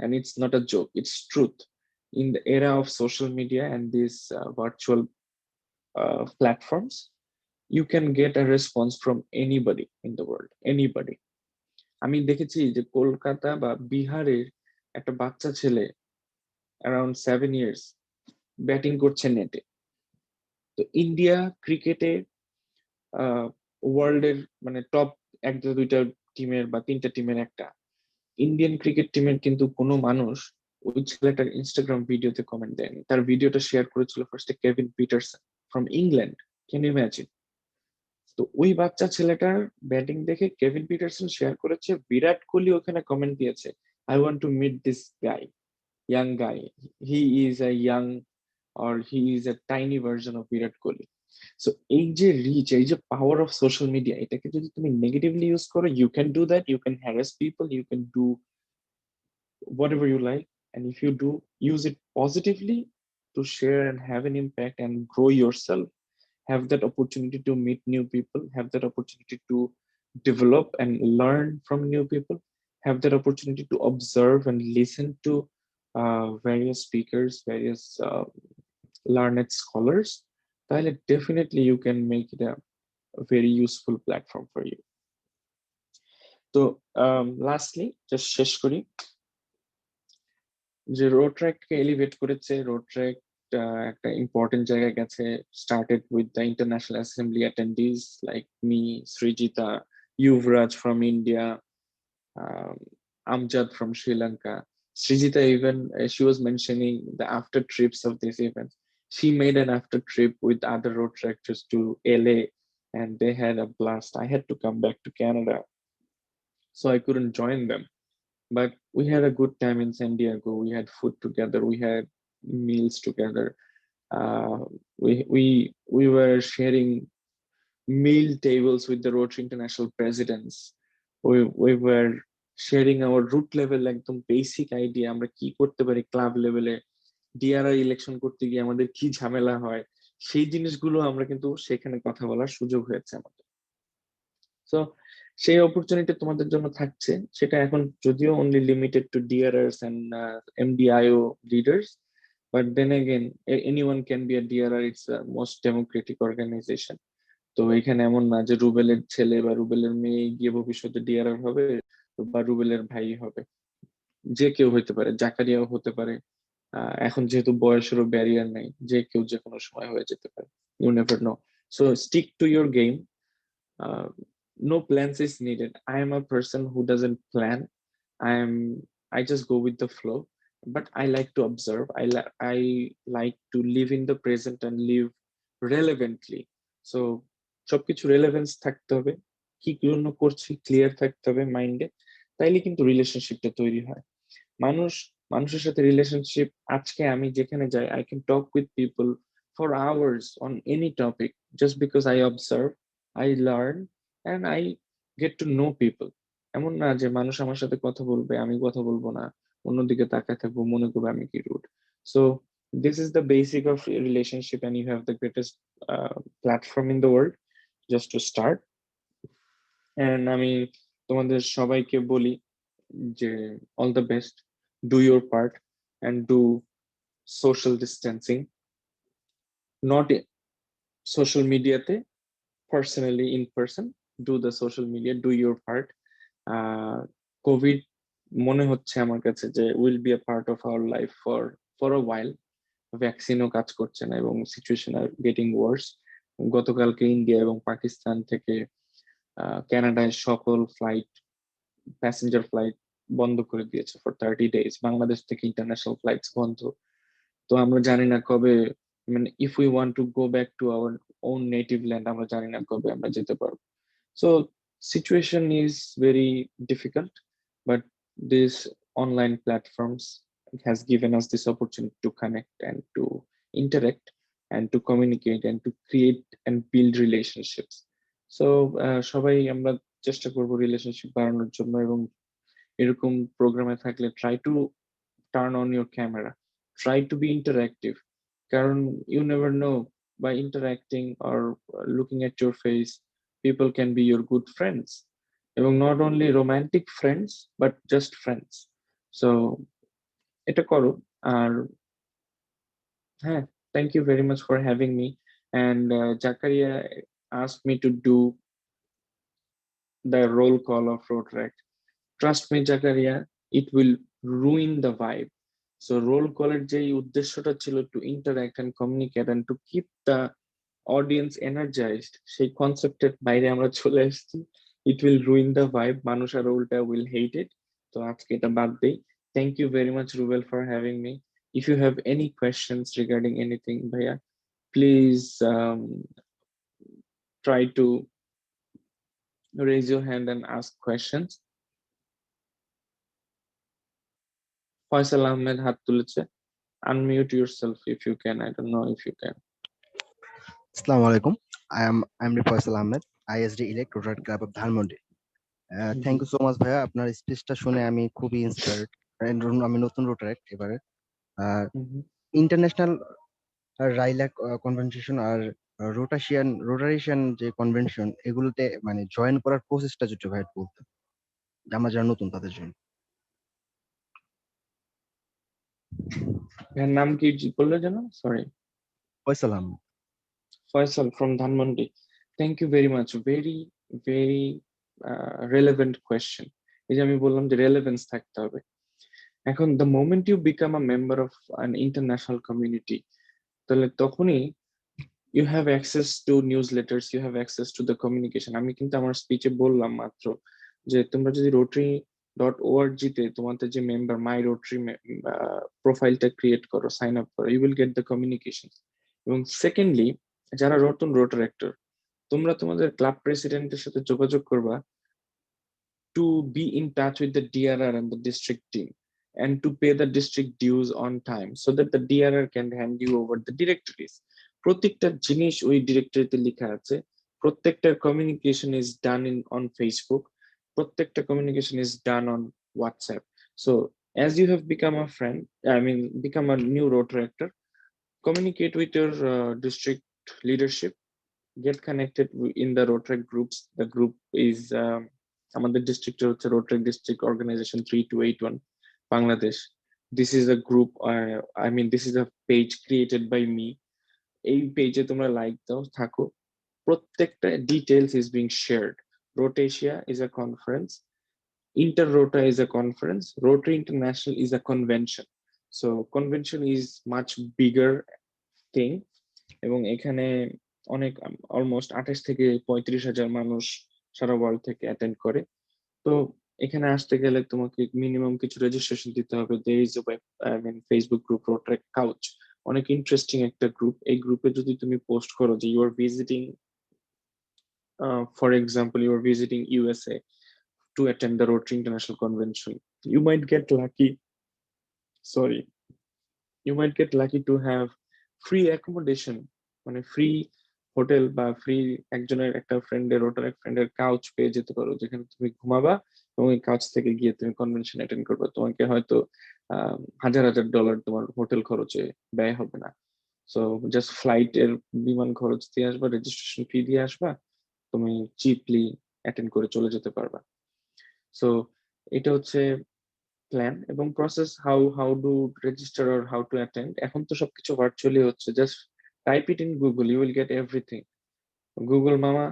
And it's not a joke, it's truth. In the era of social media and these virtual platforms, you can get a response from anybody in the world, anybody. আমি দেখেছি যে কলকাতা বা বিহারের একটা বাচ্চা ছেলে around 7 years batting করছে নেটে। তো ইন্ডিয়া ক্রিকেটে ওয়ার্ল্ডের টপ 1-2 টিমের বা 3টা টিমের একটা ইন্ডিয়ান ক্রিকেট টিমের কিন্তু কোনো মানুষ ওই ছেলেটার ইনস্টাগ্রাম ভিডিওতে কমেন্ট দেয়নি। তার ভিডিওটা শেয়ার করেছিল ফার্স্টে Kevin Pietersen from England. Can you imagine? তো ওই বাচ্চা ছেলেটার ব্যাটিং দেখে কেভিন পিটারসন শেয়ার করেছে, বিরাট কোহলি ওখানে কমেন্ট দিয়েছে, I want to meet this guy, young guy, he is a young or he is a tiny version of Virat Kohli. So এই যে রিচ, এই যে পাওয়ার অফ সোশ্যাল মিডিয়া, এটাকে যদি তুমি নেগেটিভলি ইউজ করো, you can do that, you can harass people, you can do whatever you like. And if you do use it positively to share and have an impact and grow yourself, have that opportunity to meet new people, have that opportunity to develop and learn from new people, have that opportunity to observe and listen to various speakers, various learned scholars, then definitely you can make it a very useful platform for you. So lastly, just শেষ করি যে Rotaract কে elevate করেছে, Rotaract একটা important জায়গায় গেছে, started with the International Assembly attendees like me, Srijita, Yuvraj from India, um, Amjad from Sri Lanka. Srijita even, she was mentioning the after trips of this event. She made an after trip with other Rotaractors to LA and they had a blast. I had to come back to Canada, so I couldn't join them. But we had a good time in San Diego. We had food together. We had meals together. Uh, we were sharing meal tables with the Rotary International presidents. We were sharing our root level একদম basic idea আমরা কি করতে পারি club লেভেলে, ডিআরআই election করতে গিয়ে আমাদের কি ঝামেলা হয়, সেই জিনিসগুলো আমরা কিন্তু সেখানে কথা বলার সুযোগ হয়েছে আমাদের। সো সেই অপরচুনিটি তোমাদের জন্য থাকছে, সেটা এখন যদিও only limited to DRRs and MDIO leaders, but then again anyone can be a DRR, it's most democratic organization. তো এখানে এমন না যে রুবেলের ছেলে বা রুবেলের মেয়ে গিয়ে ভবিষ্যতে ডিআরআর হবে বা রুবেলের ভাই হবে, যে কেউ হতে পারে, জাকারিয়াও হতে পারে। এখন যেহেতু বয়সেরও ব্যারিয়ার নাই, যে কেউ যে কোনো সময় হয়ে যেতে পারে, you never know. So stick to your game. No plans is needed. I am a person who doesn't plan. I just go with the flow, but I like to observe. I like to live in the present and live relevantly. So সবকিছু relevance থাকতে হবে, কি জন্য করছি clear থাকতে হবে মাইন্ডে, তাইলে কিন্তু রিলেশনশিপটা তৈরি হয়। মানুষের সাথে রিলেশনশিপ, আজকে আমি যেখানে যাই, I can talk with people for hours on any topic just because I observe, I learn and I get to know people. এমন না যে মানুষ আমার সাথে কথা বলবে, আমি কথা বলবো না, অন্যদিকে তাকায় থাকবো, মনে করবে আমি কি rude. So this is the basic of a relationship and you have the greatest platform in the world just to start. And আমি তোমাদের সবাইকে বলি যে all the best, do your part and do social distancing, not social mediate, personally in person, do the social media, do your part. Covid মনে হচ্ছে আমার কাছে যে will be a part of our life for a while. ভ্যাকসিনও কাজ করছে না এবং situation are getting ওয়ার্স। গতকালকে ইন্ডিয়া এবং পাকিস্তান থেকে কানাডায় সকল ফ্লাইট, প্যাসেঞ্জার ফ্লাইট বন্ধ করে দিয়েছে ফর 30 days। বাংলাদেশ থেকে ইন্টারন্যাশনাল ফ্লাইটস বন্ধ। তো আমরা জানি না কবে, মানে if we want to go back to our own native land, আমরা জানি না কবে আমরা যেতে পারবো। So situation is very difficult, but this online platforms has given us this opportunity to connect and to interact and to communicate and to create and build relationships. So সবাই আমরা চেষ্টা করব রিলেশনশিপ বাড়ানোর জন্য, এবং এরকম প্রোগ্রামে থাকলে try to turn on your camera, try to be interactive, কারণ you never know, by interacting or looking at your face, people can be your good friends, এবং not only romantic friends but just friends. So এটা করো। আর হ্যাঁ, thank you very much for having me, and Zakaria asked me to do the roll call of Rotaract. Trust me, Zakaria, it will ruin the vibe. So roll call এর যে উদ্দেশ্যটা ছিল to interact and communicate and to keep the audience energized, সেই কনসেপ্টের বাইরে আমরা চলে এসেছি। It will ruin the vibe, মানুষ আর উল্টা will hate it. তো আজকে এটা বাদ দেই। Thank you very much, Rubel, for having me. If you have any questions regarding anything, Bhaiya, please try to raise your hand and ask questions. Faisal Ahmed হাত তুলেছে, unmute yourself if you can. I don't know if you can. Assalamu alaikum. I'm Faisal Ahmed, ISD Elect Rotaract Club of Dhanmondi. Thank you so much ভাইয়া, আপনার স্পিচটা শুনে আমি খুবই inspired. আমি নতুন Rotaract এবারে ইন্টারন্যাশনাল রাইলাক কনভেনশন আর রোটারেশন যে কনভেনশন এগুলোতে মানে জয়েন করার প্রসেসটা যদি ভাই বলতেন, আমরা যারা নতুন তাদের জন্য। এর নাম কি বললে যেন? Sorry, Faisal Ahmed. Faisal from Dhanmondi. Thank you very much. Very relevant question. এই যে আমি বললাম যে relevance থাকতে হবে। এখন the moment you become a member of an international community, তাহলে তখনই you have access to newsletters, you have access to the communication. আমি কিন্তু আমার স্পিচে বললাম মাত্র যে তোমরা যদি rotary.org তে তোমাদের যে মেম্বার মাই রোটারি প্রোফাইলটা ক্রিয়েট করো, সাইন আপ করো, you will get the communications. এবং সেকেন্ডলি যারা নতুন রোটারেক্টর, তোমরা তোমাদের ক্লাব প্রেসিডেন্টের সাথে যোগাযোগ করবা to be in touch with the DRR and the district team and to pay the district dues on time so that the DRR can hand you over the directories. প্রত্যেকটা জিনিস ওই ডিরেক্টরিতে লেখা আছে, প্রত্যেকটার communication is done on Facebook, প্রত্যেকটা communication is done on WhatsApp. So as you have become a friend, become a new Rotaract, communicate with your district leadership, get connected in the Rotaract groups. The group is আমাদের district হচ্ছে Rotaract District Organization 3281 Bangladesh. This is a group, this is a page created by me. এই পেজে তোমরা like দাও, থাকো, প্রত্যেকটা details is being shared. Rotasia is a conference, Inter-Rota is a conference, Rotary International is a convention. So convention is much bigger thing, এবং এখানে অনেক almost 28 থেকে 35,000 মানুষ সারা ওয়ার্ল্ড থেকে অ্যাটেন্ড করে। তো এখানে আসতে গেলে তোমাকে মিনিমাম কিছু রেজিস্ট্রেশন দিতে হবে। there is a Facebook group Rotaract Couch, অনেক ইন্টারেস্টিং একটা গ্রুপ। এই গ্রুপে যদি তুমি পোস্ট করো যে you are visiting, for example you are visiting USA to attend the Rotary International Convention, you might get lucky to have free accommodation, মানে free hotel বা ফ্রি একজনের একটা ফ্রেন্ডের Rotaract ফ্রেন্ডের কাউচ পেয়ে যেতে পারো, যেখানে তুমি ঘুমাবা এবং এই কাউচ থেকে গিয়ে তুমি কনভেনশন অ্যাটেন্ড করবে। তোমাকে হয়তো $1,000 তোমার হোটেল খরচে ব্যয় হবে না। সো জাস্ট ফ্লাইটের বিমান খরচ দিয়ে আসবা, রেজিস্ট্রেশন ফি দিয়ে আসবা, তুমি চিপলি অ্যাটেন্ড করে চলে যেতে পারবা। সো এটা হচ্ছে প্ল্যান এবং process, how to register or how to attend. এখন তো সবকিছু ভার্চুয়ালি হচ্ছে, just type it in Google, you will get everything. Google মামা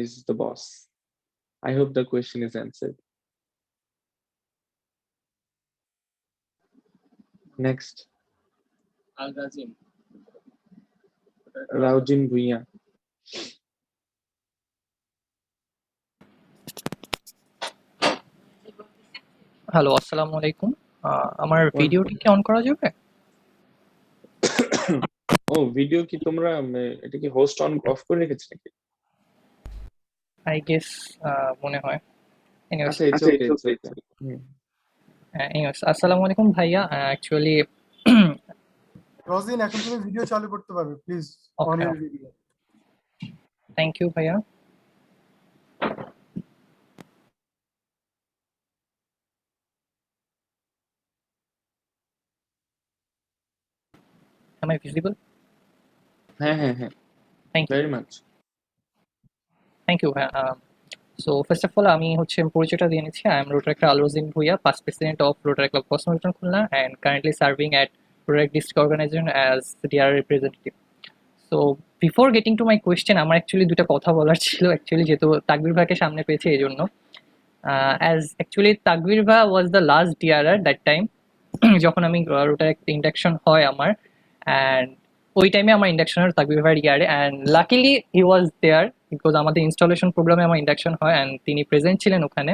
is the boss. I hope the question is answered. Next, Raujin Bhuiyan. Hello, আসসালামু আলাইকুম। আমার ভিডিওটি কি অন করা যাবে? ও, ভিডিও কি তোমরা এটা কি হোস্ট অন অফ করে রেখেছো নাকি? আই গেস মনে হয়। আচ্ছা, ইটস ওকে। এনিওয়েজ, আসসালামু আলাইকুম ভাইয়া। অ্যাকচুয়ালি রোজিন, এখন তুমি ভিডিও চালু করতে পারবে, please on your video. Thank you ভাইয়া। Am I visible? হ্যাঁ। Thank you very much. Thank you. So first of all, আমি হচ্ছে পরিচয়টা দিয়ে নিচ্ছি। I am Rotaract Alrozin Bhuiya, past president of Rotaract Club Cosmopolitan Khulna and currently serving at Rotaract District Organization as the DRR representative. So before getting to my question, আমার actually দুটো কথা বলার ছিল, actually যেহেতু তাকবীর ভাইকে সামনে পেয়েছি এই জন্য। As actually তাকবীর ভাই was the last DRR that time যখন আমি Rotaract induction হয় আমার, and ওই টাইমে আমার ইন্ডাকশনের তাকবীর ভাইয়ের ইয়ারে, and luckily he was there because আমাদের ইনস্টলেশন প্রোগ্রামে আমার ইন্ডাকশন হয় অ্যান্ড তিনি প্রেজেন্ট ছিলেন ওখানে।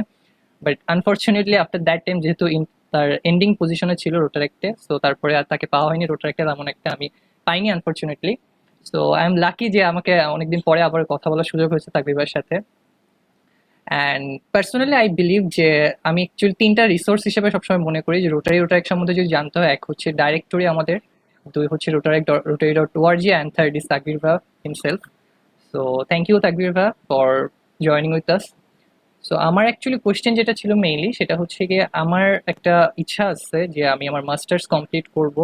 But unfortunately after that time যেহেতু তার এন্ডিং পজিশনে ছিল রোটারেক্টে, সো তারপরে আর তাকে পাওয়া হয়নি রোটারেক্টে, তেমন একটা আমি পাইনি unfortunately. So I am lucky যে আমাকে অনেকদিন পরে আবার কথা বলার সুযোগ হয়েছে তাকবীর ভাইয়ের সাথে। অ্যান্ড পার্সোনালি আই বিলিভ যে আমি অ্যাকচুয়ালি তিনটা রিসোর্স হিসেবে সবসময় মনে করি যে রোটারেক্ট সম্বন্ধে যদি জানতে হয়, এক হচ্ছে ডাইরেক্টরি আমাদের, দুই হচ্ছে Rotaract.org and third is Takbir Bhai himself. So thank you তাকবীর ভাইয়া for joining with us. So আমার অ্যাকচুয়ালি কোয়েশ্চেন যেটা ছিল মেইনলি সেটা হচ্ছে গিয়ে আমার একটা ইচ্ছা আছে যে আমি আমার মাস্টার্স কমপ্লিট করব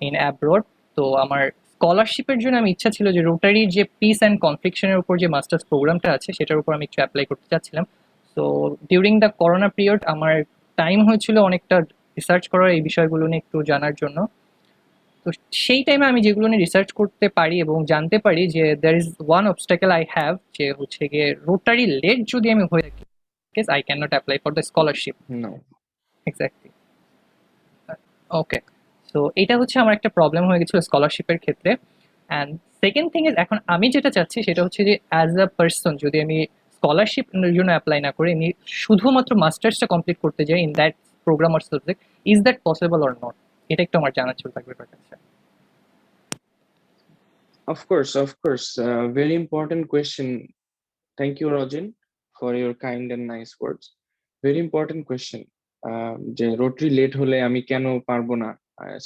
ইন অ্যাব্রড। তো আমার স্কলারশিপের জন্য আমি ইচ্ছা ছিল যে রোটারির যে পিস অ্যান্ড কনফ্লিকশনের উপর যে মাস্টার্স প্রোগ্রামটা আছে সেটার উপর আমি একটু অ্যাপ্লাই করতে চাচ্ছিলাম। So during the corona period আমার টাইম হয়েছিল অনেকটা রিসার্চ করার এই বিষয়গুলো নিয়ে একটু জানার জন্য। তো সেই টাইমে আমি যেগুলো নিয়ে রিসার্চ করতে পারি এবং জানতে পারি যে there is one obstacle I have, যে হচ্ছে গিয়ে রোটারি লেড যদি আমি হয়ে থাকি I cannot apply for the scholarship. No. Exactly. Okay, so এটা হচ্ছে আমার একটা প্রবলেম হয়ে গেছিল স্কলারশিপের ক্ষেত্রে। অ্যান্ড সেকেন্ড থিং ইজ এখন আমি যেটা চাচ্ছি সেটা হচ্ছে যে অ্যাজ আ পার্সন যদি আমি স্কলারশিপ জন্য অ্যাপ্লাই না করে আমি শুধুমাত্র মাস্টার্সটা কমপ্লিট করতে যাই in that programme or subject, is that possible or not? এটা একটু আমার জানার ছিল থাকবে কাছে। Of course. Very important question. Thank you, Rajan, for your kind and nice words. Very important question. যে রোটারি লেট হলে আমি কেন পারবো না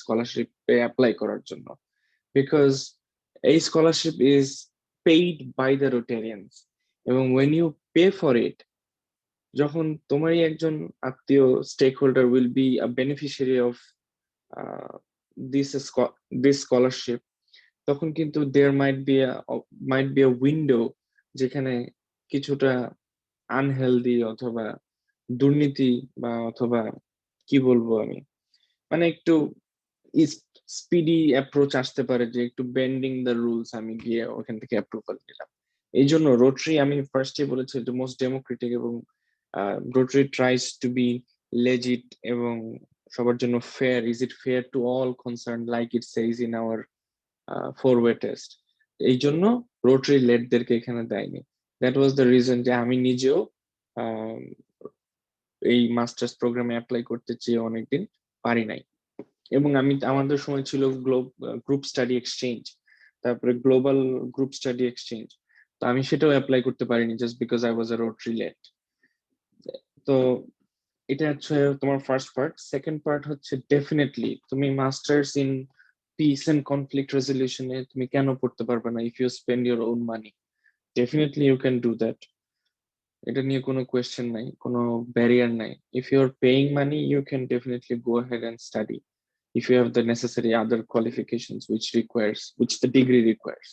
স্কলারশিপে অ্যাপ্লাই করার জন্য? বিকজ এই scholarship is paid by the Rotarians, এবং when you pay for it, যখন তোমারই একজন আত্মীয় stakeholder will be a beneficiary of this scholarship, তখন কিন্তু দেয়ার মাইট বি আ উইন্ডো যেখানে কিছুটা আনহেলদি অথবা দুর্নীতি বা অথবা কি বলবো আমি, মানে একটু স্পিডি অ্যাপ্রোচ আসতে পারে যে একটু বেন্ডিং দ্য রুলস আমি গিয়ে ওখান থেকে অ্যাপ্রুভাল নিলাম। এই জন্য রোটারি আমি ফার্স্টে বলেছি দ্য মোস্ট ডেমোক্রেটিক, এবং Rotary tries to be legit এবং সবার জন্য fair. Is it fair to all concern like it says in our four way test. এই জন্য রোটারি লেটদেরকে এখানে দেয়নি। দ্যাট ওয়াজ দ্য রিজন যে আমি নিজেও এই মাস্টার্স প্রোগ্রামে অ্যাপ্লাই করতে চেয়ে অনেকদিন পারি নাই। এবং আমাদের সময় ছিল গ্রুপ স্টাডি এক্সচেঞ্জ, তারপরে গ্লোবাল গ্রুপ স্টাডি এক্সচেঞ্জ, তো আমি সেটাও অ্যাপ্লাই করতে পারিনি just because I was a Rotary late. তো এটা হচ্ছে তোমার ফার্স্ট পার্ট। সেকেন্ড পার্ট হচ্ছে ডেফিনেটলি তুমি masters in peace and conflict রেজলিউশনে তুমি কেন পড়তে পারবে না? If you spend your own money, definitely you can do that. এটা নিয়ে কোনো কোয়েশ্চেন নাই, কোনো ব্যারিয়ার নাই। If you are paying money, you can definitely go ahead and study if you have the necessary other qualifications which the degree requires.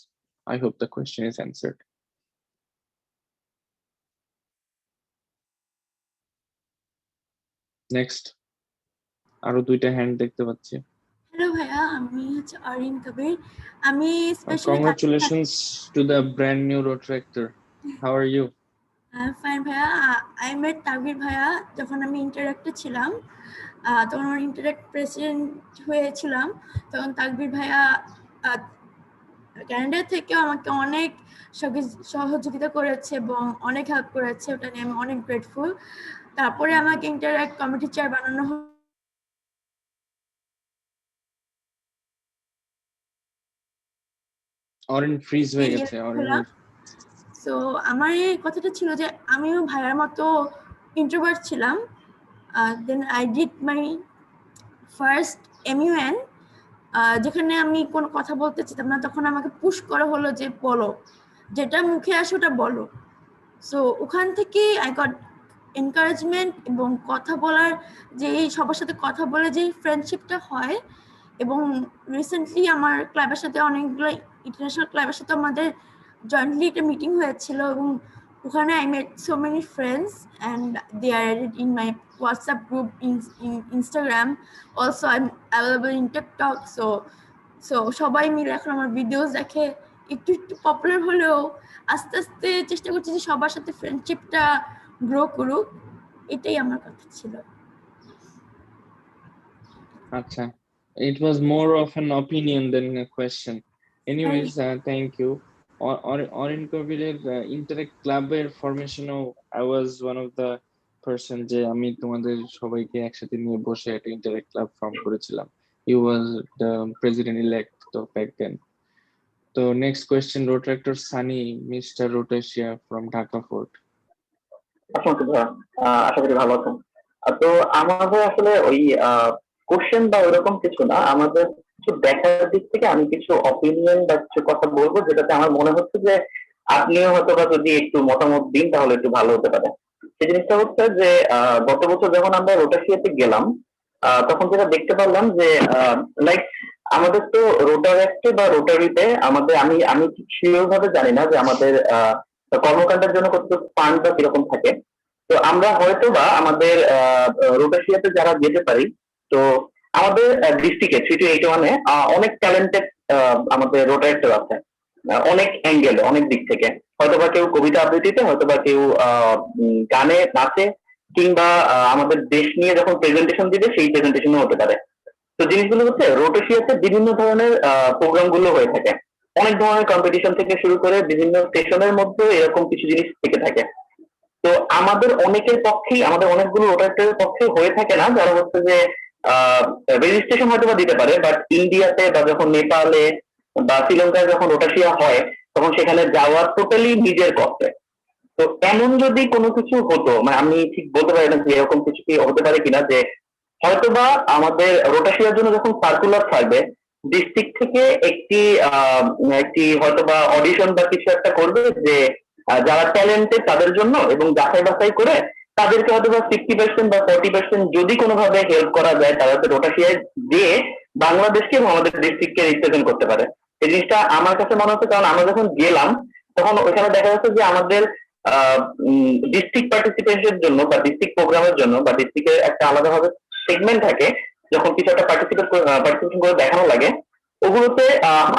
I hope the question is answered. Next, আরো দুইটা hand দেখতে পাচ্ছি। Hello ভাইয়া, আমি হচ্ছে অরিন কবির। আমি specially Congratulations to the brand new Rotaractor. How are you? Fine ভাইয়া। I met তাকবীর ভাইয়া যখন আমি ইন্টারেক্টে ছিলাম, তখন আমার ইন্টারেক্ট প্রেসিডেন্ট হয়েছিলাম। তখন তাকবীর ভাইয়া ক্যানাডা থেকেও আমাকে অনেক সহযোগিতা করেছে এবং অনেক হেল্প করেছে, ওটা নিয়ে আমি অনেক গ্রেটফুল। তারপরে আমাকে ইন্টারেক্ট কমিটি চেয়ার বানানো অরেঞ্জ ফ্রিজ হয়ে গেছে। সো আমার এই কথাটা ছিল যে আমিও ভাইয়ার মতো ইন্ট্রোভার্ট ছিলাম। Then I did my first MUN, যেখানে আমি কোনো কথা বলতে চাইতাম না, তখন আমাকে পুশ করা হলো যে বলো, যেটা মুখে আসে ওটা বলো। সো ওখান থেকে আই গট এনকারেজমেন্ট এবং কথা বলার যে সবার সাথে কথা বলে যে ফ্রেন্ডশিপটা হয়। এবং রিসেন্টলি আমার ক্লাবের সাথে অনেকগুলো ইন্টারন্যাশনাল ক্লাবের সাথে আমাদের জয়েন্টলি একটা মিটিং হয়েছিল, এবং ওখানে I met so many friends and they are added in my WhatsApp group, in Instagram, also I am available in TikTok. So সবাই মিলে এখন আমার ভিডিওস দেখে, একটু একটু পপুলার হলেও আস্তে আস্তে চেষ্টা করছি যে সবার সাথে ফ্রেন্ডশিপটা গ্রো করুক। এটাই আমার কথা ছিল। আচ্ছা, it was more of an opinion than a question. Anyways, thank you. Orin Kobirer Interact Club-এর ফরমেশনও I was one of the person যে আমি তোমাদের সবাইকে একসাথে নিয়ে বসে একটা ইন্টারেক্ট ক্লাব ফর্ম করেছিলাম। He was the president elect তো back then. তো next question, Rotaractor Sunny, Mr. Rotasia from Dhaka Fort. আশা করি ভালো আছেন। তো আমাদের আসলে ওই কোশ্চেন বা ওইরকম কিছু না, আমাদের কিছু দেখার দিক থেকে আমি কিছু অপিনিয়ন বা কিছু কথা বলবো, যেটাতে আমার মনে হচ্ছে যে আপনিও হয়তো বা যদি একটু মতামত দিন তাহলে একটু ভালো হতে পারে। সেই জিনিসটা হচ্ছে যে গত বছর যখন আমরা রোটাশিয়াতে গেলাম তখন যেটা দেখতে পারলাম যে লাইক আমাদের তো রোটারেক্টে বা রোটারিতে আমাদের আমি আমি ঠিক শিওর ভাবে জানি না যে আমাদের কর্মকাণ্ডের জন্য কতটুকু ফান্ড বা কিরকম থাকে। তো আমরা হয়তো বা আমাদের রোটাশিয়াতে যারা যেতে পারি, তো আমাদের ডিস্ট্রিক্টে 3-8-1-এ অনেক ট্যালেন্টেড আমাদের রোটারেক্টর আছে, অনেক অ্যাঙ্গেলে অনেক দিক থেকে। হয়তোবা কেউ কবিতা আবৃত্তিতে, হয়তোবা কেউ গানে নাচে, কিংবা আমাদের দেশ নিয়ে যখন প্রেজেন্টেশন দিবে সেই প্রেজেন্টেশনও হতে পারে। তো জিনিসগুলো হচ্ছে রোটেশিয়াতে বিভিন্ন ধরনের প্রোগ্রাম গুলো হয়ে থাকে, অনেক ধরনের কম্পিটিশন থেকে শুরু করে বিভিন্ন সেশনের মধ্যে এরকম কিছু জিনিস থেকে থাকে। তো আমাদের অনেকের পক্ষেই, আমাদের অনেকগুলো রোটারেক্টরের পক্ষে হয়ে থাকে না, যারা হচ্ছে যে রেজিস্ট্রেশন হয়তো বা দিতে পারে, বাট ইন্ডিয়াতে বা যখন নেপালে বা শ্রীলঙ্কায় যখন রোটাশিয়া হয় তখন সেখানে যাওয়া টোটালি নিজের কষ্টে। তো এমন যদি কোনো কিছু হতো, মানে আমি ঠিক বলতে পারি না যে এরকম কিছু কি হতে পারে কিনা, যে হয়তোবা আমাদের রোটাশিয়ার জন্য যখন সার্কুলার থাকবে ডিস্ট্রিক্ট থেকে একটি একটি হয়তোবা অডিশন বা কিছু একটা করবে, যে যারা ট্যালেন্টেড তাদের জন্য, এবং যাচাই বাছাই করে তাদেরকে হয়তোবা 60% বা 40% যদি কোনোভাবে হেল্প করা যায়, তারা হয়তো রোটাশিয়ায় গিয়ে বাংলাদেশকে এবং আমাদের ডিস্ট্রিক্টকে রিপ্রেজেন্ট করতে পারে। এই জিনিসটা আমার কাছে মনে হচ্ছে, কারণ আমরা যখন গেলাম তখন ওইখানে দেখা যাচ্ছে যে আমাদের ডিস্ট্রিক্ট পার্টিসিপেশনের জন্য বা ডিস্ট্রিক্ট প্রোগ্রামের জন্য বা ডিস্ট্রিক্টের একটা আলাদাভাবে সেগমেন্ট থাকে, যখন কিছু একটা পার্টিসিপেশন করে দেখানো লাগে, ওগুলোতে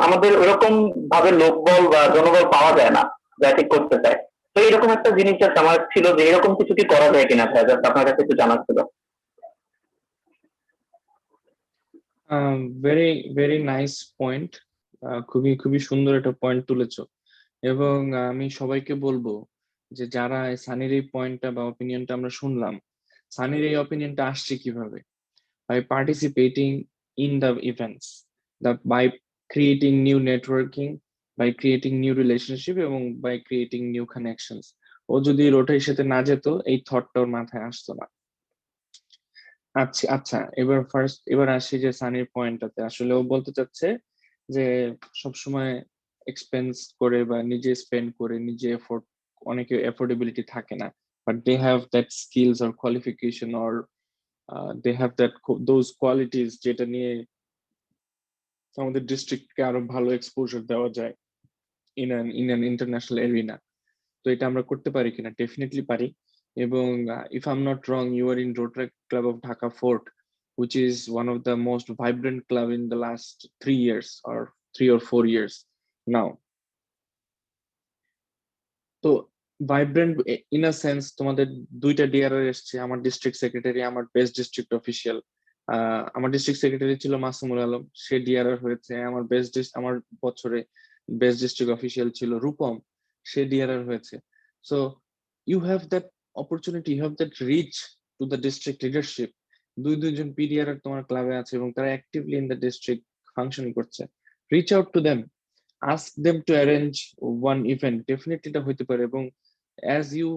আমাদের ওরকম ভাবে লোকবল বা জনবল পাওয়া যায় না যা ঠিক করতে চায়। তো এরকম একটা জিনিস আমার ছিল যে এরকম কিছু কি করা যায় কিনা ভাই, জাস্ট আপনার কাছে একটু জানার ছিল। Very very nice point. খুবই খুবই সুন্দর একটা পয়েন্ট তুলেছো, এবং আমি সবাইকে বলবো যে যারা সানির এই পয়েন্টটা বা অপিনিয়নটা আমরা শুনলাম, সানির এই অপিনিয়নটা আসছে কিভাবে? by participating in the events, by creating new networking, by creating new relationship, এবং by creating new connections. ও যদি রোটারির সাথে না যেত এই থটটা ওর মাথায় আসতো না। আচ্ছা আচ্ছা, এবার আসি যে সানির পয়েন্টটাতে। আসলে ও বলতে চাচ্ছে যে সবসময় এক্সপেন্স করে বা নিজে স্পেন্ড করে নিজে এফোর্ড, অনেকে এফোর্ডেবিলিটি থাকে না, but they have that skills or qualification or they have that those qualities যেটা নিয়ে আমাদের ডিস্ট্রিক্টকে আরো ভালো এক্সপোজার দেওয়া যায় in an international arena। তো এটা আমরা করতে পারি কিনা? ডেফিনেটলি পারি। এবং if I'm not wrong, you are in Rotaract Club of Dhaka Fort, which is one of the most vibrant club in the last 3 years or 3 or 4 years now. তো vibrant in a sense, তোমাদের দুইটা DRR এসছে, আমার district secretary, আমার best district official. আমার district secretary ছিল মাসুমুল আলম, সে DRR হয়েছে। আমার বছরে বেস্ট ডিস্ট্রিক্ট অফিসিয়াল ছিল রূপম, সে ডিআরআর হয়েছে। So you have that opportunity, you have that reach to the district leadership. দুইজন পিডিআরআর তোমার ক্লাবে আছে এবং তারা actively in the district function করছে। Reach out to them, ask them to arrange one event, definitely এটা হইতে পারে। এবং as you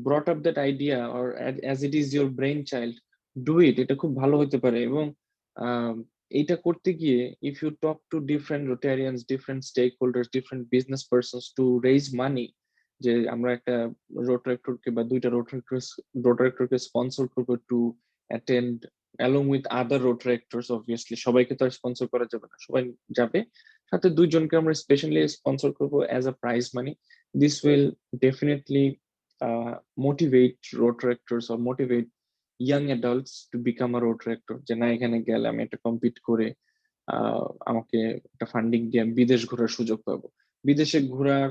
brought up that idea, or as it is your brain child, do it, এটা খুব ভালো হতে পারে। এবং এইটা করতে গিয়ে if you talk to different Rotarians, different stakeholders, different business persons to raise money, যে আমরা একটা রোটারেক্টরকে বা দুইটা রোটারেক্টরকে স্পন্সর করবো to attend along with other Rotaractors, obviously সবাইকে তো স্পন্সর করা যাবে না, সবাই যাবে, সাথে দুইজনকে আমরা স্পেশালি স্পন্সর করবো as a prize money. This will definitely motivate Rotaractors or motivate young adults to become a Rotaractor, যে না এখানে গেলে আমি একটা কম্পিট করে আমাকে একটা ফান্ডিং দিয়ে আমি বিদেশ ঘোরার সুযোগ পাবো। বিদেশে ঘোরার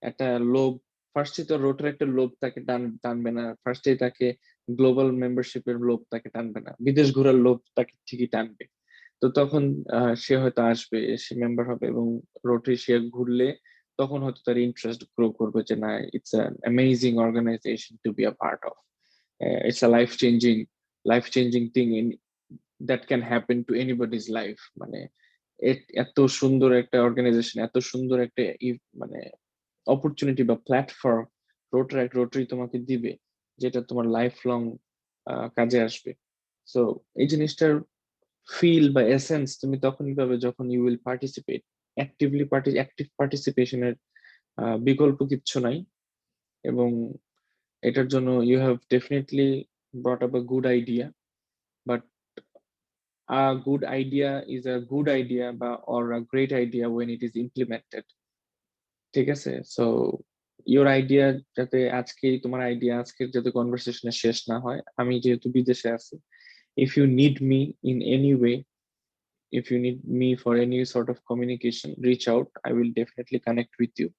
একটা লোভ, ফার্স্টে তো রোটারেক্টের লোভ তাকে টানবে না, ফার্স্টে তাকে গ্লোবাল মেম্বারশিপের লোভ তাকে টানবে না, বিদেশ ঘোরার লোভ তাকে ঠিকই টানবে। তো তখন সে হয়তো আসবে, সে মেম্বার হবে, এবং রোটারি সে ঘুরলে তখন হয়তো তার ইন্টারেস্ট গ্রো করবে যে না, it's an amazing organisation to be a part of, it's a life changing thing in that can happen to anybody's life. মানে এত সুন্দর একটা অর্গানাইজেশন, এত সুন্দর একটা মানে অপরচুনিটি বা প্ল্যাটফর্ম রোটারি তোমাকে দিবে, যেটা তোমার লাইফ লং কাজে আসবে। সো এই জিনিসটার ফিল বা এসেন্স তুমি তখনই পাবে যখন ইউ উইল পার্টিসিপেট অ্যাক্টিভ পার্টিসিপেশনের বিকল্প কিচ্ছু নাই, এবং এটার জন্য you have definitely brought up a good idea, but a good idea is a good idea or a great idea when it is implemented. ঠিক আছে, সো ইওর আইডিয়া যাতে আজকে তোমার আইডিয়া আজকের যাতে কনভারসেশনে শেষ না হয়, আমি যেহেতু বিদেশে আছি, if you need me in any way, if you need me for any sort of communication, reach out, I will definitely connect with you.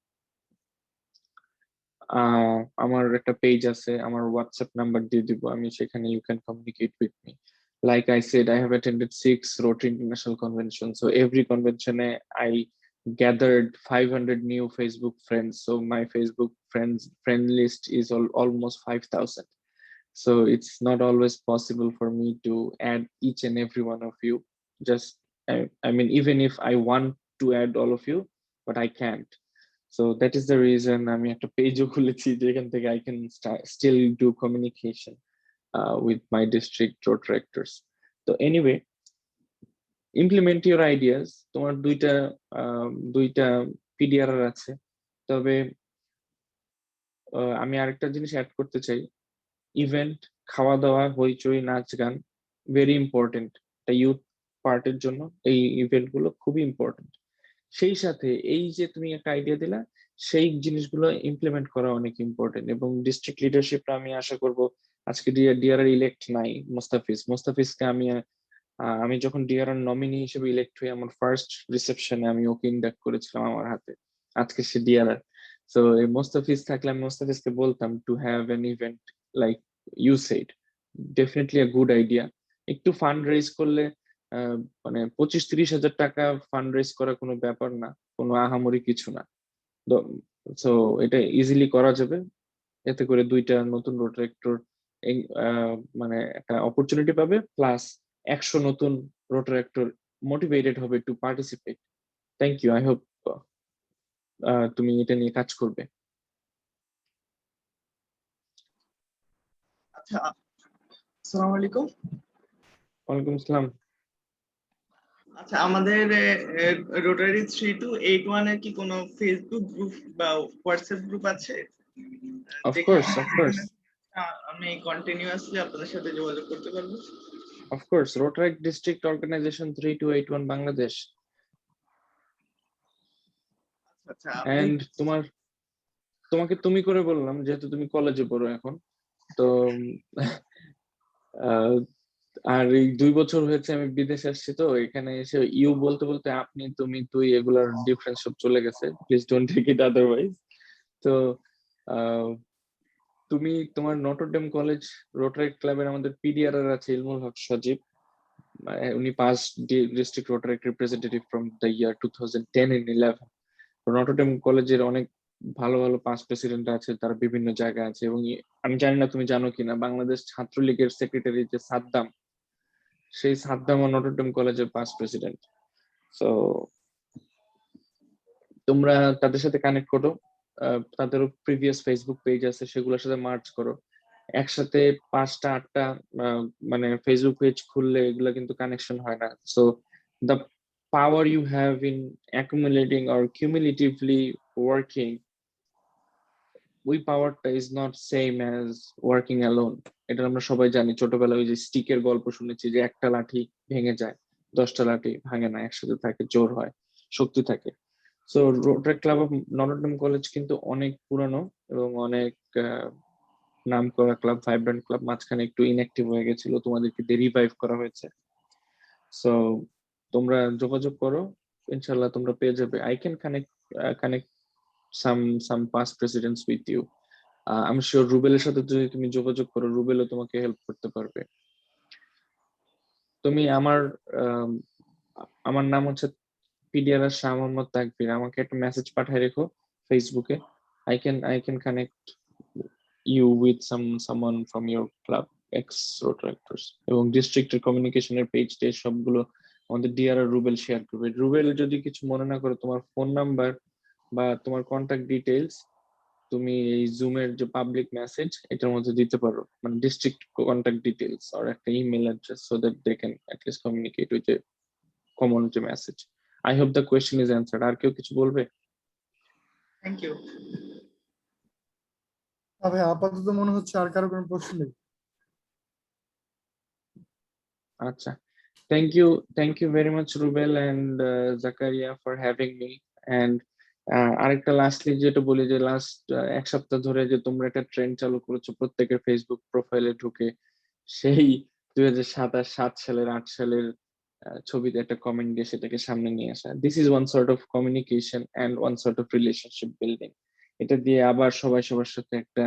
আমার একটা পেজ আছে, আমার হোয়াটসঅ্যাপ নাম্বার দিয়ে দিব আমি, সেখানে you can communicate with me. Like I said, I have attended 6 Rotary International Conventions. So every convention I gathered 500 new Facebook friends. So my Facebook friend list is almost 5,000. So it's not always possible for me to add each and every one of you. Just, I mean, even if I want to add all of you, but I can't. So that is the reason আমি একটা পেজও খুলেছি যেখান থেকে I can still do communication with my district Rotaractors. So anyway, implement your ideas. তোমার দুইটা PDR আছে, তবে আমি আরেকটা জিনিস অ্যাড করতে চাই। ইভেন্ট, খাওয়া দাওয়া, হইচই, নাচ গান ভেরি ইম্পর্টেন্ট। ইউথ পার্টের জন্য এই ইভেন্ট গুলো খুবই ইম্পর্টেন্ট। সেই সাথে এই যে তুমি একটা আইডিয়া দিলা, সেই জিনিসগুলো ইমপ্লিমেন্ট করা অনেক ইম্পর্টেন্ট। এবং ডিস্ট্রিক্ট লিডারশিপটা আমি আশা করব, আজকে ডিআরআর ইলেক্ট নাই মোস্তাফিজকে আমি যখন ডিআরআর নমিনি হিসেবে ইলেক্ট হই, আমার ফার্স্ট রিসেপশনে আমি ওকে ইন্ডাক্ট করেছিলাম আমার হাতে। আজকে সে ডিআরআর। সো এই মোস্তাফিজ থাকলে আমি মোস্তাফিজকে বলতাম to have an event like you said, definitely a good idea. একটু ফান্ড রেজ করলে মানে 25-30 হাজার টাকা ফান্ড রেজ করা কোনো ব্যাপার না, কোনো আহামরি কিছু না। সো এটা ইজিলি করা যাবে। এতে করে দুইটা নতুন রোটারেক্টর মানে একটা অপরচুনিটি পাবে, প্লাস 100 নতুন রোটারেক্টর মোটিভেটেড হবে to participate. Thank you. I hope তুমি এটা নিয়ে কাজ করবে। আচ্ছা, আসসালামু আলাইকুম। ওয়ালাইকুম আসসালাম। আচ্ছা, আমাদের রোটারি 3281 এর কি কোনো ফেসবুক গ্রুপ বা হোয়াটসঅ্যাপ গ্রুপ আছে? অফকোর্স আমি কন্টিনিউয়াসলি আপনাদের সাথে যোগাযোগ করতে পারবো? Of course, Rotaract district organization 3281 Bangladesh. আচ্ছা, এন্ড তোমাকে তুমি করে বললাম যেহেতু তুমি কলেজে পড়ো এখন, তো আর এই 2 বছর হয়েছে আমি বিদেশে আসছি, তো এখানে এসে ইউ বলতে বলতে আপনি, তুমি, তুই এগুলার ডিফারেন্স সব চলে গেছে। Please don't take it otherwise. তো তুমি তোমার নটরডেম কলেজ রোটারি ক্লাবের আমাদের পিডিআর আছে ইলমুল হক সজীব, উনি past district rotary representative from the year 2010 and 11। Notre Dame কলেজের অনেক ভালো ভালো পাস্ট প্রেসিডেন্ট আছে, তারা বিভিন্ন জায়গায় আছে। এবং আমি জানি না তুমি জানো কিনা, বাংলাদেশ ছাত্রলীগের সেক্রেটারি যে সাদ্দাম, সেই সাদ্দাম নটরডেম কলেজের পাস্ট প্রেসিডেন্ট। সো তোমরা তাদের সাথে কানেক্ট করো, তাদেরও প্রিভিয়াস ফেসবুক পেজ আছে, সেগুলোর সাথে মার্চ করো। একসাথে 5টা 8টা মানে ফেসবুক পেজ খুললে এগুলো কিন্তু কানেকশন হয় না। So the power you have in accumulating or cumulatively working, ওই পাওয়ারটা is not same as working alone. এটা আমরা সবাই জানি, ছোটবেলায় ওই যে স্টিকের গল্প শুনেছি যে একটা লাঠি ভেঙে যায়, 10টা লাঠি ভাঙে না, একসাথে থাকে, জোর হয়, শক্তি থাকে। So rotary club of Notre Dame college কিন্তু অনেক পুরানো এবং অনেক নাম করা ক্লাব, ভাইব্রেন্ট ক্লাব। মাঝখানে একটু ইনঅ্যাক্টিভ হয়ে গেছিল, তোমাদেরকে রিভাইভ করা হয়েছে। সো তোমরা যোগাযোগ করো, ইনশাআল্লাহ তোমরা পেয়ে যাবে। I can connect some past presidents with you. I'm sure রুবেলের সাথে যদি তুমি যোগাযোগ করো, রুবেলও তোমাকে হেল্প করতে পারবে। তুমি আমার নাম হচ্ছে পিডিআর শাহ মোহাম্মদ তাকবীর, আমাকে একটা মেসেজ পাঠিয়ে রেখো ফেসবুকে। I can connect you with someone from your club, ex Rotaractors। এবং ডিস্ট্রিক্টের কমিউনিকেশনের পেজ টেজ সবগুলো আমাদের ডিআরআর রুবেল শেয়ার করবে। রুবেল যদি কিছু মনে না করে, তোমার ফোন নাম্বার বা তোমার কন্ট্যাক্ট ডিটেইলস তুমি এই জুমের যে পাবলিক মেসেজ এটার মধ্যে দিতে পারো, মানে ডিস্ট্রিক্ট কন্ট্যাক্ট ডিটেইলস আর একটা email address, so that they can at least communicate with a common যে message. I hope the question is answered. আর কেউ কিছু বলবে? Thank you. ভাই আপাতত মনে হচ্ছে আর কারো কোনো প্রশ্ন নেই। আচ্ছা, thank you very much Rubel and Zakaria for having me. And আরেকটা লাস্টলি যেটা বলি যে লাস্ট এক সপ্তাহ ধরে যে তোমরা একটা ট্রেন্ড চালু করেছো প্রত্যেকের ফেসবুক প্রোফাইলে ঢুকে সেই 2007 সালের 8 সালের ছবিতে একটা কমেন্ট দিয়ে সেটাকে সামনে নিয়ে আসা, this is one sort of communication and one sort of relationship building. এটা দিয়ে আবার সবাই সবার সাথে একটা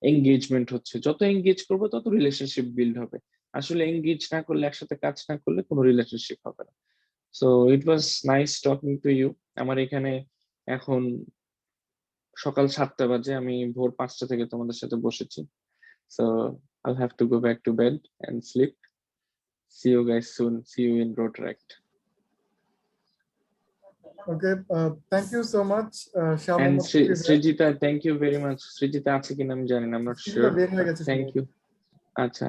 এঙ্গেজমেন্ট হচ্ছে, যত এঙ্গেজ করবো তত রিলেশনশিপ বিল্ড হবে। আসলে এঙ্গেজ না করলে, একসাথে কাজ না করলে কোনো রিলেশনশিপ হবে না। So it was nice talking to you. আমার এখানে এখন সকাল 7টা বাজে, আমি ভোর 5টা থেকে তোমাদের সাথে বসেছি। So I'll have to go back to bed and sleep. See you guys soon. See you in Rotaract. Okay, thank you so much, And Srijita, thank you very much. Srijita আছে কিনা আমি জানি না, I'm not sure. Thank you. আচ্ছা,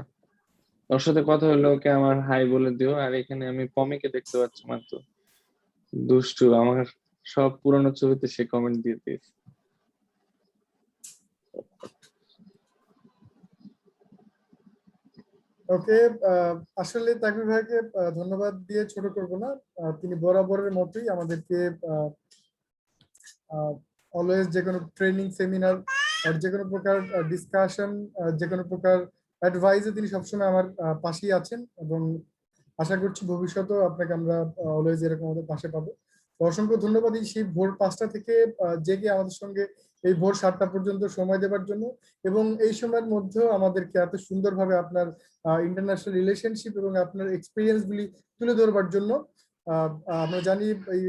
ওর সাথে কথা হলো, ওকে আমার হাই বলে দিও। আর এখানে আমি পমিকে দেখতে পাচ্ছি মাত্র, দুষ্টু আমার সব পুরনো ছবিতে সে কমেন্ট দিয়ে দিয়েছে। ওকে, আসলে তাকবীর ভাইকে ধন্যবাদ দিয়ে ছোট করব না, তিনি বরাবরের মতোই আমাদেরকে অলওয়েজ যে কোনো ট্রেনিং সেমিনার আর যে কোনো প্রকার ডিসকাশন, যে কোনো প্রকার অ্যাডভাইসে তিনি সবসময় আমার পাশেই আছেন এবং আশা করছি ভবিষ্যতেও আপনাকে আমরা অলওয়েজ এরকম আমাদের পাশে পাবো। অসংখ্য ধন্যবাদ সেই ভোর 5টা থেকে জেগে আমাদের সঙ্গে এই ভোর 7টা পর্যন্ত সময় দেওয়ার জন্য এবং এই সময়ের মধ্যেও আমাদেরকে এত সুন্দরভাবে আপনার ইন্টারন্যাশনাল রিলেশনশিপ এবং আপনার এক্সপিরিয়েন্স গুলি তুলে ধরবার জন্য। আমরা জানি এই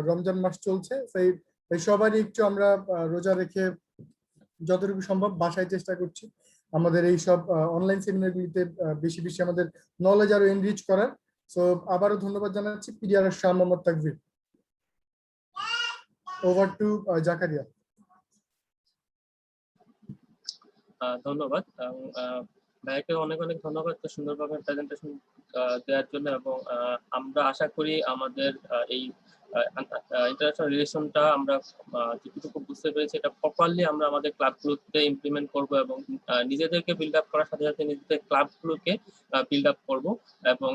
রমজান মাস চলছে, সেই সবারই একটু আমরা রোজা রেখে যতটুকু সম্ভব বাসায় চেষ্টা করছি আমাদের এই সব অনলাইন সেমিনারগুলিতে বেশি বেশি আমাদের নলেজ আরো এনরিচ করার। সো আবারও ধন্যবাদ জানাচ্ছি PDR Shah Mohammad Takbir. Over to Zakaria. ধন্যবাদ ভাইকে অনেক অনেক ধন্যবাদ সুন্দরভাবে প্রেজেন্টেশন দেওয়ার জন্য। এবং আমরা আশা করি আমাদের এই ইন্টারন্যাশনাল রিলেশনটা আমরা যেটুকু বুঝতে পেরেছি এটা প্রপারলি আমরা আমাদের ক্লাবগুলোতে ইমপ্লিমেন্ট করব এবং নিজেদেরকে বিল্ড আপ করার সাথে সাথে নিজেদের ক্লাবগুলোকে বিল্ড আপ করব। এবং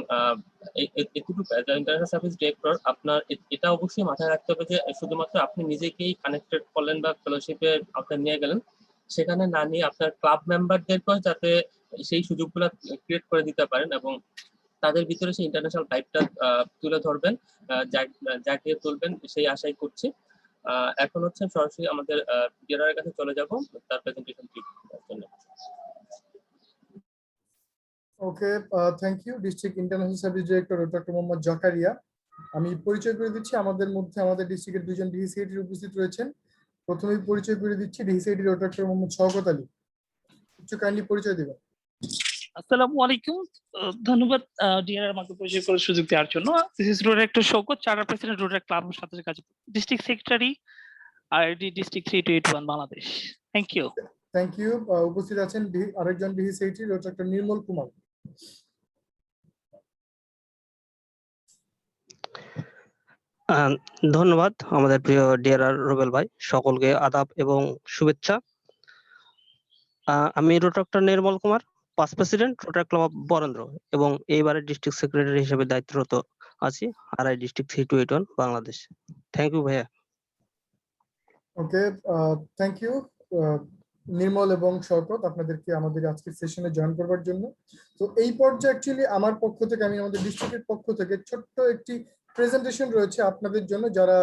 এটুকু ইন্টারন্যাশনাল সার্ভিস ডিরেক্টর আপনার এটা অবশ্যই মাথায় রাখতে হবে যে শুধুমাত্র আপনি নিজেকেই কানেক্টেড করলেন বা ফেলোশিপে আপনার নিয়ে গেলেন, সেখানে না নিয়ে আপনার ক্লাব মেম্বারদেরকেও যাতে সেই সুযোগগুলো ক্রিয়েট করে দিতে পারেন এবং তাদের ভিতরে সেই ইন্টারন্যাশনাল ভাইবটা তুলে ধরবেন, জাগিয়ে তুলবেন, সেই আশাই করছি। এখন হচ্ছে সরাসরি আমাদের ডিআরআর কাছে চলে যাব তার প্রেজেন্টেশন দেওয়ার জন্য। Okay, thank you district international service director doctor Mohammad Zakaria. আমি পরিচয় করে দিচ্ছি, আমাদের মধ্যে আমাদের ডিস্ট্রিক্টের দুজন ডিসিআইটির উপস্থিত রয়েছেন। প্রথমেই পরিচয় করে দিচ্ছি ডিসিআইটি ডক্টর মোহাম্মদ শওকত আলী, একটু কাইন্ডলি পরিচয় দিবেন। আসসালামু আলাইকুম, ধন্যবাদ ডিআর আমাকে পরিচয় করার সুযোগ দেওয়ার জন্য। This is Rotaractor Shawkat, charter president Rotaract ক্লাবের সাথে কাজ, district secretary ID district 3281 Bangladesh. Thank you. Thank you. উপস্থিত আছেন আরেকজন ডিসিআইটি ডক্টর নির্মল কুমার। ধন্যবাদ আমাদের প্রিয় ডিআরআর রুবেল ভাই, সকলকে আদাব এবং শুভেচ্ছা। আমি Rotaractor Nirmal Kumar, past president Rotaract club of Barendra এবং এইবারের ডিস্ট্রিক্ট সেক্রেটারি হিসেবে দায়িত্বরত আছি RI district 3281 Bangladesh. Thank you ভাইয়া। ওকে, থ্যাংক ইউ নির্মল এবং শওকত আপনাদেরকে আমাদের আজকের সেশনে জয়েন করবার জন্য। তো এই পর্যায়ে অ্যাকচুয়ালি আমার পক্ষ থেকে, আমি আমাদের ডিস্ট্রিক্টের পক্ষ থেকে ছোট্ট একটি প্রেজেন্টেশন রয়েছে আপনাদের জন্য। যারা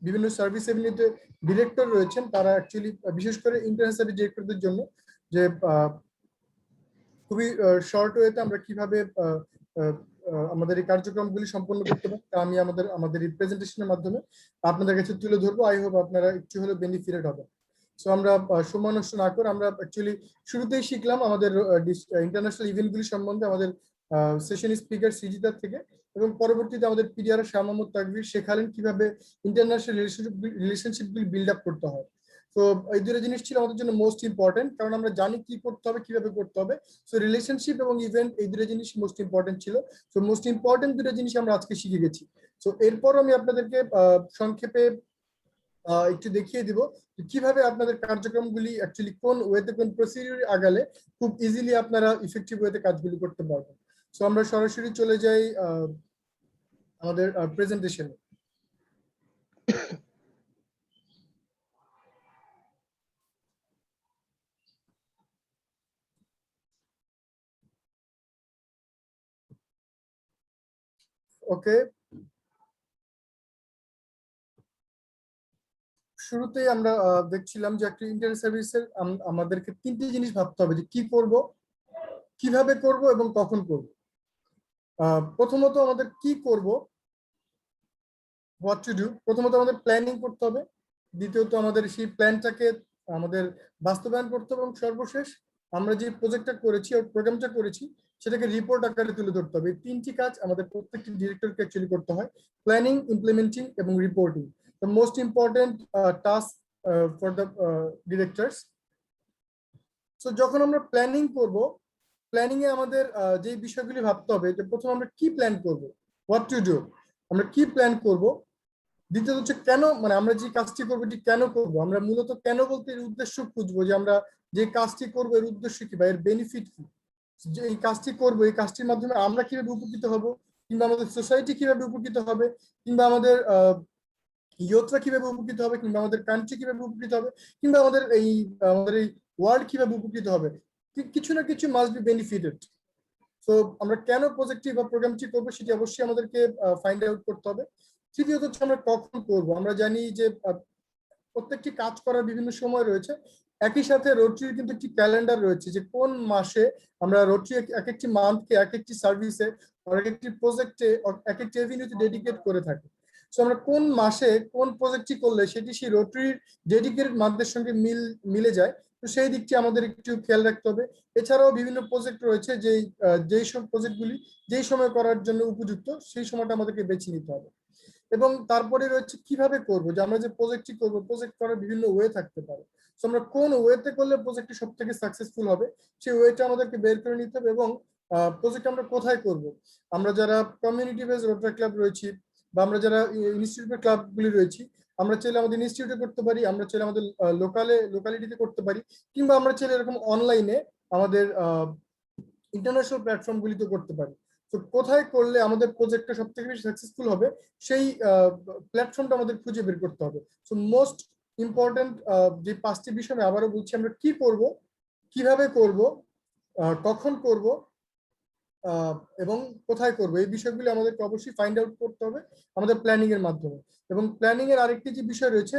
বিভিন্ন সার্ভিস এভিনিউতে ডিরেক্টর রয়েছেন তারা অ্যাকচুয়ালি বিশেষ করে ইন্টারন্যাশনাল সার্ভিস ডিরেক্টরদের জন্য যে খুবই শর্ট ওয়েতে আমরা কিভাবে আমাদের এই কার্যক্রমগুলি সম্পন্ন করতে পারি তা আমি আমাদের এই প্রেজেন্টেশনের মাধ্যমে আপনাদের কাছে তুলে ধরবো। আই হোপ আপনারা একটু হলেও বেনিফিটেড হবেন। সো আমরা সময় নষ্ট না করে আমরা অ্যাকচুয়ালি শুরুতেই শিখলাম আমাদের ইন্টারন্যাশনাল ইভেন্টগুলি সম্বন্ধে আমাদের সেশন স্পিকার সৃজিতার থেকে, এবং পরবর্তীতে আমাদের পিডিআর শাহ মোহাম্মদ তাকবীর শেখালেন কিভাবে ইন্টারন্যাশনাল রিলেশনশিপগুলি বিল্ড আপ করতে হয়। তো এই দুটো জিনিস ছিল আমাদের জন্য মোস্ট ইম্পর্টেন্ট, কারণ আমরা জানি কি করতে হবে, কিভাবে করতে হবে। সো রিলেশনশিপ এবং ইভেন্ট এই দুটো জিনিস মোস্ট ইম্পর্টেন্ট ছিল। সো মোস্ট ইম্পর্টেন্ট দুটো জিনিস আমরা আজকে শিখে গেছি। সো এরপর আমি আপনাদেরকে সংক্ষেপে একটু দেখিয়ে দিব কিভাবে আপনাদের কার্যক্রমগুলি অ্যাকচুয়ালি কোন ওয়েতে কোন প্রসিডিউর আগালে খুব ইজিলি আপনারা ইফেক্টিভ ওয়েতে কাজগুলি করতে পারবেন। সো আমরা সরাসরি চলে যাই আমাদের প্রেজেন্টেশনে। ওকে, শুরুতেই আমরা দেখছিলাম যে একটা ইন্টারনেট সার্ভিসের আমাদেরকে তিনটি জিনিস ভাবতে হবে, যে কি করব, কিভাবে করব এবং কখন করব। প্রথমত আমাদের কি করব, হোয়াট টু ডু, প্রথমত আমাদের প্ল্যানিং করতে হবে, দ্বিতীয়ত আমাদের সেই প্ল্যানটাকে আমাদের বাস্তবায়ন করতে হবে, এবং সর্বশেষ আমরা যে প্রজেক্টটা করেছি আর প্রোগ্রামটা করেছি সেটাকে রিপোর্ট আকারে তুলে ধরতে হবে। এই তিনটি কাজ আমাদের প্রত্যেকটি ডিরেক্টরকে অ্যাকচুয়ালি করতে হয়, প্ল্যানিং, ইমপ্লিমেন্টিং এবং reporting, the most important task for the directors. So যখন আমরা প্ল্যানিং করব, প্ল্যানিং এ আমাদের যে বিষয়গুলি ভাবতে হবে, যে প্রথম আমরা কি প্ল্যান করব, হোয়াট টু ডু, আমরা কি প্ল্যান করব, দ্বিতীয়ত হচ্ছে কেন, মানে আমরা যে কাজটি করবো এটি কেন করবো, আমরা মূলত কেন বলতে এর উদ্দেশ্য খুঁজবো, যে আমরা যে কাজটি করবো এর উদ্দেশ্য কি বা এর বেনিফিট কি, যে এই কাজটি করবো এই কাজটির মাধ্যমে আমরা কিভাবে উপকৃত হব, কিংবা আমাদের সোসাইটি কিভাবে উপকৃত হবে, কিংবা আমাদের ইয়ুথরা কিভাবে উপকৃত হবে, কিংবা আমাদের কান্ট্রি কিভাবে উপকৃত হবে, কিংবা আমাদের এই ওয়ার্ল্ড কিভাবে উপকৃত হবে, কিছু না কিছু মাস্ট বি বেনিফিটেড। তো আমরা কেন প্রজেক্টটি বা প্রোগ্রামটি করবো সেটি অবশ্যই আমাদেরকে ফাইন্ড আউট করতে হবে। তৃতীয়ত হচ্ছে আমরা কখন করব। আমরা জানি যে প্রত্যেকটি কাজ করার বিভিন্ন সময় রয়েছে, একই সাথে রোটারির কিন্তু একটি ক্যালেন্ডার রয়েছে, যে কোন মাসে আমরা রোটারি এক একটি মান্থকে এক একটি সার্ভিসে এক একটি প্রজেক্টে এক একটি এভিনিউতে ডেডিকেট করে থাকি। সো আমরা কোন মাসে কোন প্রজেক্টটি করলে সেটি সেই রোটারির ডেডিকেটেড মান্থের সঙ্গে মিলে যায়, তো সেই দিকটি আমাদের একটু খেয়াল রাখতে হবে। এছাড়াও বিভিন্ন প্রজেক্ট রয়েছে যেই সব প্রজেক্টগুলি যেই সময় করার জন্য উপযুক্ত সেই সময়টা আমাদেরকে বেছে নিতে হবে। এবং তারপরে রয়েছে কিভাবে করব, যে আমরা যে প্রজেক্টটি করব, প্রজেক্ট করার বিভিন্ন ওয়ে থাকতে পারে। তো আমরা কোন ওয়েতে করলে প্রজেক্টটি সব থেকে সাকসেসফুল হবে সেই ওয়েটা আমাদেরকে বের করে নিতে হবে। এবং প্রজেক্ট আমরা কোথায় করব, আমরা যারা কমিউনিটি বেস রোটারি ক্লাব রয়েছি বা আমরা যারা ইনস্টিটিউটের ক্লাবগুলি রয়েছি, আমরা চাইলে আমাদের ইনস্টিটিউটে করতে পারি, আমরা চাইলে আমাদের লোকালিটিতে করতে পারি, কিংবা আমরা চাইলে এরকম অনলাইনে আমাদের ইন্টারন্যাশনাল প্ল্যাটফর্মগুলিতে করতে পারি। তো কোথায় করলে আমাদের প্রজেক্টটা সব থেকে বেশি সাকসেসফুল হবে সেই প্ল্যাটফর্মটা আমাদের খুঁজে বের করতে হবে। সো মোস্ট ইম্পর্টেন্ট যে পাঁচটি বিষয় আমি আবারও বলছি, আমরা কি করব, কিভাবে করব, কখন করব এবং কোথায় করব, এই বিষয়গুলি আমাদেরকে অবশ্যই ফাইন্ড আউট করতে হবে আমাদের প্ল্যানিং এর মাধ্যমে। এবং প্ল্যানিং এর আরেকটি যে বিষয় রয়েছে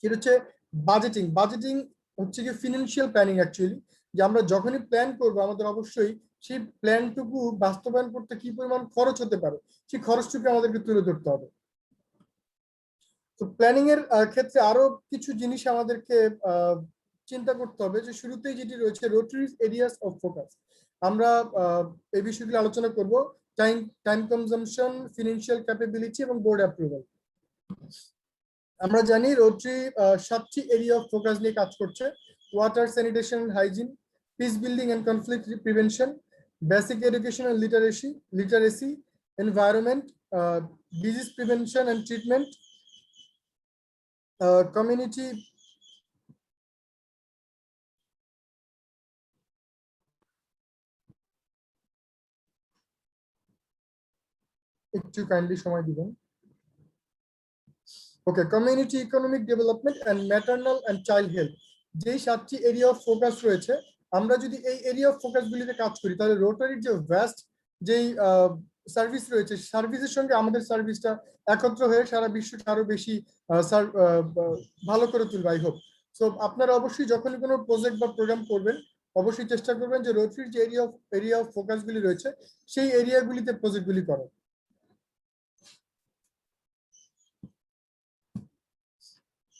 সেটা হচ্ছে বাজেটিং। বাজেটিং হচ্ছে কি ফিনান্সিয়াল প্ল্যানিং অ্যাকচুয়ালি, যে আমরা যখনই প্ল্যান করব আমাদের অবশ্যই সেই প্ল্যানটুকু বাস্তবায়ন করতে কি পরিমাণ খরচ হতে পারে সেই খরচটুকু আমাদেরকে তুলে ধরতে হবে। তো প্ল্যানিং এর ক্ষেত্রে আরো কিছু জিনিস আমাদেরকে চিন্তা করতে হবে, যে শুরুতেই যেটি রয়েছে রোটারিজ এরিয়াস অফ ফোকাস। আমরা এই বিষয়গুলো আলোচনা করব, টাইম কনজাম্পশন, ফিনান্সিয়াল ক্যাপাবিলিটি এবং বোর্ড অ্যাপ্রুভাল। আমরা জানি রোটারি 7টি এরিয়া অফ ফোকাস নিয়ে কাজ করছে: water, sanitation, hygiene, peace building and conflict prevention, basic education and literacy, environment, disease prevention and treatment, community একটু কাইন্ডলি সময় দিবেন। Okay, community economic development and maternal and child health, যেই 7টি area of focus রয়েছে, আমরা যদি এই area of focus গুলিতে কাজ করি তাহলে রোটারির যে ভ্যাস্ট যেই সার্ভিস রয়েছে সার্ভিসের সঙ্গে আমাদের সার্ভিসটা একত্র হয়ে সারা বিশ্বকে আরো বেশি ভালো করে তুলবে। আই হোপ সো আপনারা অবশ্যই যখনই কোনো প্রজেক্ট বা প্রোগ্রাম করবেন অবশ্যই চেষ্টা করবেন যে রোটারির যে এরিয়া অফ ফোকাস গুলি রয়েছে সেই এরিয়াগুলিতে প্রজেক্টগুলি করার।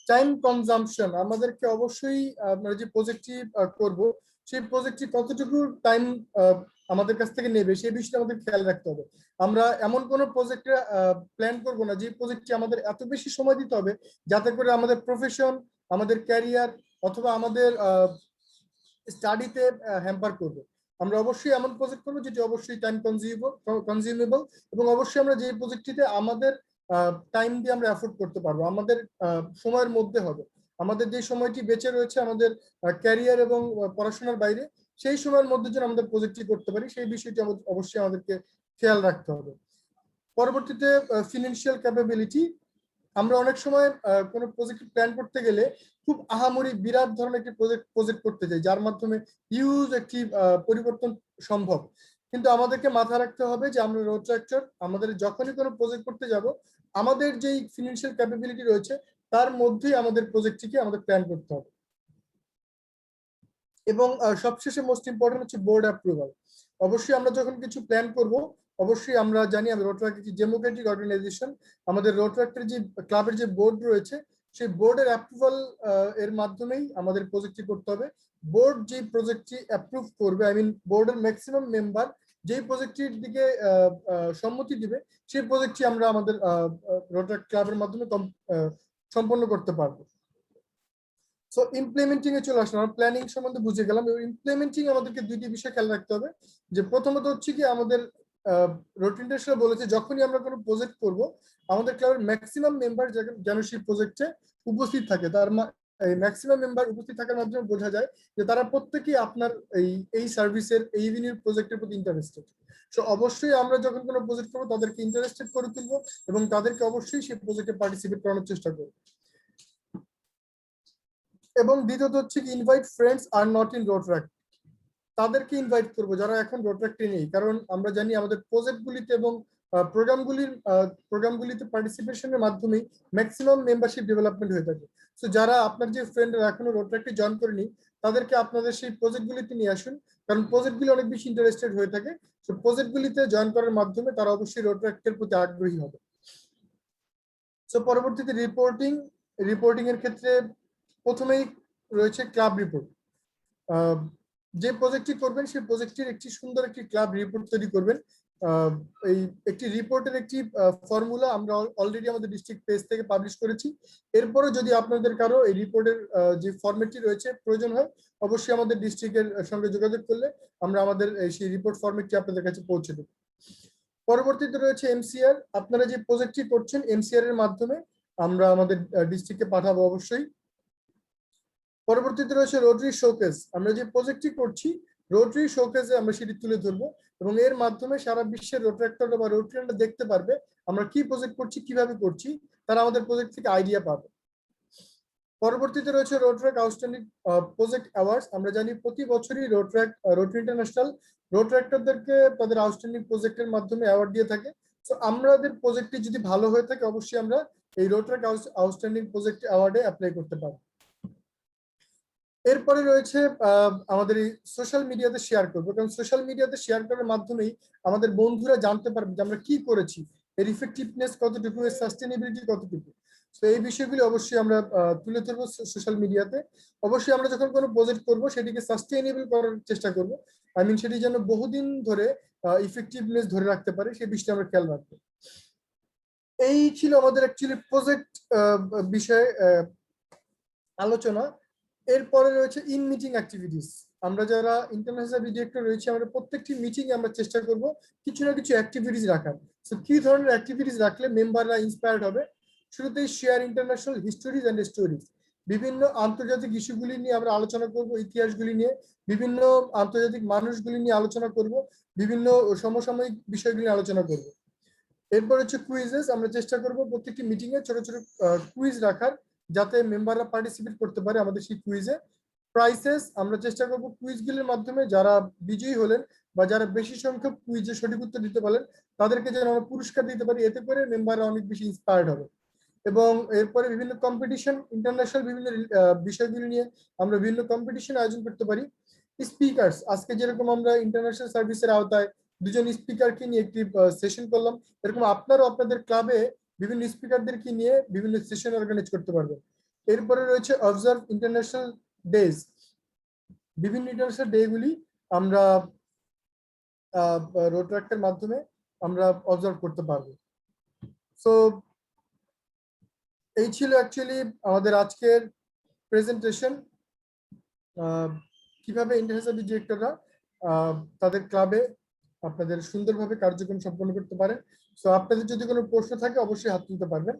টাইম কনজাম্পশন, আমাদেরকে অবশ্যই আমরা যে প্রজেক্টটি করব সেই প্রজেক্টটি কতটুকু টাইম আমাদের কাছ থেকে নেবে সেই বিষয়টা আমাদের খেয়াল রাখতে হবে। আমরা এমন কোনো প্রজেক্টে প্ল্যান করব না যে প্রজেক্টটি আমাদের এত বেশি সময় দিতে হবে যাতে করে আমাদের প্রফেশন, আমাদের ক্যারিয়ার অথবা আমাদের স্টাডিতে হ্যাম্পার করবে। আমরা অবশ্যই এমন প্রজেক্ট করবো যেটি অবশ্যই টাইম কনজিউমেবল এবং অবশ্যই আমরা যে প্রজেক্টটিতে আমাদের টাইম দিয়ে আমরা অ্যাফোর্ড করতে পারবো, আমাদের সময়ের মধ্যে হবে। আমাদের যে সময়টি বেঁচে রয়েছে আমাদের ক্যারিয়ার এবং পড়াশোনার বাইরে, সেই সময়ের মধ্যে যেন আমাদের প্রজেক্টটি করতে পারি, সেই বিষয়টি অবশ্যই আমাদেরকে খেয়াল রাখতে হবে। পরবর্তীতে ফিনান্সিয়াল ক্যাপাবিলিটি। আমরা অনেক সময় কোনো প্রজেক্ট প্ল্যান করতে গেলে খুব আহামরি বিরাট ধরনের একটি প্রজেক্ট করতে যাই, যার মাধ্যমে হিউজ একটি পরিবর্তন সম্ভব। কিন্তু আমাদেরকে মাথায় রাখতে হবে যে আমরা রোট্রাক্টর, আমাদের যখনই কোনো প্রজেক্ট করতে যাব, আমাদের যেই ফিনান্সিয়াল ক্যাপাবিলিটি রয়েছে তার মধ্যেই আমাদের প্রজেক্টটিকে আমাদের প্ল্যান করতে হবে। এবং সবশেষে মোস্ট ইম্পর্টেন্ট হচ্ছে বোর্ড অ্যাপ্রুভাল। অবশ্যই আমরা যখন কিছু প্ল্যান করব, অবশ্যই আমরা জানি আমি রোটরাক্ট একটি ডেমোক্রেটিক অর্গানাইজেশন, আমাদের রোটরাক্টের যে ক্লাবের যে বোর্ড রয়েছে সেই বোর্ডের অ্যাপ্রুভাল এর মাধ্যমেই আমাদের প্রজেক্টটি করতে হবে। বোর্ড যে প্রজেক্টটি অ্যাপ্রুভ করবে, আই মিন বোর্ডের ম্যাক্সিমাম মেম্বার যেই প্রজেক্টটির দিকে সম্মতি দিবে, সেই প্রজেক্টটি আমরা আমাদের রোটরাক্ট ক্লাবের মাধ্যমে সম্পন্ন করতে পারবো। সো ইমপ্লিমেন্টিং এ চলে আসলাম, আমরা প্ল্যানিং সম্বন্ধে বুঝে গেলাম। এবং ইমপ্লিমেন্টিং আমাদেরকে দুইটি বিষয় খেয়াল রাখতে হবে। যে প্রথমত হচ্ছে কি, আমাদের রোটিনটা বলেছে যখনই আমরা কোনো প্রজেক্ট করব, আমাদের ক্লাবের ম্যাক্সিমাম মেম্বার যেন সেই প্রজেক্টে উপস্থিত থাকে। তার এই ম্যাক্সিমাম মেম্বার উপস্থিত থাকার মাধ্যমে বোঝা যায় যে তারা প্রত্যেকেই আপনার এই সার্ভিসের, এই ইউনিট প্রজেক্টের প্রতি ইন্টারেস্টেড। সো অবশ্যই আমরা যখন কোনো প্রজেক্ট করবো তাদেরকে ইন্টারেস্টেড করে তুলবো এবং তাদেরকে অবশ্যই সেই প্রজেক্টে পার্টিসিপেট করানোর চেষ্টা করবো। এবং দ্বিতীয়ত হচ্ছে কি, invite friends are not in Rotaract. তাদেরকে ইনভাইট করবো যারা এখন রোটরাক্টে নেই, কারণ আমরা জানি আমাদের প্রজেক্টগুলিতে এবং প্রোগ্রামগুলিতে পার্টিসিপেশনের মাধ্যমেই ম্যাক্সিমাম মেম্বারশিপ ডেভেলপমেন্ট হয়ে থাকে। সো যারা আপনার যে ফ্রেন্ডরা এখনো রোটরাক্টে জয়েন করেনি, তাদেরকে আপনাদের সেই প্রজেক্টগুলিতে নিয়ে আসুন, কারণ প্রজেক্টগুলি অনেক বেশি ইন্টারেস্টেড হয়ে থাকে। সো প্রজেক্টগুলিতে জয়েন করার মাধ্যমে তারা অবশ্যই রোটরাক্টের প্রতি আগ্রহী হবে। সো পরবর্তীতে রিপোর্টিং এর ক্ষেত্রে প্রথমেই রয়েছে ক্লাব রিপোর্ট। যে প্রজেক্টটি করবেন সেই প্রজেক্টের একটি সুন্দর একটি ক্লাব রিপোর্ট তৈরি করবেন। এই একটি রিপোর্টের একটি ফর্মুলা আমরা অলরেডি আমাদের ডিস্ট্রিক্ট পেজ থেকে পাবলিশ করেছি। এরপরে যদি আপনাদের কারো এই রিপোর্টের যে ফরম্যাটটি রয়েছে প্রয়োজন হয়, অবশ্যই আমাদের ডিস্ট্রিক্টের সঙ্গে যোগাযোগ করলে আমরা আমাদের সেই রিপোর্ট ফরম্যাটটি আপনাদের কাছে পৌঁছে দেব। পরবর্তীতে রয়েছে এমসিআর। আপনারা যে প্রজেক্টটি করছেন এমসিআর এর মাধ্যমে আমরা আমাদের ডিস্ট্রিক্টে পাঠাবো অবশ্যই। পরবর্তীতে রয়েছে রোটারি শোকেস। আমরা যে প্রজেক্টটি করছি রোটারি শোকেসে আমরা সেটি তুলে ধরবো এবং এর মাধ্যমে সারা বিশ্বের রোটারাক্টররা বা রোটারিয়ানরা দেখতে পারবে আমরা কি প্রজেক্ট করছি, কিভাবে করছি, তারা আমাদের প্রজেক্ট থেকে আইডিয়া পাবে। পরবর্তীতে রয়েছে রোটারাক্ট আউটস্ট্যান্ডিং প্রজেক্ট অ্যাওয়ার্ডস। আমরা জানি প্রতি বছরই রোটারি ইন্টারন্যাশনাল রোটারাক্টরদেরকে তাদের আউটস্ট্যান্ডিং প্রজেক্টের মাধ্যমে অ্যাওয়ার্ড দিয়ে থাকে। সো আমাদের প্রজেক্টটি যদি ভালো হয়ে থাকে অবশ্যই আমরা এই রোটারাক্ট আউটস্ট্যান্ডিং প্রজেক্ট অ্যাওয়ার্ডে অ্যাপ্লাই করতে পারবো। এরপরে রয়েছে আমাদের এই সোশ্যাল মিডিয়াতে শেয়ার করবো, কারণ সোশ্যাল মিডিয়াতে শেয়ার করার মাধ্যমেই আমাদের বন্ধুরা জানতে পারবে যে আমরা কি করেছি, এর ইফেক্টিভনেস কতটুকু, এর সাস্টেনেবিলিটি কতটুকু। তো এই বিষয়গুলি অবশ্যই আমরা তুলে ধরবো সোশ্যাল মিডিয়াতে। অবশ্যই আমরা যখন কোনো প্রজেক্ট করব সেটিকে সাস্টেনেবল করার চেষ্টা করব, আই মিন সেটি যেন বহুদিন ধরে ইফেক্টিভনেস ধরে রাখতে পারে, সেই বিষয়টা আমরা খেয়াল রাখবো। এই ছিল আমাদের অ্যাকচুয়ালি প্রজেক্ট বিষয়ে আলোচনা। এরপরে রয়েছে ইন মিটিং অ্যাক্টিভিটিস। আমরা যারা ইন্টারন্যাশনাল ডিরেক্টর রয়েছে আমাদের প্রত্যেকটি মিটিং আমরা চেষ্টা করব কিছু না কিছু অ্যাক্টিভিটিস রাখার। সো কি ধরনের অ্যাক্টিভিটিস রাখলে মেম্বাররা ইন্সপায়ার্ড হবে? শুরুতেই share international histories and stories. বিভিন্ন আন্তর্জাতিক ইস্যুগুলি নিয়ে আমরা আলোচনা করব, ইতিহাসগুলি নিয়ে, বিভিন্ন আন্তর্জাতিক মানুষগুলি নিয়ে আলোচনা করব, বিভিন্ন সমসাময়িক বিষয়গুলি আলোচনা করব। এরপর হচ্ছে কুইজেস। আমরা চেষ্টা করব প্রত্যেকটি মিটিং এ ছোট ছোট কুইজ রাখার, যাতে মেম্বাররা পার্টিসিপেট করতে পারে আমাদের সেই কুইজে। প্রাইসেস, আমরা চেষ্টা করব কুইজগুলির মাধ্যমে যারা বিজয়ী হলেন বা যারা বেশি সংখ্যক কুইজে সঠিক উত্তর দিতে পারলেন তাদেরকে যেন আমরা পুরস্কার দিতে পারি, এতে করে মেম্বাররা অনেক বেশি ইন্সপায়ার্ড হবে। এবং এরপরে বিভিন্ন কম্পিটিশন, ইন্টারন্যাশনাল বিভিন্ন বিষয়গুলি নিয়ে আমরা বিভিন্ন কম্পিটিশন আয়োজন করতে পারি। স্পিকার্স, আজকে যেরকম আমরা ইন্টারন্যাশনাল সার্ভিসের আওতায় দুজন স্পিকারকে নিয়ে একটি সেশন করলাম, এরকম আপনারাও আপনাদের ক্লাবে বিভিন্ন স্পিকারদেরকে নিয়ে বিভিন্ন সেশন অর্গানাইজ করতে পারবেন। এরপরে রয়েছে অবজার্ভ ইন্টারন্যাশনাল ডেজ। বিভিন্ন ইন্টারন্যাশনাল ডে গুলি আমরা রোটারাক্টের মাধ্যমে আমরা অবজার্ভ করতে পারবো। সো এই ছিল অ্যাকচুয়ালি আমাদের আজকের প্রেজেন্টেশন, কিভাবে ইন্টারন্যাশনাল ডিরেক্টররা তাদের ক্লাবে আপনাদের সুন্দরভাবে কার্যক্রম সম্পন্ন করতে পারে সো আপনাদের যদি কোনো প্রশ্ন থাকে অবশ্যই হাত তুলতে পারবেন।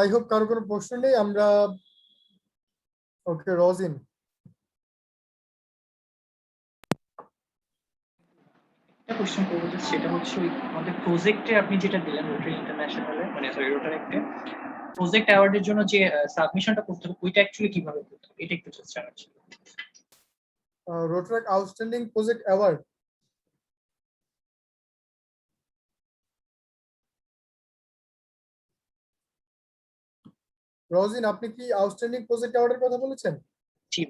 আই হোপ কারো কোনো প্রশ্ন নেই। আমরা ওকে, রোজিন। একটা কোশ্চেন করবো, সেটা হচ্ছে ওই আমাদের প্রজেক্টে আপনি যেটা দিলেন রোটারি ইন্টারন্যাশনালে, মানে সরি রোটারেক্টে প্রজেক্ট অ্যাওয়ার্ডের জন্য যে সাবমিশনটা করতে হবে ওইটা অ্যাকচুয়ালি কিভাবে করতে হবে এটা একটু জাস্ট জানার ছিল। রোটারাক্ট আউটস্ট্যান্ডিং প্রজেক্ট অ্যাওয়ার্ড, রোজিন আপনি কি আউটস্ট্যান্ডিং প্রজেক্ট অ্যাওয়ার্ডের কথা বলেছেন? জি।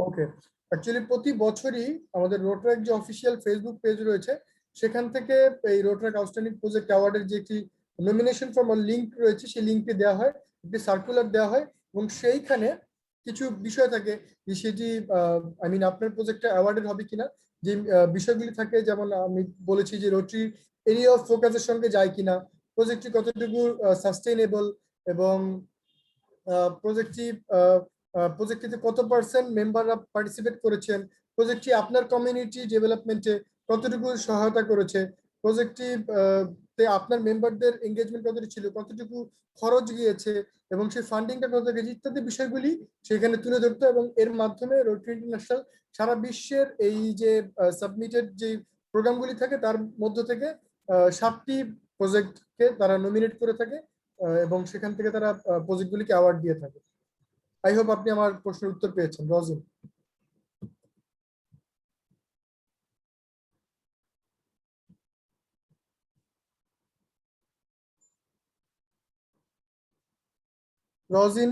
ওকে, অ্যাকচুয়ালি প্রতি বছরই আমাদের রোটারাক্ট যে অফিসিয়াল ফেসবুক পেজ রয়েছে সেখান থেকে এই রোটারাক্ট আউটস্ট্যান্ডিং প্রজেক্ট অ্যাওয়ার্ডের যে একটি নমিনেশন ফর্ম লিঙ্ক রয়েছে সেই লিঙ্কটি দেওয়া হয়, একটি সার্কুলার দেওয়া হয় এবং সেইখানে কিছু বিষয় থাকে যে সেটি আই মিন আপনার প্রজেক্টটা অ্যাওয়ার্ডের হবে কিনা, যে বিষয়গুলি থাকে, যেমন আমি বলেছি যে রোটারি এরিয়া অফ ফোকাসের সঙ্গে যায় কিনা, প্রজেক্টটি কতটুকু সাস্টেইনেবল এবং প্রজেক্টটিতে কত পার্সেন্ট মেম্বাররা পার্টিসিপেট করেছেন, প্রজেক্টটি আপনার কমিউনিটি ডেভেলপমেন্টে কতটুকু সহায়তা করেছে, প্রজেক্টটি তে আপনার মেম্বারদের এঙ্গেজমেন্ট কতটুকু ছিল, কতটুকু খরচ গিয়েছে এবং সেই ফান্ডিংটা কত গেছে ইত্যাদি বিষয়গুলি সেখানে তুলে ধরতো এবং এর মাধ্যমে রোটারি ইন্টারন্যাশনাল সারা বিশ্বের এই যে সাবমিটেড যে প্রোগ্রামগুলি থাকে তার মধ্য থেকে 7টি প্রজেক্টকে তারা নমিনেট করে থাকে এবং সেখান থেকে তারা প্রজেক্টগুলিকে অ্যাওয়ার্ড দিয়ে থাকে। আই হোপ আপনি আমার প্রশ্নের উত্তর পেয়েছেন রোজিন। রোজিন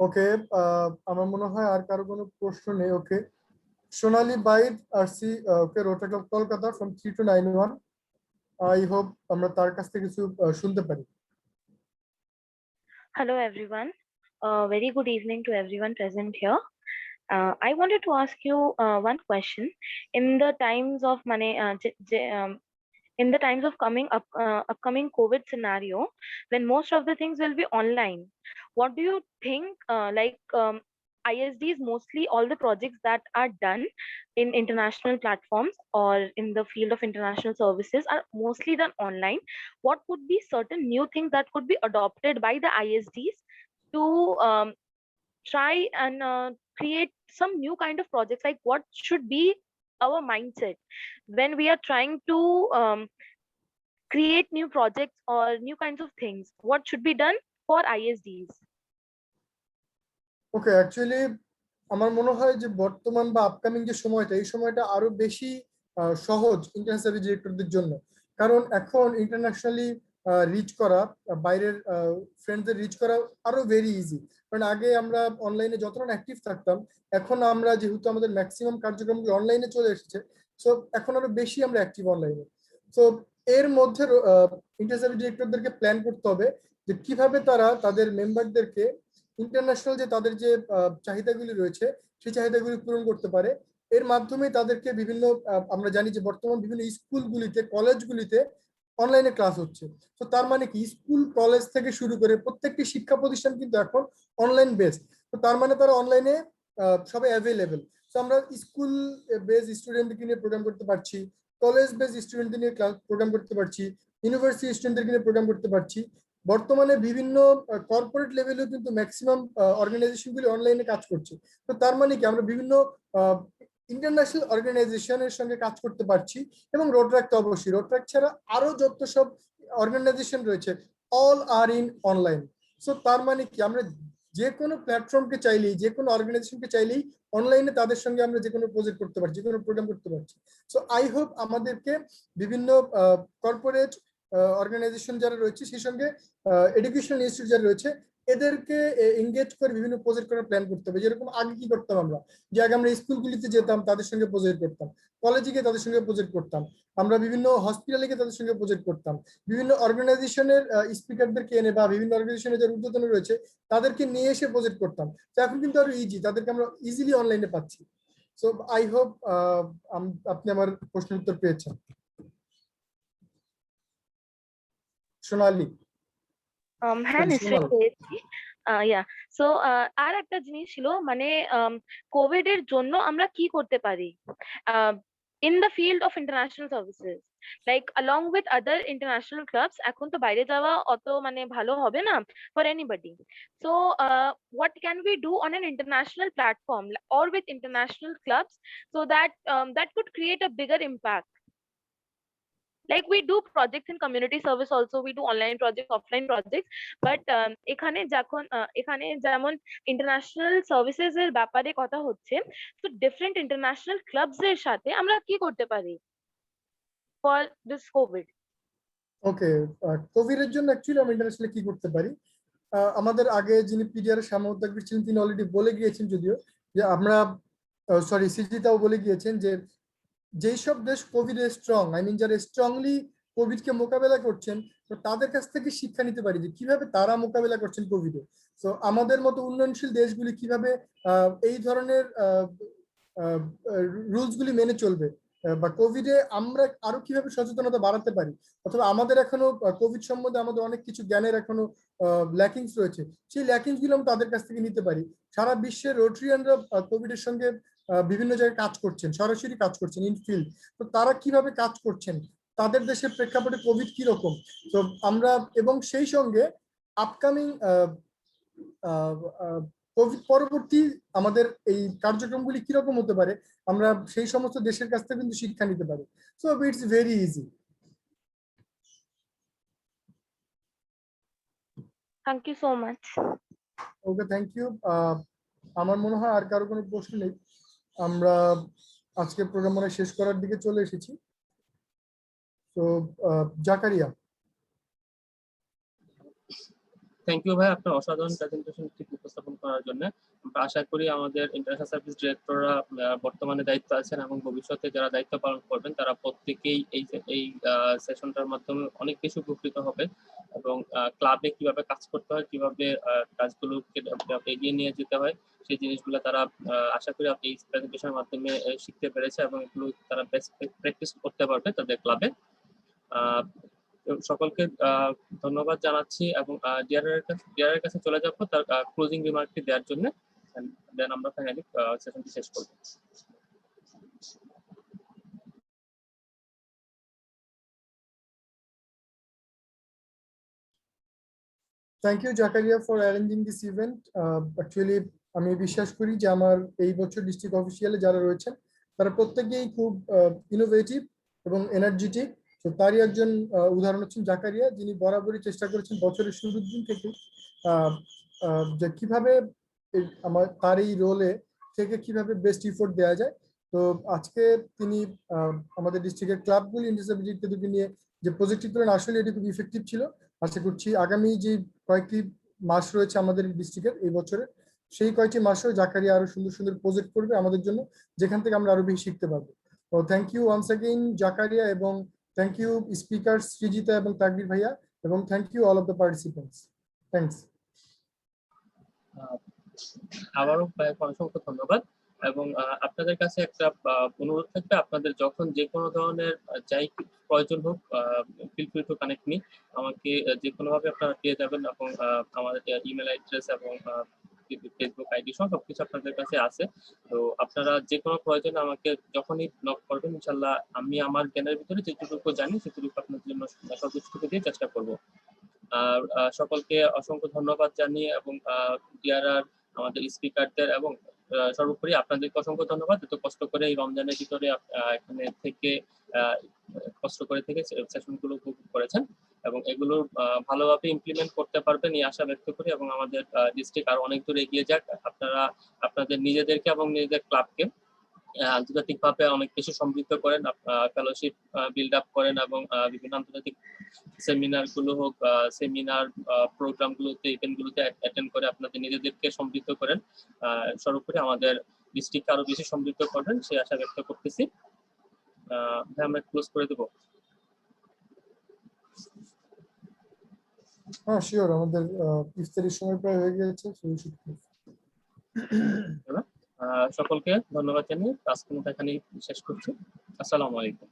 ওকে, আমার মনে হয় আর কারো কোনো প্রশ্ন নেই। ওকে, সোনালী বাইদ RC, okay, rotary club Kolkata from 3291। I hope আমরা তার কাছ থেকে কিছু শুনতে পারি। Hello everyone. Very good evening to everyone present here. I wanted to ask you one question. In the times of in the times of upcoming COVID scenario, when most of the things will be online, what do you think? ISDs, mostly all the projects that are done in international platforms or in the field of international services are mostly done online. What would be certain new things that could be adopted by the ISDs to try and create some new kind of projects? Like what should be our mindset when we are trying to create new projects or new kinds of things? What should be done for ISDs? Okay, actually আমার মনে হয় যে বর্তমান বা upcoming যে সময়টা, এই সময়টা আরো বেশি সহজ ইন্টারন্যাশনাল ডিরেক্টরদের জন্য, কারণ এখন ইন্টারন্যাশনালি রিচ করা, বাইরের ফ্রেন্ডদের রিচ করা আরো ভেরি ইজি। কারণ আগে আমরা অনলাইনে যতটা অ্যাক্টিভ থাকতাম, এখন আমরা যেহেতু আমাদের ম্যাক্সিমাম কার্যক্রমগুলো অনলাইনে চলে এসেছে, সো এখন আরো বেশি আমরা অ্যাক্টিভ অনলাইনে। তো এর মধ্যে ইন্টারন্যাশনাল ডিরেক্টরদেরকে প্ল্যান করতে হবে যে কিভাবে তারা তাদের মেম্বারদেরকে ইন্টারন্যাশনাল যে তাদের যে চাহিদাগুলি রয়েছে সেই চাহিদাগুলি পূরণ করতে পারে। এর মাধ্যমে তাদেরকে বিভিন্ন আমরা জানি যে বর্তমান বিভিন্ন স্কুলগুলিতে, কলেজগুলিতে অনলাইনে ক্লাস হচ্ছে। তো তার মানে কি, স্কুল কলেজ থেকে শুরু করে প্রত্যেকটি শিক্ষা প্রতিষ্ঠান কিন্তু এখন অনলাইন বেসড। তো তার মানে তারা অনলাইনে সবাই অ্যাভেলেবেল। তো আমরা স্কুল বেস স্টুডেন্টকে নিয়ে প্রোগ্রাম করতে পারছি, কলেজ বেস স্টুডেন্টদের নিয়ে ক্লাস প্রোগ্রাম করতে পারছি, ইউনিভার্সিটি স্টুডেন্টদেরকে নিয়ে প্রোগ্রাম করতে পারছি। বর্তমানে বিভিন্ন কর্পোরেট লেভেলেও কিন্তু ম্যাক্সিমাম অর্গানাইজেশনগুলি অনলাইনে কাজ করছে। তো তার মানে কি, আমরা বিভিন্ন ইন্টারন্যাশনাল অর্গানাইজেশনের সঙ্গে কাজ করতে পারছি। এবং রোটারাক্ট অবশ্যই, রোটারাক্ট ছাড়া আরো যত সব অর্গানাইজেশন রয়েছে all are in online. So তার মানে কি, আমরা যে কোনো প্ল্যাটফর্মকে চাইলেই, যে কোনো অর্গানাইজেশনকে চাইলেই অনলাইনে তাদের সঙ্গে আমরা যে কোনো প্রজেক্ট করতে পারছি, যে কোনো প্রোগ্রাম করতে পারছি। সো আই হোপ আমাদেরকে বিভিন্ন কর্পোরেট অর্গানাইজেশন যারা রয়েছে, সেই সঙ্গে এডুকেশনাল ইনস্টিটিউট যারা রয়েছে, এদেরকে এঙ্গেজ করে বিভিন্ন প্রজেক্ট করার প্ল্যান করতে হবে। যেরকম আগে কি করতাম আমরা, যে আগে আমরা স্কুলগুলিতে যেতাম, তাদের সঙ্গে প্রজেক্ট করতাম, কলেজে গিয়ে তাদের সঙ্গে প্রজেক্ট করতাম, আমরা বিভিন্ন হসপিটালে গিয়ে তাদের সঙ্গে প্রজেক্ট করতাম, বিভিন্ন অর্গানাইজেশনের স্পিকারদেরকে এনে বা বিভিন্ন অর্গানাইজেশনের যারা উদ্বোধন রয়েছে তাদেরকে নিয়ে এসে প্রজেক্ট করতাম। তো এখন কিন্তু আরো ইজি, তাদেরকে আমরা ইজিলি অনলাইনে পাচ্ছি। সো আই হোপ আপনি আমার প্রশ্নের উত্তর পেয়েছেন। সোনালী হ্যাঁ সরি নিশ্চয়ই সোনাল পেয়েছি। ইয়া সো আর একটা জিনিস ছিল মানে কোভিড এর জন্য আমরা কি করতে পারি in the field of international services, like along with other international clubs। এখন তো বাইরে যাওয়া অত মানে ভালো হবে না for anybody, so what can we do on an international platform or with international clubs so that that could create a bigger impact? Like we do projects in community service also, we do online projects, offline projects, but এখানে যেমন international services এর ব্যাপারে কথা হচ্ছে, তো different international clubs এর সাথে আমরা কি করতে পারি for this Covid? Okay, Covid এর জন্য অ্যাকচুয়ালি আমরা ইন্টারন্যাশনালি কি করতে পারি, আমাদের আগে যিনি পিডিআর সামুদ্রিক ছিলেন তিনি অলরেডি বলে গিয়েছেন, যদিও যে আমরা সরি সিজিতাও বলে গিয়েছেন যে যেই সব দেশ কোভিডে স্ট্রং, আই মিন যারা স্ট্রংলি কোভিডকে মোকাবেলা করছেন, তো তাদের কাছ থেকে শিক্ষা নিতে পারি যে কিভাবে তারা মোকাবেলা করছেন কোভিডে। তো আমাদের মতো উন্নয়নশীল দেশগুলি কিভাবে এই ধরনের রুলস গুলি মেনে চলবে, বা কোভিডে আমরা আরো কিভাবে সচেতনতা বাড়াতে পারি, অথবা আমাদের এখনো কোভিড সম্বন্ধে আমাদের অনেক কিছু জ্ঞানের এখনো ল্যাকিংস রয়েছে, সেই ল্যাকিংস গুলো আমরা তাদের কাছ থেকে নিতে পারি। সারা বিশ্বের রোটারিয়ানরা কোভিডের সঙ্গে বিভিন্ন জায়গায় কাজ করছেন, সরাসরি কাজ করছেন ইন ফিল্ড, তো তারা কিভাবে কাজ করছেন, তাদের দেশের প্রেক্ষাপটে কোভিড কি রকম, তো আমরা এবং সেই সঙ্গে আপকামিং কোভিড পরবর্তী আমাদের এই কার্যক্রমগুলি কিরকম হতে পারে, আমরা সেই সমস্ত দেশের কাছ থেকে কিন্তু শিক্ষা নিতে পারি। So it's very easy. Thank you so much. Okay, thank you. আমার মনে হয় আর কারো কোনো প্রশ্ন নেই, আমরা আজকে প্রোগ্রাম মনে শেষ করার দিকে চলে এসেছি। তো জাকারিয়া। থ্যাংক ইউ ভাই, আপনার অসাধারণ প্রেজেন্টেশন উপস্থাপন করার জন্য। আমরা আশা করি আমাদের ইন্টারন্যাশনাল সার্ভিস ডিরেক্টররা বর্তমানে দায়িত্ব আছেন এবং ভবিষ্যতে যারা দায়িত্ব পালন করবেন তারা প্রত্যেকেই এই সেশনটার মাধ্যমে অনেক বেশি উপকৃত হবে এবং ক্লাবে কিভাবে কাজ করতে হয়, কিভাবে কাজগুলোকে এগিয়ে নিয়ে যেতে হয়, সেই জিনিসগুলো তারা আশা করি এই প্রেজেন্টেশনের মাধ্যমে শিখতে পেরেছে এবং এগুলো তারা বেস্ট প্র্যাকটিস করতে পারবে তাদের ক্লাবে। সকলকে ধন্যবাদ জানাচ্ছি এবং ডিআরের কাছে চলে যাব তার ক্লোজিং রিমার্কটি দেওয়ার জন্য, দেন আমরা ফাইনালি সেশনটি শেষ করব। Thank you Zakaria for arranging this event. Actually আমি বিশ্বাস করি যে আমার এই বছর ডিস্ট্রিক্ট অফিসিয়ালে যারা রয়েছেন তারা প্রত্যেকেই খুব ইনোভেটিভ এবং এনার্জেটিক। তো তারই একজন উদাহরণ হচ্ছেন জাকারিয়া, যিনি বরাবরই চেষ্টা করেছেন বছরের শুরুর দিন থেকে যে কিভাবে আমার তার এই রোলে থেকে কিভাবে বেস্ট ইফোর্ট দেওয়া যায়। তো আজকে তিনি আমাদের ডিস্ট্রিক্টের ক্লাবগুলি ইন্টারসেপ্টিভিটি নিয়ে যে প্রজেক্টটি করেন, আসলে এটি খুব ইফেক্টিভ ছিল। আশা করছি আগামী যে কয়েকটি মাস রয়েছে আমাদের ডিস্ট্রিক্টের এই বছরে, সেই কয়েকটি মাসেও জাকারিয়া আরো সুন্দর সুন্দর প্রজেক্ট করবে আমাদের জন্য, যেখান থেকে আমরা আরো বেশি শিখতে পারবো। তো thank you once again Zakaria, এবং থ্যাংক ইউ স্পিকার সৃজিতা এবং তাকবীর ভাইয়া, এবং thank you all of the participants. Thanks. আবারও অসংখ্য ধন্যবাদ এবং আপনাদের কাছে একটা অনুরোধ থাকবে, আপনাদের যখন যে কোনো ধরনের যাই প্রয়োজন হোক feel free to connect me, আমাকে যে কোনোভাবে আপনারা পেয়ে যাবেন এবং আমাদের ইমেল অ্যাড্রেস এবং ফেসবুক আইডি সবকিছু আপনাদের কাছে আছে। তো আপনারা যে কোনো প্রয়োজনে আমাকে যখনই নক করবেন, ইনশাল্লাহ আমি আমার জ্ঞানের ভিতরে যেটুকু জানি সেটুকু আপনাদের জন্য সর্বোচ্চটুকু দিয়ে চেষ্টা করবো। আর সকলকে অসংখ্য ধন্যবাদ জানিয়ে এবং ডিআরআর আমাদের স্পিকারদের এবং সর্বোপরি আপনাদেরকে অসংখ্য ধন্যবাদ, এত কষ্ট করে এই রমজানের ভিতরে এখানে থেকে কষ্ট করে থেকে সেশনগুলো উপভোগ করেছেন এবং এগুলো ভালোভাবে ইমপ্লিমেন্ট করতে পারবেন এই আশা ব্যক্ত করি এবং আমাদের ডিস্ট্রিক্ট আরো অনেক দূর এগিয়ে যাক। আপনারা আপনাদের নিজেদেরকে এবং নিজেদের ক্লাবকে আন্তর্জাতিকভাবে অনেক বেশি সমৃদ্ধ করেন, ফেলোশিপ বিল্ড আপ করেন এবং বিভিন্ন আন্তর্জাতিক সেমিনার গুলো হোক, সেমিনার প্রোগ্রাম গুলোতে ইভেন্ট গুলোতে অ্যাটেন্ড করে আপনাদের নিজেদেরকে সমৃদ্ধ করেন, সর্বোপরি আমাদের ডিস্ট্রিক্টকে আরো বেশি সমৃদ্ধ করবেন সেই আশা ব্যক্ত করতেছি। আমরা ক্লোজ করে দেবো। হ্যাঁ শিওর, আমাদের ইফতারের সময় প্রায় হয়ে গেছে। সকলকে ধন্যবাদ জানিয়ে আজকের মতো এখানেই শেষ করছি। আসসালামু আলাইকুম।